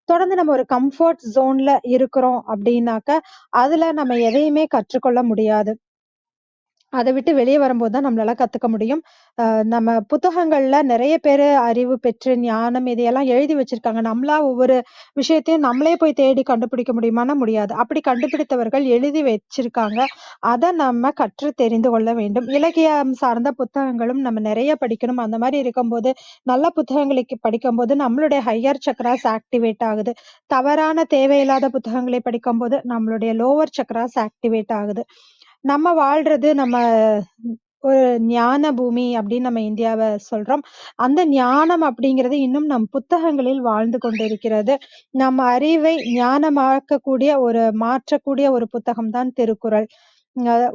தொடர்ந்து நம்ம ஒரு கம்ஃபோர்ட் ஜோன்ல இருக்கிறோம் அப்படின்னாக்க, அதுல நம்ம எதையுமே கற்றுக்கொள்ள முடியாது. அத விட்டு வெளிய வரும்போது தான் நம்மளால கத்துக்க முடியும். நம்ம புத்தகங்கள்ல நெறைய பேரு அறிவு பெற்று, ஞானம் இதையெல்லாம் எழுதி வச்சிருக்காங்க. நம்மளா ஒவ்வொரு விஷயத்தையும் நம்மளே போய் தேடி கண்டுபிடிக்க முடியுமான்னா முடியாது. அப்படி கண்டுபிடித்தவர்கள் எழுதி வச்சிருக்காங்க. அத நம்ம கற்று தெரிந்து கொள்ள வேண்டும். இலக்கியம் சார்ந்த புத்தகங்களும் நம்ம நெறைய படிக்கணும். அந்த மாரி இருக்கும்போது, நல்ல புத்தகங்களுக்கு படிக்கும்போது நம்மளுடைய ஹையர் சக்ராஸ் ஆக்டிவேட் ஆகுது. தவறான தேவையில்லாத புத்தகங்களை படிக்கும்போது நம்மளுடைய லோவர் சக்ராஸ் ஆக்டிவேட் ஆகுது. நம்ம வாழ்றது நம்ம ஒரு ஞான பூமி அப்படின்னு நம்ம இந்தியாவ சொல்றோம். அந்த ஞானம் அப்படிங்கிறது இன்னும் நம் புத்தகங்களில் வாழ்ந்து கொண்டிருக்கிறது. நம்ம அறிவை ஞானமாக்கக்கூடிய மாற்றக்கூடிய ஒரு புத்தகம் தான் திருக்குறள்.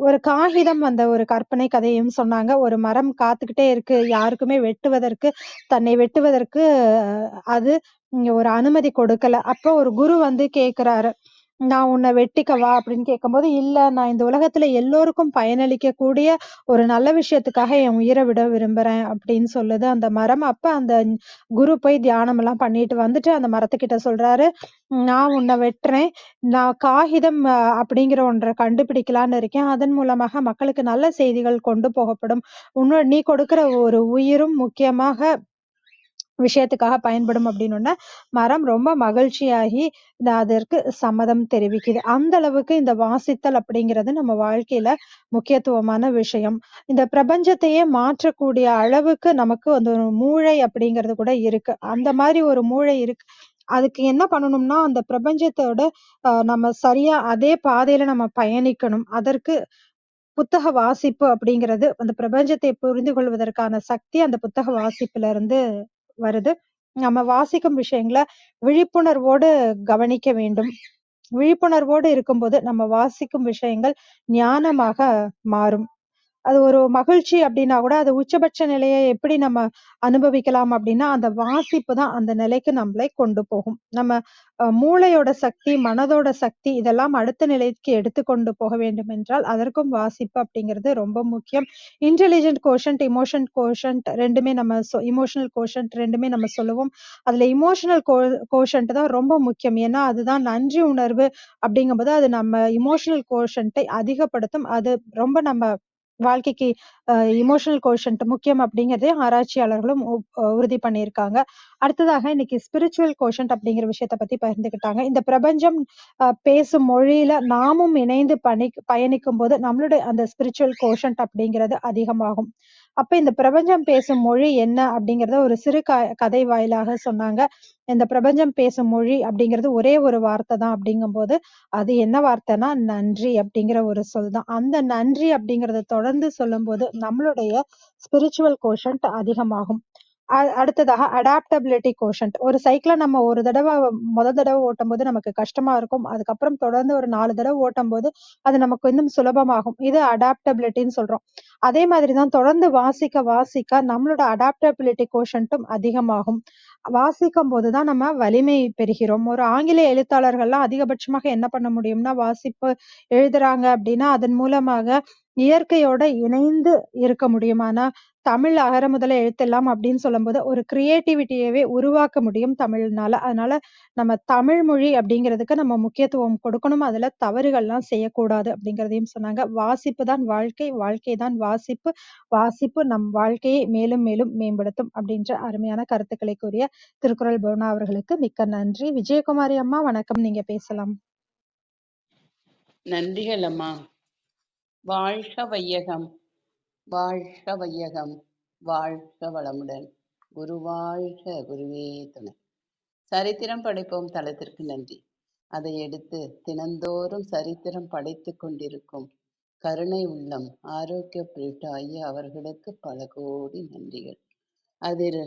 ஒரு காகிதம் அந்த ஒரு கற்பனை கதையும் சொன்னாங்க. ஒரு மரம் காத்துக்கிட்டே இருக்கு. யாருக்குமே வெட்டுவதற்கு தன்னை வெட்டுவதற்கு அது ஒரு அனுமதி கொடுக்கல. அப்போ ஒரு குரு வந்து கேட்கிறாரு. "நான் உன்ன வெட்டிக்கவா?" அப்படின்னு கேட்கும்போது, "இல்ல நான் இந்த உலகத்துல எல்லோருக்கும் பயனளிக்கக்கூடிய ஒரு நல்ல விஷயத்துக்காக என் உயிர விட விரும்புறேன்" அப்படின்னு சொல்லுது அந்த மரம். அப்ப அந்த குரு போய் தியானமெல்லாம் பண்ணிட்டு வந்துட்டு அந்த மரத்துக்கிட்ட சொல்றாரு, "நான் உன்ன வெட்டுறேன். நான் காகிதம் அப்படிங்கிற ஒன்ற கண்டுபிடிக்கலான்னு இருக்கேன். அதன் மூலமாக மக்களுக்கு நல்ல செய்திகள் கொண்டு போகப்படும். நீ கொடுக்கிற ஒரு உயிரும் முக்கியமாக விஷயத்துக்காக பயன்படும்" அப்படின்னோன, மரம் ரொம்ப மகிழ்ச்சியாகி அதற்கு சம்மதம் தெரிவிக்குது. அந்த அளவுக்கு இந்த வாசித்தல் அப்படிங்கிறது நம்ம வாழ்க்கையில முக்கியத்துவமான விஷயம். இந்த பிரபஞ்சத்தையே மாற்றக்கூடிய அளவுக்கு நமக்கு வந்து ஒரு மூளை அப்படிங்கிறது கூட இருக்கு. அந்த மாரி ஒரு மூளை இருக்கு. அதுக்கு என்ன பண்ணணும்னா, அந்த பிரபஞ்சத்தோட நம்ம சரியா அதே பாதையில நம்ம பயணிக்கணும். அதற்கு புத்தக வாசிப்பு அப்படிங்கிறது அந்த பிரபஞ்சத்தை புரிந்து கொள்வதற்கான சக்தி அந்த புத்தக வாசிப்புல இருந்து வருது. நம்ம வாசிக்கும் விஷயங்கள விழிப்புணர்வோடு கவனிக்க வேண்டும். விழிப்புணர்வோடு இருக்கும்போது நம்ம வாசிக்கும் விஷயங்கள் ஞானமாக மாறும். அது ஒரு மகிழ்ச்சி அப்டின்னா கூட, அது உச்சபட்ச நிலைய எப்படி நம்ம அனுபவிக்கலாம் அப்டின்னா, அந்த வாசிப்பு தான் அந்த நிலைக்கு நம்மளை கொண்டு போகும். நம்ம மூளையோட சக்தி, மனதோட சக்தி இதெல்லாம் அடுத்த நிலைக்கு எடுத்துக்கொண்டு போக வேண்டுமென்றால், அதற்கும் வாசிப்பு அப்டிங்கிறது ரொம்ப முக்கியம். இன்டெலிஜென்ட் கோஷன்ட், எமோஷன் கோஷன்ட் 2மே நம்ம எமோஷனல் கோஷன்ட் 2மே நம்ம சொல்லுவோம். அதுல எமோஷனல் கோஷன்ட் தான் ரொம்ப முக்கியம். ஏன்னா, அதுதான் நன்றி உணர்வு அப்டிங்கும்போது, அது நம்ம எமோஷனல் கோஷன்ட்டை அதிகப்படுத்தும். அது ரொம்ப நம்ம வாழ்க்கைக்கு எமோஷனல் கோஷன்ட் முக்கியம் அப்படிங்கிறதையும் ஆராய்ச்சியாளர்களும் உறுதி பண்ணியிருக்காங்க. அடுத்ததாக இன்னைக்கு ஸ்பிரிச்சுவல் கோஷன்ட் அப்படிங்கிற விஷயத்த பத்தி பகிர்ந்துக்கிட்டாங்க. இந்த பிரபஞ்சம் பேசும் மொழியில நாமும் இணைந்து பயணிக்கும்போது நம்மளுடைய அந்த ஸ்பிரிச்சுவல் கோஷன்ட் அப்படிங்கிறது அதிகமாகும். அப்ப இந்த பிரபஞ்சம் பேசும் மொழி என்ன அப்படிங்கிறத ஒரு சிறு கதை வாயிலாக சொன்னாங்க. இந்த பிரபஞ்சம் பேசும் மொழி அப்படிங்கிறது ஒரே ஒரு வார்த்தை தான் அப்படிங்கும்போது, அது என்ன வார்த்தைன்னா நன்றி அப்படிங்கிற ஒரு சொல் தான். அந்த நன்றி அப்படிங்கிறத தொடர்ந்து சொல்லும்போது நம்மளுடைய ஸ்பிரிச்சுவல் கோஷன்ட் அதிகமாகும். அடுத்ததாக அடாப்டபிலிட்டி கோஷன்ட். ஒரு சைக்கிள நம்ம ஒரு முதல் தடவ ஓட்டும்போது நமக்கு கஷ்டமா இருக்கும். அதுக்கப்புறம் தொடர்ந்து ஒரு 4 தடவ ஓட்டும்போது அது நமக்கு இன்னும் சுலபமாகும். இது அடாப்டபிலிட்டின்னு சொல்றோம். அதே மாதிரி தான் தொடர்ந்து வாசிக்க வாசிக்க நம்மளோட அடாப்டபிலிட்டி கோஷன்ட்டும் அதிகமாகும். வாசிக்கும்போது தான் நம்ம வலிமை பெறுகிறோம். ஒரு ஆங்கில எழுத்தாளர்கள்லாம் அதிகபட்சமாக என்ன பண்ண முடியும்னா, வாசிப்பு எழுதுறாங்க அப்படின்னா, அதன் மூலமாக இயற்கையோட இணைந்து இருக்க முடியும். ஆனா, தமிழ் அகர முதல எழுத்தெல்லாம் அப்படின்னு சொல்லும்போது, ஒரு கிரியேட்டிவிட்டியவே உருவாக்க முடியும் தமிழ்னால. அதனால நம்ம தமிழ் மொழி அப்படிங்கிறதுக்கு நம்ம முக்கியத்துவம் கொடுக்கணும். அதுல தவறுகள்லாம் செய்யக்கூடாது அப்படிங்கிறதையும் சொன்னாங்க. வாசிப்பு தான் வாழ்க்கை, வாழ்க்கை தான் வாசிப்பு, வாசிப்பு நம் வாழ்க்கையை மேலும் மேலும் மேம்படுத்தும் அப்படின்ற அருமையான கருத்துக்களை கூறிய திருக்குறள் புவனா அவர்களுக்கு மிக்க நன்றி. விஜயகுமாரி அம்மா வணக்கம். நீங்க பேசலாம்.
நன்றிகள் அம்மா. வாழ்க வையகம், வாழ்க வையகம், வாழ்க வளமுடன். குரு வாழ்க, குருவே துணை. சரித்திரம் படைப்போம் தளத்திற்கு நன்றி. அதை எடுத்து தினந்தோறும் சரித்திரம் படைத்து கொண்டிருக்கும் கருணை உள்ளம் ஆரோக்கிய பிரிட்டா ஐயா அவர்களுக்கு பல கோடி நன்றிகள். அதில்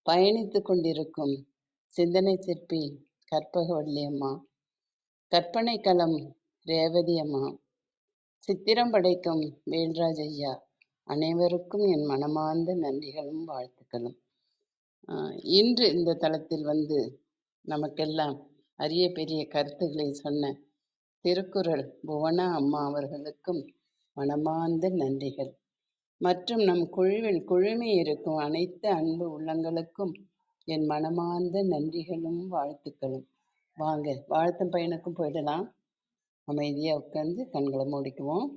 பயணித்து கொண்டிருக்கும் சிந்தனை சிற்பி கற்பகவல்லி அம்மா, கற்பனை களம் ரேவதி அம்மா, சித்திரம் படைக்கும் வேல்ராஜ் ஐயா அனைவருக்கும் என் மனமார்ந்த நன்றிகளும் வாழ்த்துக்களும். இன்று இந்த தளத்தில் வந்து நமக்கெல்லாம் அரிய பெரிய கருத்துக்களை சொன்ன திருக்குறள் புவனா அம்மா அவர்களுக்கும் மனமார்ந்த நன்றிகள். மற்றும் நம் குழுவில் குழுமி இருக்கும் அனைத்து அன்பு உள்ளங்களுக்கும் என் மனமார்ந்த நன்றிகளும் வாழ்த்துக்களும். வாங்க வாழ்த்தும் பயனுக்கும் போயிடலாம். அமைதியாக உட்கார்ந்து கண்களை மூடிக்குவோம்.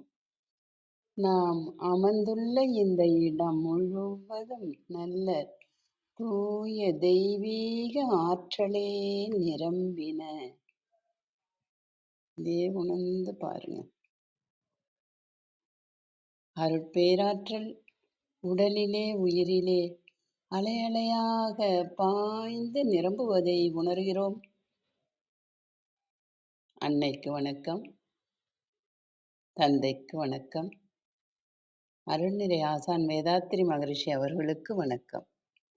நாம் அமர்ந்துள்ள இந்த இடம் முழுவதும் நல்ல தூய தெய்வீக ஆற்றலே நிரம்பின. இதே உணர்ந்து பாருங்க. அருட்பேராற்றல் உடலிலே உயிரிலே அலை அலையாக பாய்ந்து நிரம்புவதை உணர்கிறோம். அன்னைக்கு வணக்கம், தந்தைக்கு வணக்கம், அருள்நிறை ஆசான் வேதாத்திரி மகரிஷி அவர்களுக்கு வணக்கம்.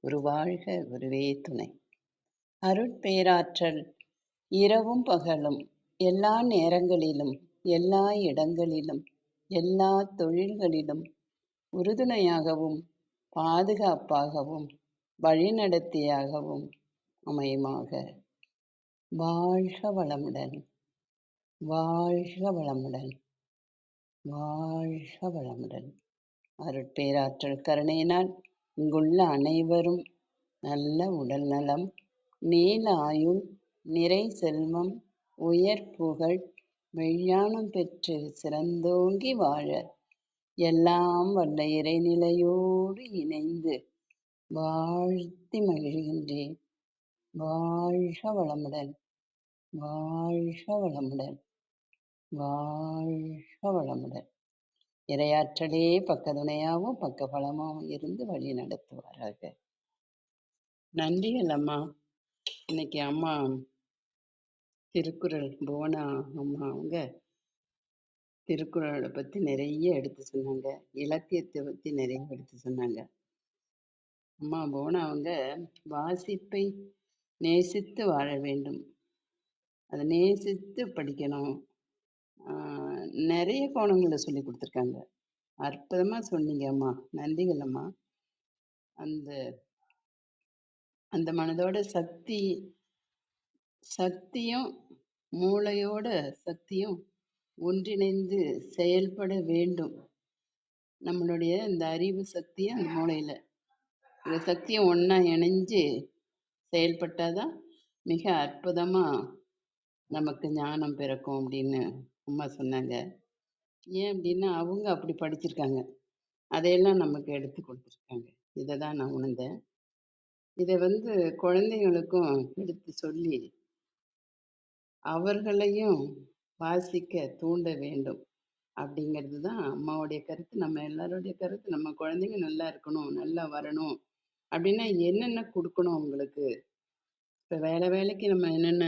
குருவாழ்க, குருவே துணை. அருட்பேராற்றல் இரவும் பகலும் எல்லா நேரங்களிலும் எல்லா இடங்களிலும் எல்லா தொழில்களிலும் உறுதுணையாகவும் பாதுகாப்பாகவும் வழிநடத்தியாகவும் அமையுமாக. வாழ்க வளமுடன், வாழ்க வளமுடன், வாழ்க வளமுடன். அருட்பேராற்றல் கருணையினால் இங்குள்ள அனைவரும் நல்ல உடல் நலம், நீல ஆயுள், நிறை செல்வம், உயர் புகழ், மெய்ஞானம் பெற்று சிறந்தோங்கி வாழ எல்லாம் வல்ல இறைநிலையோடு இணைந்து வாழ்த்தி மகிழ்கின்றேன். வாழ்க வளமுடன், வாழ்க வளமுடன், வாழ்க வளமுடன். இறையாற்றலே பக்கத்துணையாகவும் பக்கபலமாகவும் இருந்து வழி நடத்துவாராக. நன்றிகள் அம்மா. இன்னைக்கு அம்மா திருக்குறள் புவனா அம்மா அவங்க திருக்குறளை பற்றி நிறைய எடுத்து சொன்னாங்க, இலக்கியத்தை பற்றி நிறைய எடுத்து சொன்னாங்க. அம்மா புவனா அவங்க வாசிப்பை நேசித்து வாழ வேண்டும், அதை நேசித்து படிக்கணும். நிறைய கோணங்களை சொல்லி கொடுத்துருக்காங்க. அற்புதமாக சொன்னீங்க அம்மா. நன்றிகள் அம்மா. அந்த அந்த மனதோட சக்தியும் மூளையோட சக்தியும் ஒன்றிணைந்து செயல்பட வேண்டும். நம்மளுடைய இந்த அறிவு சக்தியும் அந்த மூளையில் இந்த சக்தியும் ஒன்றா இணைஞ்சு செயல்பட்டாதான் மிக அற்புதமாக நமக்கு ஞானம் பிறக்கும் அப்படின்னு அம்மா சொன்னாங்க. ஏன் அப்படின்னா அவங்க அப்படி படிச்சிருக்காங்க, அதையெல்லாம் நமக்கு எடுத்து கொடுத்துருக்காங்க. இதை தான் நான் உணர்ந்தேன். இதை குழந்தைங்களுக்கும் எடுத்து சொல்லி அவர்களையும் வாசிக்க தூண்ட வேண்டும் அப்படிங்கிறது தான் அம்மாவுடைய கருத்து. நம்ம எல்லாருடைய கருத்து. நம்ம குழந்தைங்க நல்லா இருக்கணும், நல்லா வரணும் அப்படின்னா என்னென்ன கொடுக்கணும் அவங்களுக்கு. இப்போ வேலைக்கு நம்ம என்னென்ன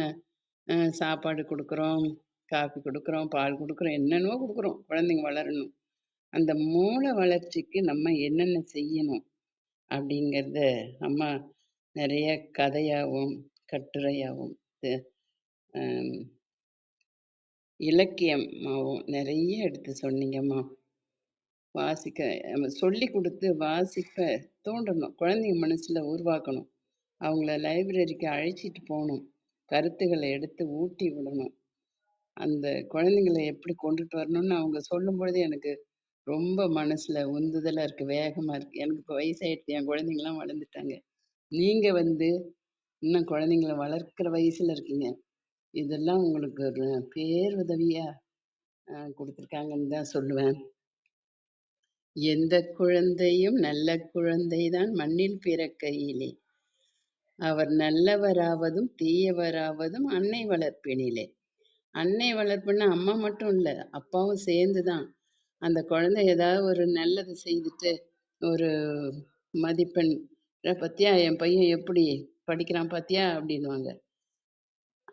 சாப்பாடு கொடுக்குறோம், காஃபி கொடுக்குறோம், பால் கொடுக்குறோம், என்னென்னவோ கொடுக்குறோம் குழந்தைங்க வளரணும். அந்த மூளை வளர்ச்சிக்கு நம்ம என்னென்ன செய்யணும் அப்படிங்கிறத அம்மா நிறைய கதையாகவும் கட்டுரையாகவும் இலக்கியமாகவும் நிறைய எடுத்து சொன்னீங்கம்மா. வாசிக்க நம்ம சொல்லி கொடுத்து வாசிப்ப தூண்டணும், குழந்தைங்க மனசில் உருவாக்கணும், அவங்கள லைப்ரரிக்கு அழைச்சிட்டு போகணும், கருத்துக்களை எடுத்து ஊட்டி விடணும். அந்த குழந்தைங்களை எப்படி கொண்டுட்டு வரணும்னு அவங்க சொல்லும் பொழுது எனக்கு ரொம்ப மனசில் உந்துதலாக இருக்குது, வேகமாக இருக்குது. எனக்கு இப்போ வயசாகிடுச்சு, என் குழந்தைங்களாம் வளர்ந்துட்டாங்க. நீங்கள் இன்னும் குழந்தைங்கள வளர்க்குற வயசில் இருக்கீங்க. இதெல்லாம் உங்களுக்கு ஒரு பேருதவியாக கொடுத்துருக்காங்கன்னு தான் சொல்லுவேன். எந்த குழந்தையும் நல்ல குழந்தைதான் மண்ணில் பிறக்கையிலே, அவர் நல்லவராவதும் தீயவராவதும் அன்னை வளர்ப்பினிலே. அன்னை வளர்ப்புன்னா அம்மா மட்டும் இல்லை, அப்பாவும் சேர்ந்து தான். அந்த குழந்தை ஏதாவது ஒரு நல்லது செய்துட்டு ஒரு மதிப்பெண் பத்தியா என் பையன் எப்படி படிக்கிறான் பாத்தியா அப்படின்வாங்க.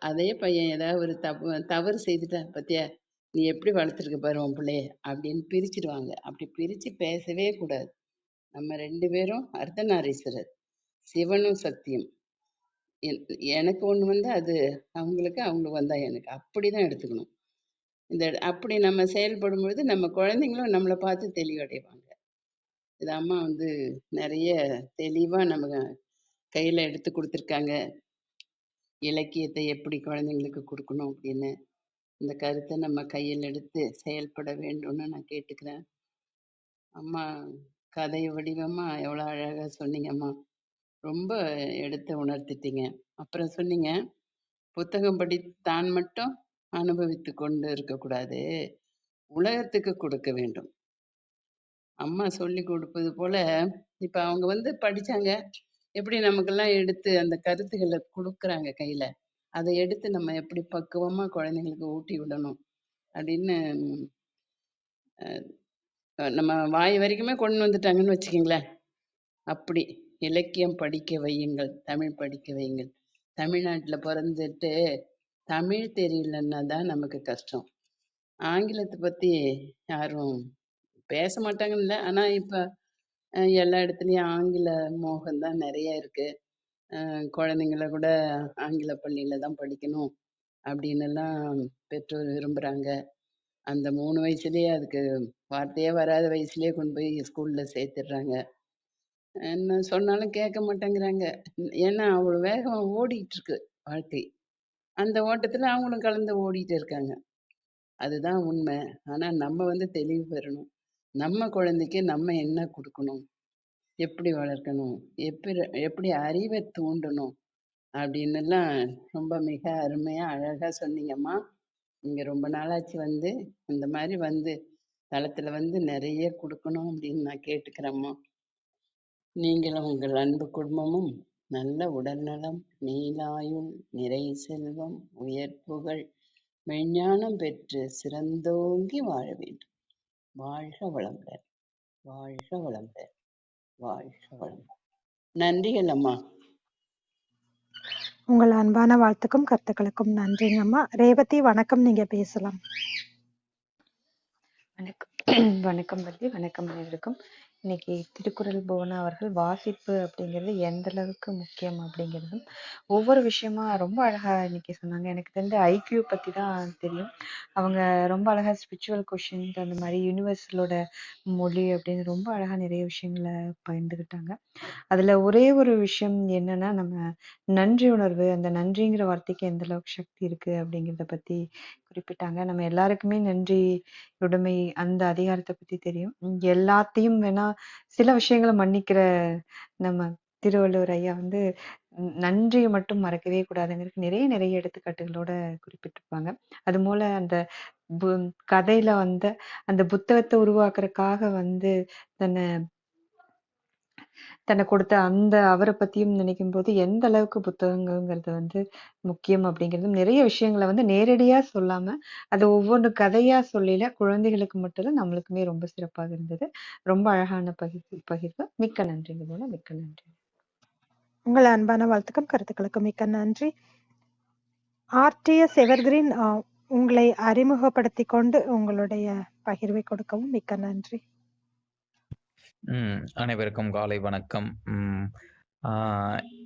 அதே பையன் ஏதாவது ஒரு தவறு செய்துட்டா பத்தியா நீ எப்படி வளர்த்துருக்க பாரு உன் பிள்ளைய அப்படின்னு பிரிச்சிடுவாங்க. அப்படி பிரித்து பேசவே கூடாது. நம்ம 2 பேரும் அர்த்தநாரீஸ்வரர், சிவனும் சக்தியும். எனக்கு ஒன்று அது அவங்களுக்கு, அவங்களுக்கு வந்தா எனக்கு, அப்படி தான் எடுத்துக்கணும். அப்படி நம்ம செயல்படும் பொழுது நம்ம குழந்தைங்களும் நம்மளை பார்த்து தெளிவடைவாங்க. இது அம்மா நிறைய தெளிவாக நம்ம கையில் எடுத்து கொடுத்துருக்காங்க. இலக்கியத்தை எப்படி குழந்தைங்களுக்கு கொடுக்கணும் அப்படின்னு இந்த கருத்தை நம்ம கையில் எடுத்து செயல்பட வேண்டும்னு நான் கேட்டுக்கிறேன். அம்மா கதை வடிவமாக எவ்வளோ அழகாக சொன்னீங்கம்மா. ரொம்ப எடுத்து உணர்த்திட்டீங்க. அப்புறம் சொன்னீங்க, புத்தகம் படி தான் மட்டும் அனுபவித்து கொண்டு இருக்கக்கூடாது, உலகத்துக்கு கொடுக்க வேண்டும். அம்மா சொல்லி கொடுப்பது போல இப்போ அவங்க படித்தாங்க, எப்படி நமக்கெல்லாம் எடுத்து அந்த கருத்துக்களை கொடுக்குறாங்க கையில், அதை எடுத்து நம்ம எப்படி பக்குவமாக குழந்தைங்களுக்கு ஊட்டி விடணும் அப்படின்னு நம்ம வாய் வரைக்குமே கொண்டு வந்துட்டாங்கன்னு வச்சுக்கிங்களேன். அப்படி இலக்கியம் படிக்க வையுங்கள், தமிழ் படிக்க வையுங்கள். தமிழ்நாட்டில் பிறந்துட்டு தமிழ் தெரியலன்னா தான் நமக்கு கஷ்டம். ஆங்கிலத்தை பற்றி யாரும் பேச மாட்டாங்கன்னு இல்ல. ஆனா இப்ப எல்லா இடத்துலயும் ஆங்கில மோகம் தான் நெறைய இருக்கு. குழந்தைங்கள கூட ஆங்கில பள்ளியில தான் படிக்கணும் அப்படின்னுலாம் பெற்றோர் விரும்புறாங்க. அந்த 3 வயசுலயே அதுக்கு வார்த்தையே வராத வயசுலயே கொண்டு போய் ஸ்கூல்ல சேர்த்துடுறாங்க. என்ன சொன்னாலும் கேட்க மாட்டேங்கிறாங்க. ஏன்னா அவ்வளோ வேகமா ஓடிட்டு இருக்கு வாழ்க்கை. அந்த ஓட்டத்துல அவங்களும் கலந்து ஓடிட்டு இருக்காங்க. அதுதான் உண்மை. ஆனா நம்ம வந்து தெளிவு பெறணும். நம்ம குழந்தைக்கு நம்ம என்ன குடுக்கணும்? எப்படி வளர்க்கணும்? எப்படி அறிவ தூண்டணும்? அப்படின்னுலாம் ரொம்ப மிக அருமையா, அழகா சொன்னீங்கம்மா. நீங்க ரொம்ப நாளாச்சு வந்து, இந்த மாரி வந்து தளத்துல வந்து நெறைய குடுக்கணும் அப்படின்னு நான் கேட்டுக்கிறேம்மா. நீங்களும் உங்கள் அன்பு குடும்பமும் நல்ல உடல்நலம், நீளாயுள், நிறை செல்வம், உயர் புகழ், மெஞ்ஞானம் பெற்று சிறந்தோங்கி வாழ வேண்டும். வாழ்க வளமுடன். வாழ்க வளமுடன். வாழ்க வளமுடன். நன்றிகள் அம்மா.
உங்கள் அன்பான வாழ்த்துக்கும் கருத்துக்களுக்கும் நன்றிங்கம்மா. ரேவதி வணக்கம், நீங்க பேசலாம்.
வணக்கம் வணக்கம் வள்ளி, வணக்கம் அனைவருக்கும். இன்னைக்கு திருக்குறள் புவனா அவர்கள் வாசிப்பு அப்படிங்கிறது எந்த அளவுக்கு முக்கியம் அப்படிங்கிறதும் ஒவ்வொரு விஷயமா ரொம்ப அழகா இன்னைக்கு சொன்னாங்க. எனக்கு தெரிஞ்ச ஐக்யூ பத்தி தான் தெரியும். அவங்க ரொம்ப அழகா ஸ்பிரிச்சுவல் கொஷின்ஸ் அந்த மாதிரி யூனிவர்சலோட மொழி அப்படின்னு ரொம்ப அழகா நிறைய விஷயங்களை பகிர்ந்துக்கிட்டாங்க. அதுல ஒரே ஒரு விஷயம் என்னன்னா, நம்ம நன்றி உணர்வு, அந்த நன்றிங்கிற வார்த்தைக்கு எந்த அளவுக்கு சக்தி இருக்கு அப்படிங்கிறத பத்தி குறிப்பிட்டாங்க. நம்ம எல்லாருக்குமே நன்றி உடைமை அந்த அதிகாரத்தை பத்தி தெரியும். எல்லாத்தையும் வேணா சில விஷயங்களை மன்னிக்கிற நம்ம திருவள்ளுவர் ஐயா வந்து நன்றியை மட்டும் மறக்கவே கூடாதுங்கிறது நிறைய நிறைய எடுத்துக்காட்டுகளோட குறிப்பிட்டிருப்பாங்க. அது போல அந்த கதையில வந்து அந்த புத்தகத்தை உருவாக்குறதுக்காக வந்து தன்னை தன்னை கொடுத்த அந்த அவரை பத்தியும் நினைக்கும் போது எந்த அளவுக்கு புத்தகங்கள்ங்கிறது வந்து முக்கியம் அப்படிங்கிறதும் நிறைய விஷயங்களை வந்து நேரடியா சொல்லாம அது ஒவ்வொன்று கதையா சொல்லல குழந்தைகளுக்கு மட்டும் இல்ல நம்மளுக்குமே ரொம்ப சிறப்பாக இருந்தது. ரொம்ப அழகான பகிர்வு. மிக்க நன்றிங்க போல. மிக்க நன்றி.
உங்கள் அன்பான வாழ்த்துக்கும் கருத்துக்களுக்கும் மிக்க நன்றி. ஆர்டிஎஸ் எவர்கிரீன் உங்களை அறிமுகப்படுத்தி கொண்டு உங்களுடைய பகிர்வை கொடுக்கவும் மிக்க நன்றி.
அனைவருக்கும் காலை வணக்கம்.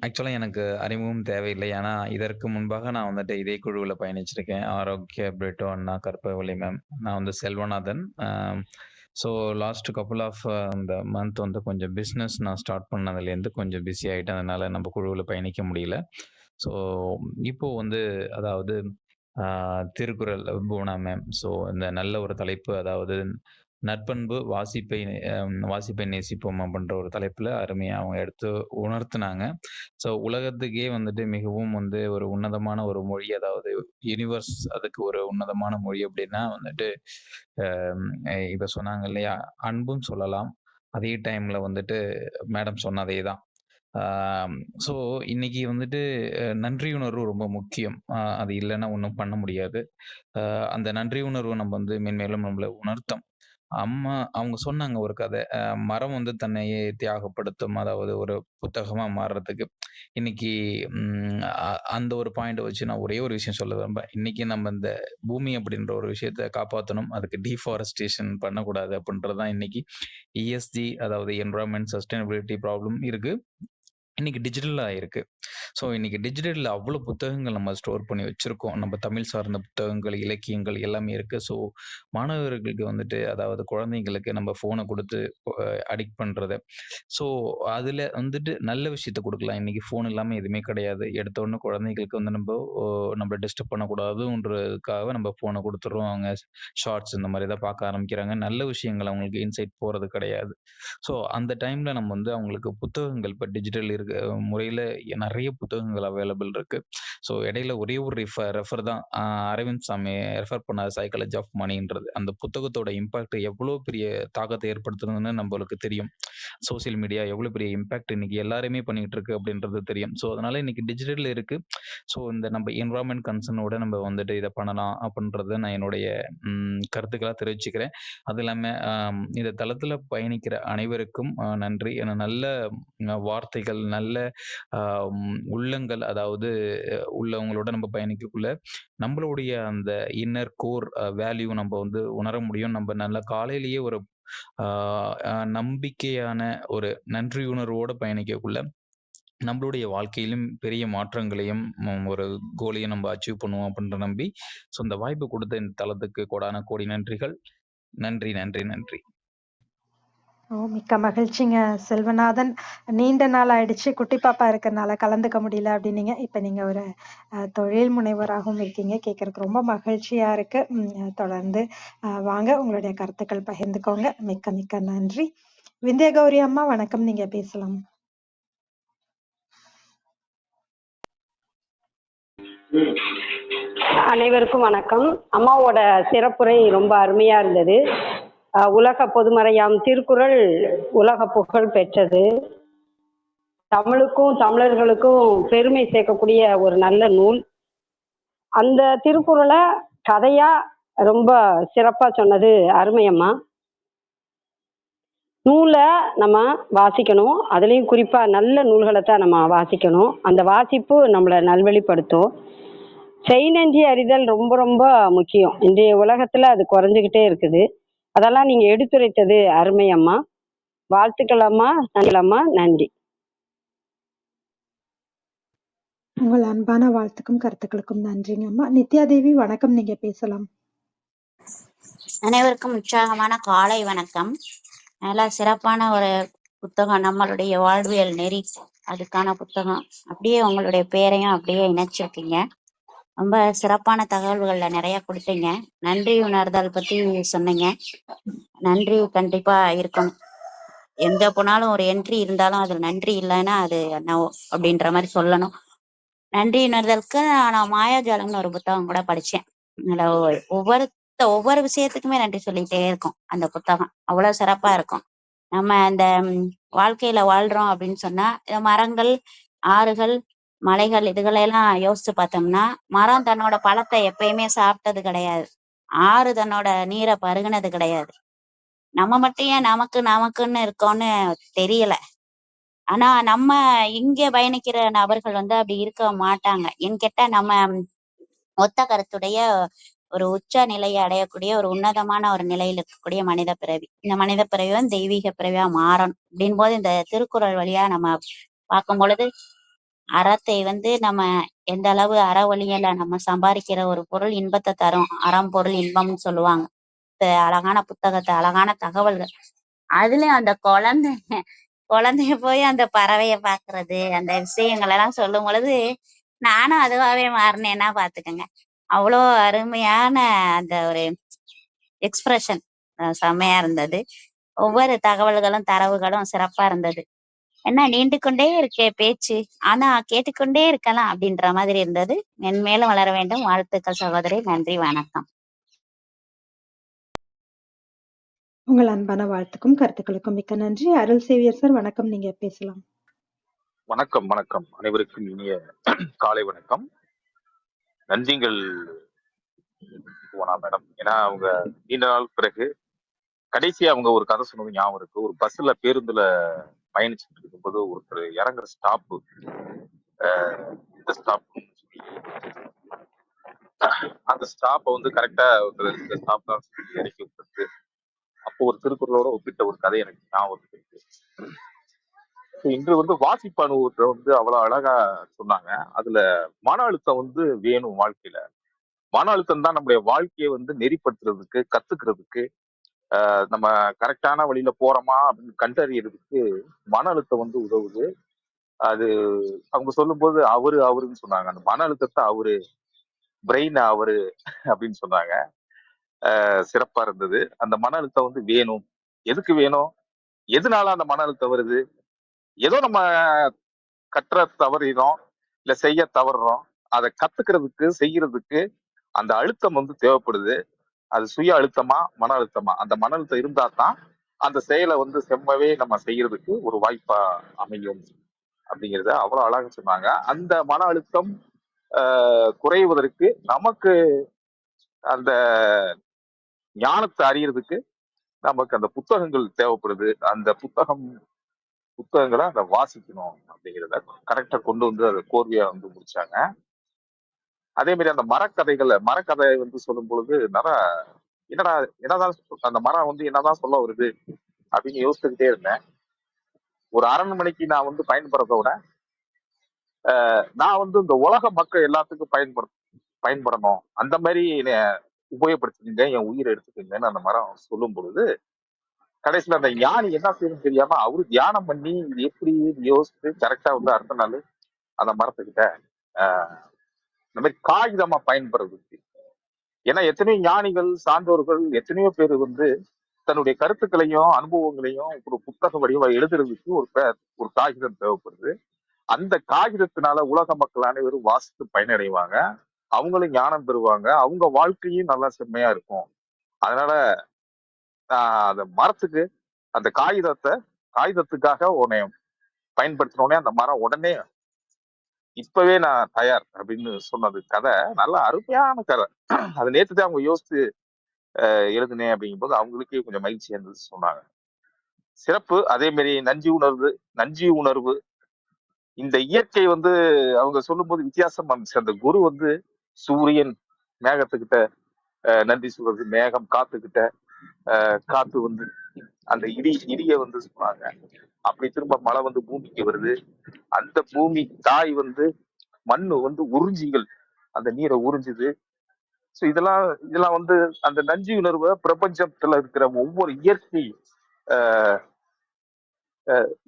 ஆக்சுவலாக எனக்கு அறிமுகம் தேவையில்லை. ஏன்னா இதற்கு முன்பாக நான் வந்துட்டு இதே குழுவில் பயணிச்சிருக்கேன். ஆரோக்கிய பிரிட்டோ அண்ணா கற்பவள்ளி மேம். நான் வந்து Selvanathan. So last couple of இந்த மந்த் வந்து கொஞ்சம் பிஸ்னஸ் நான் ஸ்டார்ட் பண்ணதுலேருந்து கொஞ்சம் பிஸி ஆகிட்டேன். அதனால் நம்ம குழுவில் பயணிக்க முடியல. ஸோ இப்போது வந்து அதாவது திருக்குறள் புவனா மேம். ஸோ இந்த நல்ல ஒரு தலைப்பு, அதாவது நற்பண்பு வாசிப்பை நேசிப்போம் அப்படின்ற ஒரு தலைப்பில் அருமையாக அவங்க எடுத்து உணர்த்தினாங்க. ஸோ உலகத்துக்கே வந்துட்டு மிகவும் வந்து ஒரு உன்னதமான ஒரு மொழி, அதாவது யூனிவர்ஸ் அதுக்கு ஒரு உன்னதமான மொழி அப்படின்னா வந்துட்டு இப்போ சொன்னாங்க இல்லையா, அன்பும் சொல்லலாம். அதே டைமில் வந்துட்டு மேடம் சொன்னதே தான். ஸோ இன்னைக்கு வந்துட்டு நன்றியுணர்வு ரொம்ப முக்கியம். அது இல்லைன்னா ஒன்றும் பண்ண முடியாது. அந்த நன்றி உணர்வு நம்ம வந்து மென்மேலும் நம்மள உணர்த்தும். அவங்க சொன்னாங்க ஒரு கதை. மரம் வந்து தன்னையே தியாகப்படுத்தும், அதாவது ஒரு புத்தகமா மாறுறதுக்கு. இன்னைக்கு அந்த ஒரு பாயிண்ட் வச்சு நான் ஒரே ஒரு விஷயம் சொல்ல விரும்புறேன். இன்னைக்கு நம்ம இந்த பூமி அப்படின்ற ஒரு விஷயத்த காப்பாற்றணும். அதுக்கு டீஃபாரஸ்டேஷன் பண்ணக்கூடாது அப்படின்றது தான் இன்னைக்கு இஎஸ்ஜி, அதாவது என்விரான்மெண்ட் சஸ்டைனபிலிட்டி ப்ராப்ளம் இருக்கு. இன்னைக்கு டிஜிட்டலாக இருக்கு. ஸோ இன்னைக்கு டிஜிட்டலில் அவ்வளோ புத்தகங்கள் நம்ம ஸ்டோர் பண்ணி வச்சுருக்கோம். நம்ம தமிழ் சார்ந்த புத்தகங்கள், இலக்கியங்கள் எல்லாமே இருக்குது. ஸோ மாணவர்களுக்கு வந்துட்டு, அதாவது குழந்தைங்களுக்கு நம்ம ஃபோனை கொடுத்து அடிக்ட் பண்ணுறது. ஸோ அதில் வந்துட்டு நல்ல விஷயத்த கொடுக்கலாம். இன்றைக்கி ஃபோன் இல்லாமல் எதுவுமே கிடையாது. எடுத்தோடனே குழந்தைங்களுக்கு வந்து நம்ம டிஸ்டர்ப் பண்ணக்கூடாதுன்றதுக்காக நம்ம ஃபோனை கொடுத்துட்றோம். அவங்க ஷார்ட்ஸ் இந்த மாதிரி தான் பார்க்க ஆரம்பிக்கிறாங்க. நல்ல விஷயங்கள் அவங்களுக்கு இன்சைட் போகிறது கிடையாது. ஸோ அந்த டைமில் நம்ம வந்து அவங்களுக்கு புத்தகங்கள், இப்போ டிஜிட்டல் முறையில் நிறைய புத்தகங்கள் அவைலபிள் இருக்கு. ஸோ இடையில ஒரே ஒரு ரெஃபர் தான், அரவிந்த் சாமி ரெஃபர் பண்ண சைக்காலஜி ஆஃப் மணின்றது. அந்த புத்தகத்தோட இம்பாக்ட் எவ்வளோ பெரிய தாக்கத்தை ஏற்படுத்துறதுன்னு நம்மளுக்கு தெரியும். சோசியல் மீடியா எவ்வளோ பெரிய இம்பாக்ட் இன்னைக்கு எல்லாருமே பண்ணிட்டு இருக்கு அப்படின்றது தெரியும். ஸோ அதனால இன்னைக்கு டிஜிட்டல் இருக்கு. ஸோ இந்த நம்ம என்விரான்மெண்ட் கன்சர்னோட நம்ம வந்துட்டு இதை பண்ணலாம் அப்படின்றத நான் என்னுடைய கருத்துக்களாக தெரிவிச்சுக்கிறேன். அது இல்லாமல் இந்த தளத்தில் பயணிக்கிற அனைவருக்கும் நன்றி. ஏன்னா நல்ல வார்த்தைகள், நல்ல உள்ளங்கள், அதாவது உள்ளவங்களோட நம்ம பயணிக்கக்குள்ள நம்மளுடைய அந்த இன்னர் கோர் வேல்யூ நம்ம வந்து உணர முடியும். நம்ம நல்ல காலையிலேயே ஒரு நம்பிக்கையான ஒரு நன்றியுணர்வோட பயணிக்கக்குள்ள நம்மளுடைய வாழ்க்கையிலும் பெரிய மாற்றங்களையும் ஒரு கோலையும் நம்ம அச்சீவ் பண்ணுவோம் அப்படின்ற நம்பி ஸோ இந்த வாய்ப்பு கொடுத்த இந்த தளத்துக்கு கோடான கோடி நன்றிகள். நன்றி நன்றி நன்றி.
மிக்க மகிழ்ச்சிங்க செல்வநாதன். நீண்ட நாள் ஆயிடுச்சு, குட்டி பாப்பா இருக்கிறதுனால கலந்துக்க முடியல அப்படின்னீங்க. இப்ப நீங்க ஒரு தொழில் முனைவராகவும் இருக்கீங்க. கேட்கறதுக்கு ரொம்ப மகிழ்ச்சியா இருக்கு. தொடர்ந்து வாங்க, உங்களுடைய கருத்துக்கள் பகிர்ந்துக்கோங்க. மிக்க மிக்க நன்றி. விந்தியா கௌரி அம்மா வணக்கம், நீங்க பேசலாம்.
அனைவருக்கும் வணக்கம். அம்மாவோட சிறப்புரை ரொம்ப அருமையா இருந்தது. உலக பொதுமறையாம் திருக்குறள் உலக புகழ் பெற்றது. தமிழுக்கும் தமிழர்களுக்கும் பெருமை சேர்க்கக்கூடிய ஒரு நல்ல நூல். அந்த திருக்குறளை கதையா ரொம்ப சிறப்பா சொன்னது அருமையம்மா. நூலை நம்ம வாசிக்கணும், அதுலேயும் குறிப்பா நல்ல நூல்களை தான் நம்ம வாசிக்கணும். அந்த வாசிப்பு நம்மளை நல்வழிப்படுத்தும். செய்நன்றி அறிதல் ரொம்ப ரொம்ப முக்கியம். இன்றைய உலகத்துல அது குறைஞ்சுக்கிட்டே இருக்குது. அதெல்லாம் நீங்க எடுத்துரைத்தது அருமை அம்மா. வாழ்த்துக்கள் அம்மா. நன்றி.
உங்கள் அன்பான வாழ்த்துக்கும் கருத்துக்களுக்கும் நன்றிங்க அம்மா. நித்யாதேவி வணக்கம், நீங்க பேசலாம்.
அனைவருக்கும் உற்சாகமான காலை வணக்கம். நல்லா சிறப்பான ஒரு புத்தகம், நம்மளுடைய வாழ்வியல் நெறி, அதுக்கான புத்தகம். அப்படியே உங்களுடைய பேரையும் அப்படியே இணைச்சிருக்கீங்க. ரொம்ப சிறப்பான தகவல்கள்ல நிறைய கொடுத்தீங்க. நன்றி உணர்தல் பத்தி சொன்னீங்க. நன்றி கண்டிப்பா இருக்கணும். எங்க போனாலும் ஒரு என்ட்ரி இருந்தாலும் அது நன்றி இல்லைன்னா அது என்னவோ அப்படின்ற மாதிரி சொல்லணும். நன்றி உணர்தலுக்கு நான் மாயாஜாலம்னு ஒரு புத்தகம் கூட படிச்சேன். அதுல ஒவ்வொரு விஷயத்துக்குமே நன்றி சொல்லிட்டே இருக்கும் அந்த புத்தகம். அவ்வளவு சிறப்பா இருக்கும். நம்ம இந்த வாழ்க்கையில வாழ்றோம் அப்படின்னு சொன்னா, மரங்கள், ஆறுகள், மலைகள் இதுகளெல்லாம் யோசிச்சு பார்த்தோம்னா, மரம் தன்னோட பழத்தை எப்பயுமே சாப்பிட்டது கிடையாது. ஆறு தன்னோட நீரை பருகுனது கிடையாது. நம்ம மட்டும் ஏன் நமக்குன்னு இருக்கோம்னு தெரியல. ஆனா நம்ம இங்க பயணிக்கிற நபர்கள் அப்படி இருக்க மாட்டாங்க. ஏன்னு கேட்டா, நம்ம ஒத்த கருத்துடைய ஒரு உச்ச நிலையை அடையக்கூடிய ஒரு உன்னதமான ஒரு நிலையில் இருக்கக்கூடிய மனித பிறவி. இந்த மனித பிறவியும் தெய்வீக பிறவியா மாறணும் அப்படின் போது இந்த திருக்குறள் வழியா நம்ம பார்க்கும் பொழுது, அறத்தை நம்ம எந்த அளவு அற வழியில நம்ம சம்பாதிக்கிற ஒரு பொருள் இன்பத்தை தரும். அறம் பொருள் இன்பம்னு சொல்லுவாங்க. அழகான புத்தகத்தை, அழகான தகவல்கள். அதுலயும் அந்த குழந்தைய போய் அந்த பறவைய பாக்குறது, அந்த விஷயங்கள் எல்லாம் சொல்லும் பொழுது நானும் அதுவாவே மாறினேன்னா பாத்துக்கோங்க. அவ்வளோ அருமையான அந்த ஒரு எக்ஸ்பிரஷன் செம்மையா இருந்தது. ஒவ்வொரு தகவல்களும் தரவுகளும் சிறப்பா இருந்தது. என்ன நீண்டு கொண்டே இருக்கே பேச்சு, ஆனா கேட்டுக்கொண்டே இருக்கலாம் அப்படின்ற மாதிரி இருந்தது. மென்மேலும் வளர வேண்டும். வாழ்த்துக்கள் சகோதரி. நன்றி, வணக்கம்.
உங்கள் அன்பான வாழ்த்துக்கும் கருத்துக்களுக்கும் மிக்க நன்றி. அருள் சேவியர் சார் வணக்கம், நீங்க பேசலாம்.
வணக்கம் வணக்கம். அனைவருக்கும் இனிய காலை வணக்கம். நன்றிகள் மேடம். ஏன்னா அவங்க நீண்ட நாள் பிறகு கடைசியா அவங்க ஒரு கதை சொன்னது ஞாபகம் இருக்கு. ஒரு பஸ்ல பேருந்துல பயணிச்சுட்டு இருக்கும்போது ஒருத்தர் இறங்குற ஸ்டாப்பு, இந்த ஸ்டாப், அந்த ஸ்டாப்பை கரெக்டா இந்த ஸ்டாப் தான் இறக்கி விட்டுருக்கு. அப்போ ஒரு திருக்குறளோட ஒப்பிட்ட ஒரு கதை எனக்கு ஞாபகம் இருக்கு. இன்று வாசிப்பு அனுபவத்தை அவ்வளவு அழகா சொன்னாங்க. அதுல மன அழுத்தம் வேணும் வாழ்க்கையில. மன அழுத்தம் தான் நம்முடைய வாழ்க்கையை நெறிப்படுத்துறதுக்கு, கத்துக்கிறதுக்கு, நம்ம கரெக்டான வழியில போறோமா அப்படின்னு கண்டறியறதுக்கு மன அழுத்தம் உதவுது. அது அவங்க சொல்லும் போது அவருன்னு சொன்னாங்க. அந்த மன அழுத்தத்தை பிரெயின் அவரு அப்படின்னு சொன்னாங்க. சிறப்பா இருந்தது. அந்த மன அழுத்தம் வேணும். எதுக்கு வேணும்? எதனால அந்த மன அழுத்தம் வருது? ஏதோ நம்ம கற்ற தவறினோம், இல்ல செய்ய தவறுறோம். அதை கத்துக்கிறதுக்கு, செய்யறதுக்கு அந்த அழுத்தம் தேவைப்படுது. அது சுய அழுத்தமா, மன அழுத்தமா? அந்த மன அழுத்தம் இருந்தா தான் அந்த செயலை செம்மவே நம்ம செய்யறதுக்கு ஒரு வாய்ப்பா அமையும் அப்படிங்கிறத அவ்வளவு அழகா சொன்னாங்க. அந்த மன அழுத்தம் குறைவதற்கு நமக்கு அந்த ஞானத்தை அறியறதுக்கு நமக்கு அந்த புத்தகங்கள் தேவைப்படுது. அந்த புத்தகங்களை அதை வாசிக்கணும் அப்படிங்கிறத கரெக்டா கொண்டு அதை கோர்வையா முடிச்சாங்க. அதே மாதிரி அந்த மரக்கதை சொல்லும் பொழுது நிறைய என்னடா என்னதான் அந்த மரம் வந்து என்னதான் சொல்ல வருது அப்படின்னு யோசிச்சுக்கிட்டே இருந்தேன். ஒரு அரண்மனைக்கு நான் வந்து பயன்படுறத விட நான் வந்து இந்த உலக மக்கள் எல்லாத்துக்கும் பயன்படணும் அந்த மாதிரி உபயோகப்படுத்திக்கங்க, என் உயிரை எடுத்துக்கங்கன்னு அந்த மரம் சொல்லும் பொழுது கடைசியில அந்த ஞானி என்ன செய்யணும்னு தெரியாம அவரு தியானம் பண்ணி இது எப்படி யோசிச்சு கரெக்டா வந்து அடுத்த நாள் அந்த மரத்துக்கிட்ட ஆஹ் இந்த மாதிரி காகிதமா பயன்படுறதுக்கு. ஏன்னா எத்தனையோ ஞானிகள் சான்றோர்கள் எத்தனையோ பேர் வந்து தன்னுடைய கருத்துக்களையும் அனுபவங்களையும் ஒரு புத்தக வடிவா எழுதுறதுக்கு ஒரு காகிதம் தேவைப்படுது. அந்த காகிதத்தினால உலக மக்கள் அனைவரும் வாசித்து பயனடைவாங்க, அவங்களும் ஞானம் பெறுவாங்க, அவங்க வாழ்க்கையும் நல்லா செம்மையா இருக்கும். அதனால அந்த மரத்துக்கு அந்த காகிதத்துக்காக உன்னை பயன்படுத்தினோடனே அந்த மரம் உடனே இப்பவே நான் தயார் அப்படின்னு சொன்னது கதை நல்ல அருமையான கதை. அது நேற்று தான் அவங்க யோசிச்சு எழுதுனேன் அப்படிங்கும் போது அவங்களுக்கே கொஞ்சம் மகிழ்ச்சியா இருந்தது சொன்னாங்க. சிறப்பு. அதே மாதிரி நன்றி உணர்வு இந்த இயற்கை வந்து அவங்க சொல்லும் போது வித்தியாசமா இருந்துச்சு. அந்த குரு வந்து சூரியன் மேகத்துக்கிட்ட நன்றி சொல்றது, மேகம் காத்துக்கிட்ட காத்து வந்து அந்த இடிய வந்து சொன்னாங்க. அப்படி திரும்ப மழை வந்து பூமிக்கு வருது, அந்த பூமி தாய் வந்து மண்ணு வந்து உறிஞ்சிகள் அந்த நீரை உறிஞ்சுது. ஸோ இதெல்லாம் வந்து அந்த நன்றி உணர்வை பிரபஞ்சத்துல இருக்கிற ஒவ்வொரு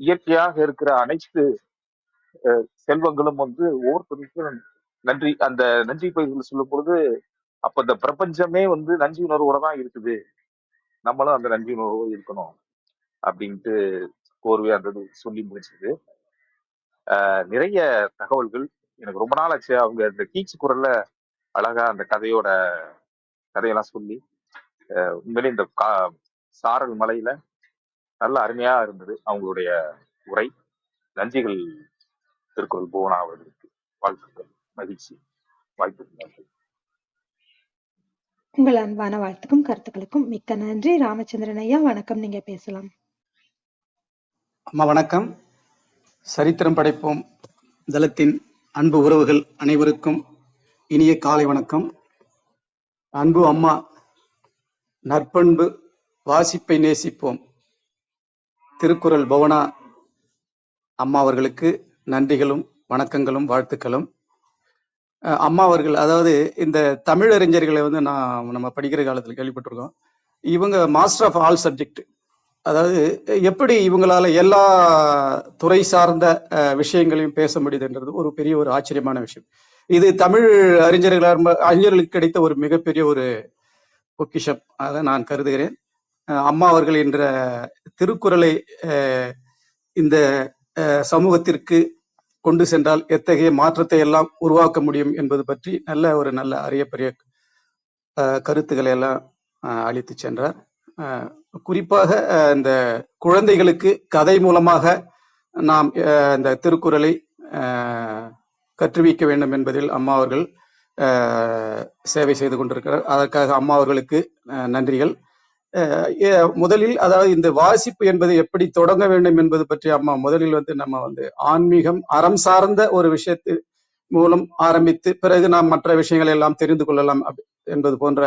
இயற்கையாக இருக்கிற அனைத்து செல்வங்களும் வந்து ஒவ்வொருத்தருக்கும் நன்றி அந்த நன்றி பயிர்கள் சொல்லும் பொழுது அப்ப இந்த பிரபஞ்சமே வந்து நன்றி உணர்வோட தான் இருக்குது, நம்மளும் அந்த நன்றி உணர்வோடு இருக்கணும் அப்படின்ட்டு கோர்வையா அந்த சொல்லி முடிச்சது. நிறைய தகவல்கள் எனக்கு ரொம்ப நாள் ஆச்சு. அவங்க இந்த கீச்சு குரல்ல அழகா அந்த கதையெல்லாம் சொல்லி உண்மையிலே இந்த சாரல் மலையில நல்ல அருமையா இருந்தது அவங்களுடைய உரை. நன்றிகள் திருக்குறள் புவனா அவர்களுக்கு. வாழ்த்துக்கள், மகிழ்ச்சி. வாய்ப்புக்கு நன்றி.
உங்கள் அன்பான வாழ்த்துக்கும் கருத்துக்களுக்கும் மிக்க நன்றி. ராமச்சந்திரன் ஐயா வணக்கம், நீங்க பேசலாம்.
அம்மா வணக்கம். சரித்திரம் படைப்போம் தளத்தின் அன்பு உறவுகள் அனைவருக்கும் இனிய காலை வணக்கம். அன்பு அம்மா, நற்பண்பு வாசிப்பை நேசிப்போம் திருக்குறள் புவனா அம்மா அவர்களுக்கு நன்றிகளும் வணக்கங்களும் வாழ்த்துக்களும். அம்மா அவர்கள் அதாவது இந்த தமிழறிஞர்களை வந்து நம்ம படிக்கிற காலத்தில் கேள்விப்பட்டிருக்கோம். இவங்க மாஸ்டர் ஆஃப் ஆல் சப்ஜெக்ட். அதாவது எப்படி இவங்களால எல்லா துறை சார்ந்த விஷயங்களையும் பேச முடியுதுன்றது ஒரு பெரிய ஒரு ஆச்சரியமான விஷயம். இது தமிழ் அறிஞர்களுக்கு கிடைத்த ஒரு மிகப்பெரிய ஒரு பொக்கிஷம் அதை நான் கருதுகிறேன். அம்மா அவர்கள் என்ற திருக்குறளை இந்த சமூகத்திற்கு கொண்டு சென்றால் எத்தகைய மாற்றத்தை எல்லாம் உருவாக்க முடியும் என்பது பற்றி நல்ல அரிய கருத்துக்களை எல்லாம் அளித்து சென்றார். குறிப்பாக இந்த குழந்தைகளுக்கு கதை மூலமாக நாம் இந்த திருக்குறளை கற்றுவிக்க வேண்டும் என்பதில் அம்மா அவர்கள் சேவை செய்து கொண்டிருக்கிறார். அதற்காக அம்மா அவர்களுக்கு நன்றிகள். முதலில் அதாவது இந்த வாசிப்பு என்பது எப்படி தொடங்க வேண்டும் என்பது பற்றி அம்மா முதலில் நம்ம ஆன்மீகம் அறம் சார்ந்த ஒரு விஷயத்து மூலம் ஆரம்பித்து பிறகு நாம் மற்ற விஷயங்களை எல்லாம் தெரிந்து கொள்ளலாம் என்பது போன்ற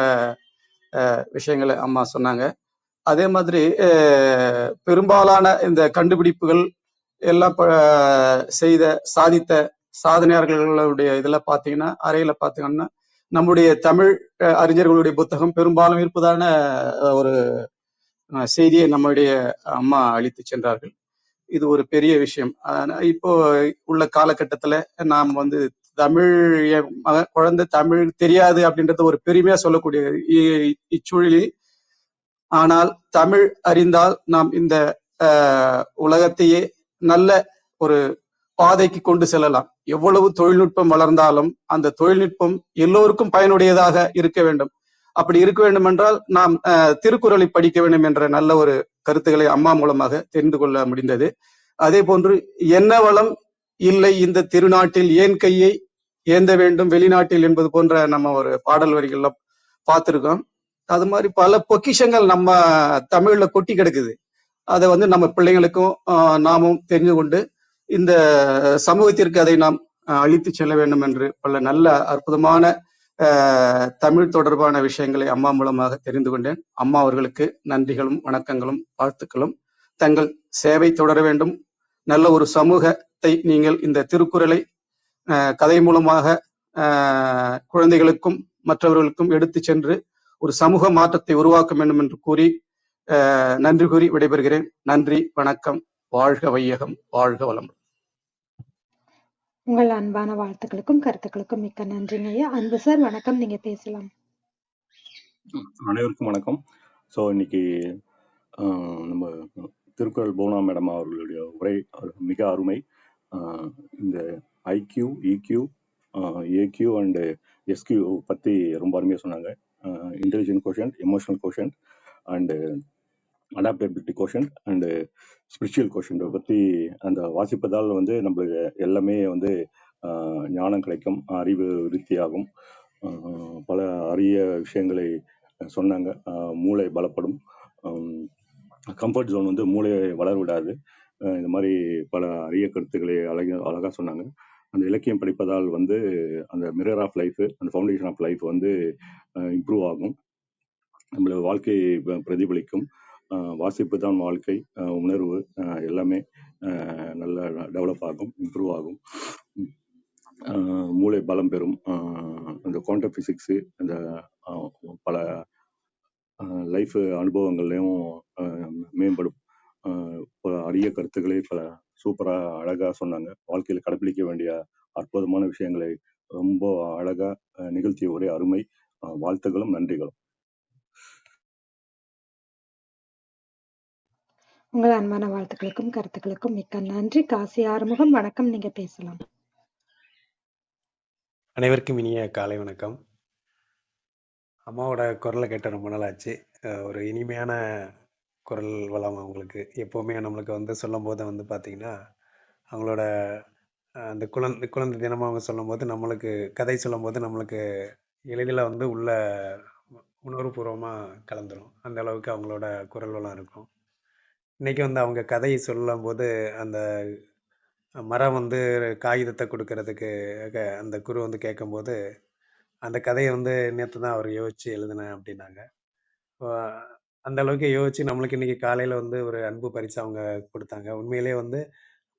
விஷயங்களை அம்மா சொன்னாங்க. அதே மாதிரி பெரும்பாலான இந்த கண்டுபிடிப்புகள் எல்லாம் சாதித்த சாதனையாளர்களுடைய இதெல்லாம் பார்த்தீங்கன்னா அறையில பார்த்தீங்கன்னா நம்முடைய தமிழ் அறிஞர்களுடைய புத்தகம் பெரும்பாலும் இருப்பதான ஒரு செய்தியை நம்முடைய அம்மா அளித்து சென்றார்கள். இது ஒரு பெரிய விஷயம். இப்போ உள்ள காலகட்டத்துல நாம் தமிழ் குழந்தை தமிழ் தெரியாது அப்படின்றது ஒரு பெருமையா சொல்லக்கூடிய இச்சூழலில், ஆனால் தமிழ் அறிந்தால் நாம் இந்த உலகத்தையே நல்ல ஒரு பாதைக்கு கொண்டு செல்லலாம். எவ்வளவு தொழில்நுட்பம் வளர்ந்தாலும் அந்த தொழில்நுட்பம் எல்லோருக்கும் பயனுடையதாக இருக்க வேண்டும். அப்படி இருக்க வேண்டும் என்றால் நாம் திருக்குறளை படிக்க வேண்டும் என்ற நல்ல ஒரு கருத்துக்களை அம்மா மூலமாக தெரிந்து கொள்ள முடிந்தது. அதே போன்று என்ன வளம் இல்லை இந்த திருநாட்டில் ஏன் கையை ஏந்த வேண்டும் வெளிநாட்டில் என்பது போன்ற நம்ம ஒரு பாடல் வரிகள்ல பார்த்திருக்கோம். அது மாதிரி பல பொக்கிஷங்கள் நம்ம தமிழ்ல கொட்டி கிடக்குது. அதை நம்ம பிள்ளைங்களுக்கும் நாமும் தெரிந்து கொண்டு இந்த சமூகத்திற்கு அதை நாம் அழித்து செல்ல வேண்டும் என்று பல நல்ல அற்புதமான தமிழ் தொடர்பான விஷயங்களை அம்மா மூலமாக தெரிந்து கொண்டேன். அம்மா அவர்களுக்கு நன்றிகளும் வணக்கங்களும் வாழ்த்துக்களும். தங்கள் சேவை தொடர வேண்டும். நல்ல ஒரு சமூகத்தை நீங்கள் இந்த திருக்குறளை கதை மூலமாக குழந்தைகளுக்கும் மற்றவர்களுக்கும் எடுத்து சென்று ஒரு சமூக மாற்றத்தை உருவாக்க வேண்டும் என்று கூறி நன்றி கூறி விடைபெறுகிறேன். நன்றி, வணக்கம். வாழ்க வையகம், வாழ்க வளம்.
உங்கள் அன்பான வாழ்த்துக்களுக்கும் கருத்துக்களுக்கும் மிக்க நன்றிங்க ஐயா. அன்பு சார் வணக்கம், நீங்க பேசலாம்.
அனைவருக்கும் வணக்கம். ஸோ இன்னைக்கு நம்ம திருக்குறள் புவனா மேடம் அவர்களுடைய உரை மிக அருமை. இந்த IQ, EQ, AQ and SQ பற்றி ரொம்ப அருமையாக சொன்னாங்க. Intelligent quotient, emotional quotient and adaptability quotient and spiritual கோஷன்ட்டை பற்றி அந்த வாசிப்பதால் வந்து நம்மளுக்கு எல்லாமே வந்து ஞானம் கிடைக்கும், அறிவு விருத்தியாகும், பல அரிய விஷயங்களை சொன்னாங்க. மூளை பலப்படும், கம்ஃபர்ட் ஜோன் வந்து மூளையை வளர விடாது. இந்த மாதிரி பல அரிய கருத்துக்களை அழகாக சொன்னாங்க. அந்த இலக்கியம் படிப்பதால் வந்து அந்த மிரர் ஆஃப் லைஃப், அந்த ஃபவுண்டேஷன் ஆஃப் லைஃப் வந்து இம்ப்ரூவ் ஆகும், நம்மளோட வாழ்க்கையை பிரதிபலிக்கும். வாசிப்பு தான் வாழ்க்கை, உணர்வு எல்லாமே நல்ல டெவலப் ஆகும், இம்ப்ரூவ் ஆகும், மூளை பலம் பெறும், அந்த குவாண்டம் ஃபிசிக்ஸு, அந்த பல லைஃப் அனுபவங்கள்லையும் மேம்படும். அரிய கருத்துக்களை பல சூப்பராக அழகாக சொன்னாங்க. வாழ்க்கையில் கடைப்பிடிக்க வேண்டிய அற்புதமான விஷயங்களை ரொம்ப அழகாக நிகழ்த்திய ஒரே அருமை. வாழ்த்துக்களும் நன்றிகளும்.
உங்கள் அன்பான வாழ்த்துக்களுக்கும் கருத்துக்களுக்கும் மிக்க நன்றி. காசி ஆறுமுகம் வணக்கம், நீங்க பேசலாம்.
அனைவருக்கும் இனிய காலை வணக்கம். அம்மாவோட குரலை கேட்ட ரொம்ப நாள் ஆச்சு. ஒரு இனிமையான குரல் வளம் அவங்களுக்கு. எப்போவுமே நம்மளுக்கு வந்து சொல்லும் போது வந்து பார்த்திங்கன்னா, அவங்களோட அந்த குழந்தை தினமாக அவங்க சொல்லும்போது, நம்மளுக்கு கதை சொல்லும்போது நம்மளுக்கு எளிதில் வந்து உள்ள உணர்வுபூர்வமாக கலந்துரும். அந்த அளவுக்கு அவங்களோட குரல் வளம் இருக்கும். இன்றைக்கி வந்து அவங்க கதை சொல்லும்போது அந்த மரம் வந்து காகிதத்தை கொடுக்கறதுக்கு அந்த குரு வந்து கேட்கும்போது, அந்த கதையை வந்து நேற்று தான் அவர் யோசித்து எழுதினேன் அப்படின்னாங்க. அந்த அளவுக்கு யோசித்து நம்மளுக்கு இன்றைக்கி காலையில் வந்து ஒரு அன்பு பரிசு அவங்க கொடுத்தாங்க. உண்மையிலே வந்து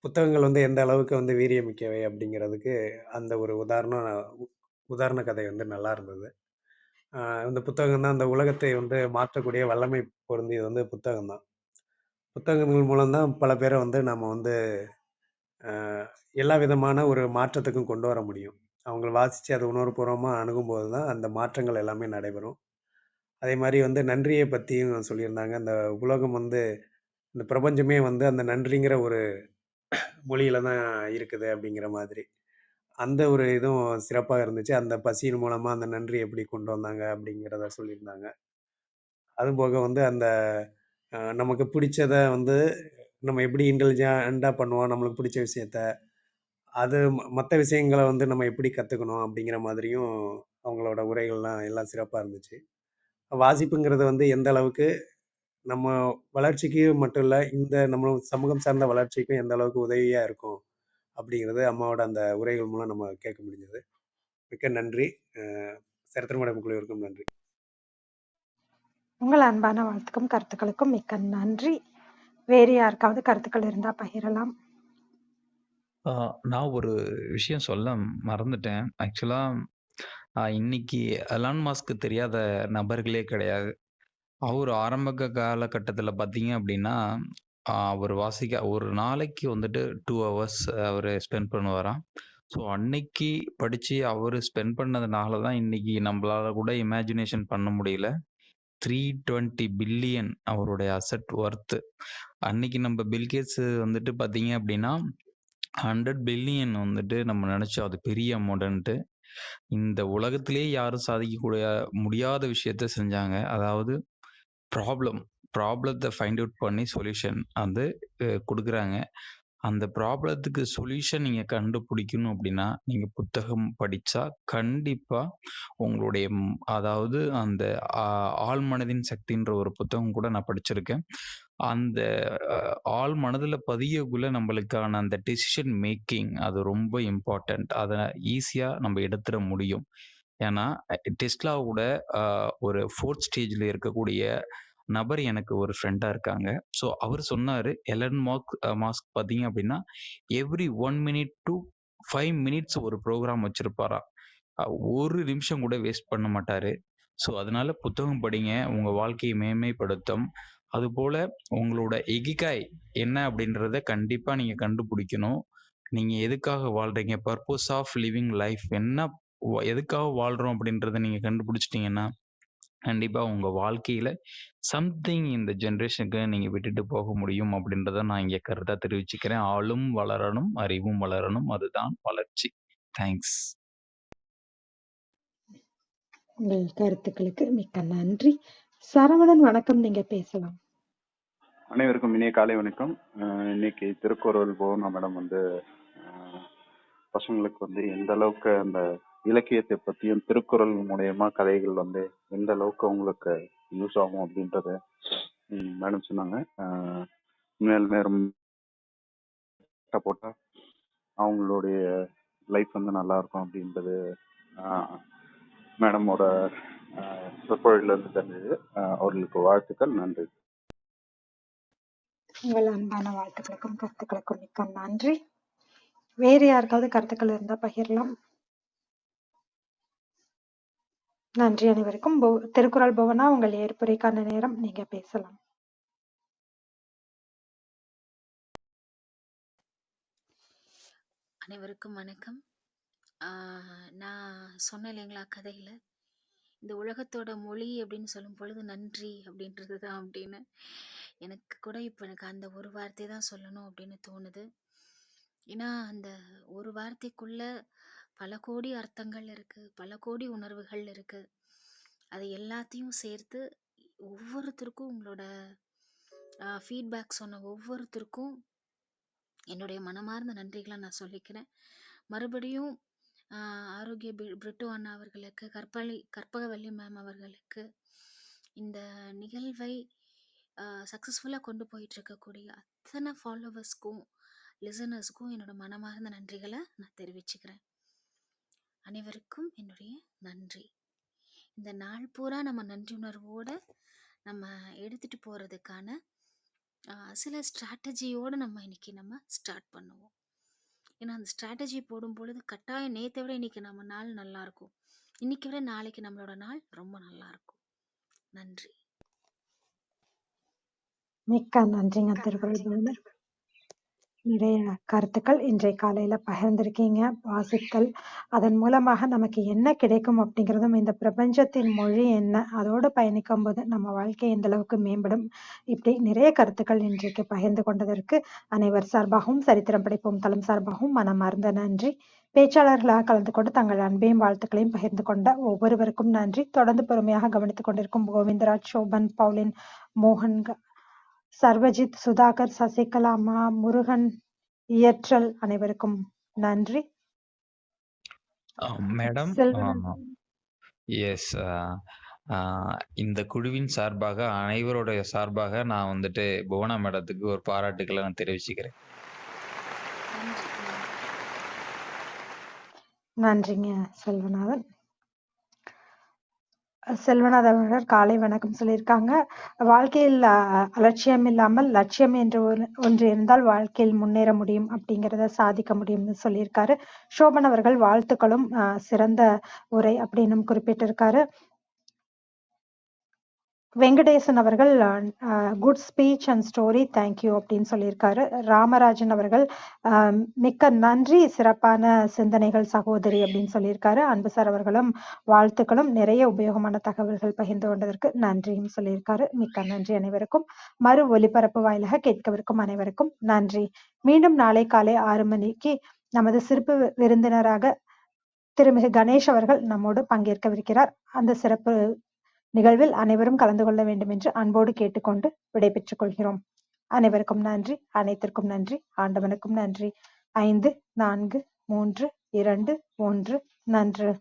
புத்தகங்கள் வந்து எந்த அளவுக்கு வந்து வீரியமிக்கவை அப்படிங்கிறதுக்கு அந்த ஒரு உதாரண கதை வந்து நல்லா இருந்தது. இந்த புத்தகம் தான் அந்த உலகத்தை வந்து மாற்றக்கூடிய வல்லமை பொருந்தியது வந்து புத்தகம் தான். புத்தகங்கள் மூலம்தான் பல பேரை வந்து நம்ம வந்து எல்லா விதமான ஒரு மாற்றத்துக்கும் கொண்டு வர முடியும். அவங்கள வாசித்து அதை உணர்வுபூர்வமாக அணுகும்போது தான் அந்த மாற்றங்கள் எல்லாமே நடைபெறும். அதே மாதிரி வந்து நன்றியை பற்றியும் சொல்லியிருந்தாங்க. அந்த உலகம் வந்து இந்த பிரபஞ்சமே வந்து அந்த நன்றிங்கிற ஒரு மொழியில தான் இருக்குது அப்படிங்கிற மாதிரி. அந்த ஒரு இதுவும் சிறப்பாக இருந்துச்சு. அந்த பசியின் மூலமாக அந்த நன்றி எப்படி கொண்டு வந்தாங்க அப்படிங்கிறத சொல்லியிருந்தாங்க. அதுபோக வந்து அந்த நமக்கு பிடிச்சத வந்து நம்ம எப்படி இன்டெலிஜென்ட்டாக பண்ணுவோம், நம்மளுக்கு பிடிச்ச விஷயத்த அது மற்ற விஷயங்களை வந்து நம்ம எப்படி கற்றுக்கணும் அப்படிங்கிற மாதிரியும் அவங்களோட உரைகள்லாம் எல்லாம் சிறப்பாக இருந்துச்சு. வாசிப்புங்கிறது வந்து எந்த அளவுக்கு நம்ம வளர்ச்சிக்கு மட்டும் இல்லை, இந்த நம்ம சமூகம் சார்ந்த வளர்ச்சிக்கும் எந்த அளவுக்கு உதவியாக இருக்கும் அப்படிங்கிறது அம்மாவோட அந்த உரைகள் மூலம் நம்ம கேட்க முடிஞ்சது. மிக்க நன்றி. சரித்திரமடை குழுவிற்கும் நன்றி.
உங்கள் அன்பான வாழ்த்துக்கும் கருத்துக்களுக்கும் மிக்க நன்றி. வேறு யாருக்காவது கருத்துக்கள் இருந்தா பகிரலாம்.
நான் ஒரு விஷயம் சொல்ல மறந்துட்டேன். ஆக்சுவலா இன்னைக்கு எலான் மாஸ்க்கு தெரியாத நபர்களே கிடையாது. அவர் ஆரம்ப காலகட்டத்தில் பார்த்தீங்க அப்படின்னா, அவர் ஒரு நாளைக்கு வந்துட்டு 2 ஹவர்ஸ் அவர் ஸ்பெண்ட் பண்ணுவாராம். ஸோ அன்னைக்கு படித்து அவர் ஸ்பெண்ட் பண்ணதுனால தான் இன்னைக்கு நம்மளால கூட இமேஜினேஷன் பண்ண முடியல. 320 பில்லியன் அவருடைய அசெட் ஒர்த்து. அன்னைக்கு நம்ம பில்கேட்ஸ் வந்துட்டு பார்த்தீங்க அப்படின்னா 100 பில்லியன் வந்துட்டு நம்ம நினைச்சோம் அது பெரிய அமௌண்ட்டு. இந்த உலகத்திலேயே யாரும் சாதிக்கக்கூடிய முடியாத விஷயத்த செஞ்சாங்க. அதாவது ப்ராப்ளத்தை ஃபைண்ட் அவுட் பண்ணி சொல்யூஷன் வந்து கொடுக்குறாங்க. அந்த ப்ராப்ளத்துக்கு சொல்யூஷன் நீங்கள் கண்டுபிடிக்கணும் அப்படின்னா நீங்கள் புத்தகம் படித்தா கண்டிப்பாக உங்களுடைய அதாவது அந்த ஆழ் மனதின் சக்தின்ற ஒரு புத்தகம் கூட நான் படிச்சிருக்கேன். அந்த ஆள் மனதில் பதியக்குள்ள நம்மளுக்கான அந்த டெசிஷன் மேக்கிங் அது ரொம்ப இம்பார்ட்டண்ட். அதை ஈஸியாக நம்ம எடுத்துட முடியும். ஏன்னா டெஸ்லாவோட ஒரு 4th ஸ்டேஜில் இருக்கக்கூடிய நபர் எனக்கு ஒரு ஃப்ரெண்டாக இருக்காங்க. ஸோ அவர் சொன்னார், எலன் மாஸ்க் பார்த்தீங்க அப்படின்னா எவ்ரி 1 minute to 5 minutes ஒரு ப்ரோக்ராம் வச்சுருப்பாராம். ஒரு நிமிஷம் கூட வேஸ்ட் பண்ண மாட்டார். ஸோ அதனால புத்தகம் படிங்க, உங்கள் வாழ்க்கையை மேன்மைப்படுத்தும். அதுபோல் உங்களோட இகிகாய் என்ன அப்படின்றத கண்டிப்பாக நீங்கள் கண்டுபிடிக்கணும். நீங்கள் எதுக்காக வாழ்கிறீங்க, பர்பஸ் ஆஃப் லிவிங் லைஃப் என்ன, எதுக்காக வாழ்கிறோம் அப்படின்றத நீங்கள் கண்டுபிடிச்சிட்டிங்கன்னா கண்டிப்பாக உங்கள் வாழ்க்கையில் சம்திங் இந்த ஜென்ரேஷனுக்கு நீங்கள் விட்டுட்டு போக முடியும் அப்படின்றத நான் இங்கே கருத்தாக தெரிவிச்சுக்கிறேன். ஆளும் வளரணும், அறிவும் வளரணும், அதுதான் வளர்ச்சி. தேங்க்ஸ்.
உங்கள் கருத்துக்களுக்கு மிக்க நன்றி. சரவணன் வணக்கம், நீங்க பேசலாம்.
அனைவருக்கும் இனிய காலை வணக்கம். இன்னைக்கு திருக்குறள் போனா மேடம் பசங்களுக்கு எந்த அளவுக்கு அந்த இலக்கியத்தை பற்றியும் திருக்குறள் மூலயமா கதைகள் எந்த அளவுக்கு அவங்களுக்கு யூஸ் ஆகும் அப்படின்றத மேடம் சொன்னாங்க. நேரம் போட்டால் அவங்களுடைய லைஃப் நல்லா இருக்கும் அப்படின்றது மேடமோட சொற்பொழிலிருந்து தெரிஞ்சது. அவர்களுக்கு வாழ்த்துக்கள். நன்றி.
உங்கள் அன்பான வாழ்த்துக்களுக்கும் கருத்துக்களுக்கும் மிக்க நன்றி. வேறு யாருக்காவது கருத்துக்கள் இருந்தா பகிரலாம். நன்றி அனைவருக்கும். திருக்குறள் புவனா, உங்கள் ஏற்புரைக்கான நேரம், நீங்க பேசலாம்.
அனைவருக்கும் வணக்கம். நான் சொன்னேன் இல்லைங்களா கதையில், இந்த உலகத்தோட மொழி அப்படின்னு சொல்லும் பொழுது நன்றி அப்படின்றது தான் அப்படின்னு. எனக்கு கூட இப்போ எனக்கு அந்த ஒரு வார்த்தை தான் சொல்லணும் அப்படின்னு தோணுது. ஏன்னா அந்த ஒரு வார்த்தைக்குள்ள பல கோடி அர்த்தங்கள் இருக்குது, பல கோடி உணர்வுகள் இருக்குது. அது எல்லாத்தையும் சேர்த்து ஒவ்வொருத்தருக்கும், உங்களோட ஃபீட்பேக் சொன்ன ஒவ்வொருத்தருக்கும் என்னுடைய மனமார்ந்த நன்றிகளை நான் சொல்லிக்கிறேன். மறுபடியும் ஆரோக்கிய பிரிட்டோ அண்ணா அவர்களுக்கு, கற்பகவல்லி மேம் அவர்களுக்கு, இந்த நிகழ்வை சக்ஸஸ்ஃபுல்லாக கொண்டு போயிட்டு இருக்கக்கூடிய அத்தனை ஃபாலோவர்ஸ்க்கும் லிசனர்ஸ்க்கும் என்னோட மனமார்ந்த நன்றிகளை நான் தெரிவிச்சுக்கிறேன். அனைவருக்கும் என்னுடைய நன்றி. இந்த நாள் பூரா நம்ம நன்றி உணர்வோடு நம்ம எடுத்துகிட்டு போகிறதுக்கான சில ஸ்ட்ராட்டஜியோடு நம்ம இன்னைக்கு ஸ்டார்ட் பண்ணுவோம். ஏன்னா அந்த ஸ்ட்ராட்டஜி போடும் பொழுது கட்டாயம் நேற்றை விட இன்னைக்கு நம்ம நாள் நல்லா இருக்கும், இன்னைக்கு விட நாளைக்கு நம்மளோட நாள் ரொம்ப நல்லா இருக்கும். நன்றி.
மிக்க நன்றிங்க திருக்குறள். நிறைய கருத்துக்கள் இன்றைய காலையில பகிர்ந்திருக்கீங்க. வாசித்தல், அதன் மூலமாக நமக்கு என்ன கிடைக்கும் அப்படிங்கிறதும், இந்த பிரபஞ்சத்தின் மொழி என்ன, அதோடு பயணிக்கும் போது நம்ம வாழ்க்கை எந்த அளவுக்கு மேம்படும், இப்படி நிறைய கருத்துக்கள் இன்றைக்கு பகிர்ந்து கொண்டதற்கு அனைவர் சார்பாகவும் சரித்திரம் படைப்போம் தளம் சார்பாகவும் மனமார்ந்த நன்றி. பேச்சாளர்களாக கலந்து கொண்டு தங்கள் அன்பையும் வாழ்த்துக்களையும் பகிர்ந்து கொண்ட ஒவ்வொருவருக்கும் நன்றி. தொடர்ந்து பொறுமையாக கவனித்துக் கொண்டிருக்கும் கோவிந்தராஜ், சோபன், பவுலின், மோகன், சர்வஜித், சுதாகர், சசிகலா, முருகன், இயற்றல் அனைவருக்கும் நன்றி.
மேடம், எஸ், இந்த குழுவின் சார்பாக, அனைவருடைய சார்பாக நான் புவனா மேடத்துக்கு ஒரு பாராட்டுக்களை நான் தெரிவிச்சுக்கிறேன்.
நன்றிங்க செல்வநாதன். செல்வநாதன் அவர்கள் காலை வணக்கம் சொல்லியிருக்காங்க. வாழ்க்கையில் அலட்சியம் இல்லாமல் லட்சியம் என்று ஒன்று இருந்தால் வாழ்க்கையில் முன்னேற முடியும், அப்படிங்கிறத சாதிக்க முடியும்னு சொல்லியிருக்காரு. சோபன் அவர்கள் வாழ்த்துக்களும் சிறந்த உரை அப்படின்னு குறிப்பிட்டிருக்காரு. வெங்கடேசன் அவர்கள் good speech and story, thank you அப்படின்னு சொல்லியிருக்காரு. ராமராஜன் அவர்கள் மிக்க நன்றி, சிறப்பான சிந்தனைகள் சகோதரி அப்படின்னு சொல்லியிருக்காரு. அன்பு சார் அவர்களும் வாழ்த்துக்களும், நிறைய உபயோகமான தகவல்கள் பகிர்ந்து கொண்டதற்கு நன்றியும் சொல்லியிருக்காரு. மிக்க நன்றி அனைவருக்கும். மறு ஒலிபரப்பு வாயிலாக கேட்கவிருக்கும் அனைவருக்கும் நன்றி. மீண்டும் நாளை காலை 6 மணிக்கு நமது சிறப்பு விருந்தினராக திருமிகு கணேஷ் அவர்கள் நம்மோடு பங்கேற்கவிருக்கிறார். அந்த சிறப்பு நிகழ்வில் அனைவரும் கலந்து கொள்ள வேண்டும் என்று அன்போடு கேட்டுக்கொண்டு விடைபெற்றுக் கொள்கிறோம். அனைவருக்கும் நன்றி, அனைத்திற்கும் நன்றி, ஆண்டவனுக்கும் நன்றி. 5, 4, 3, 2, 1 நன்று.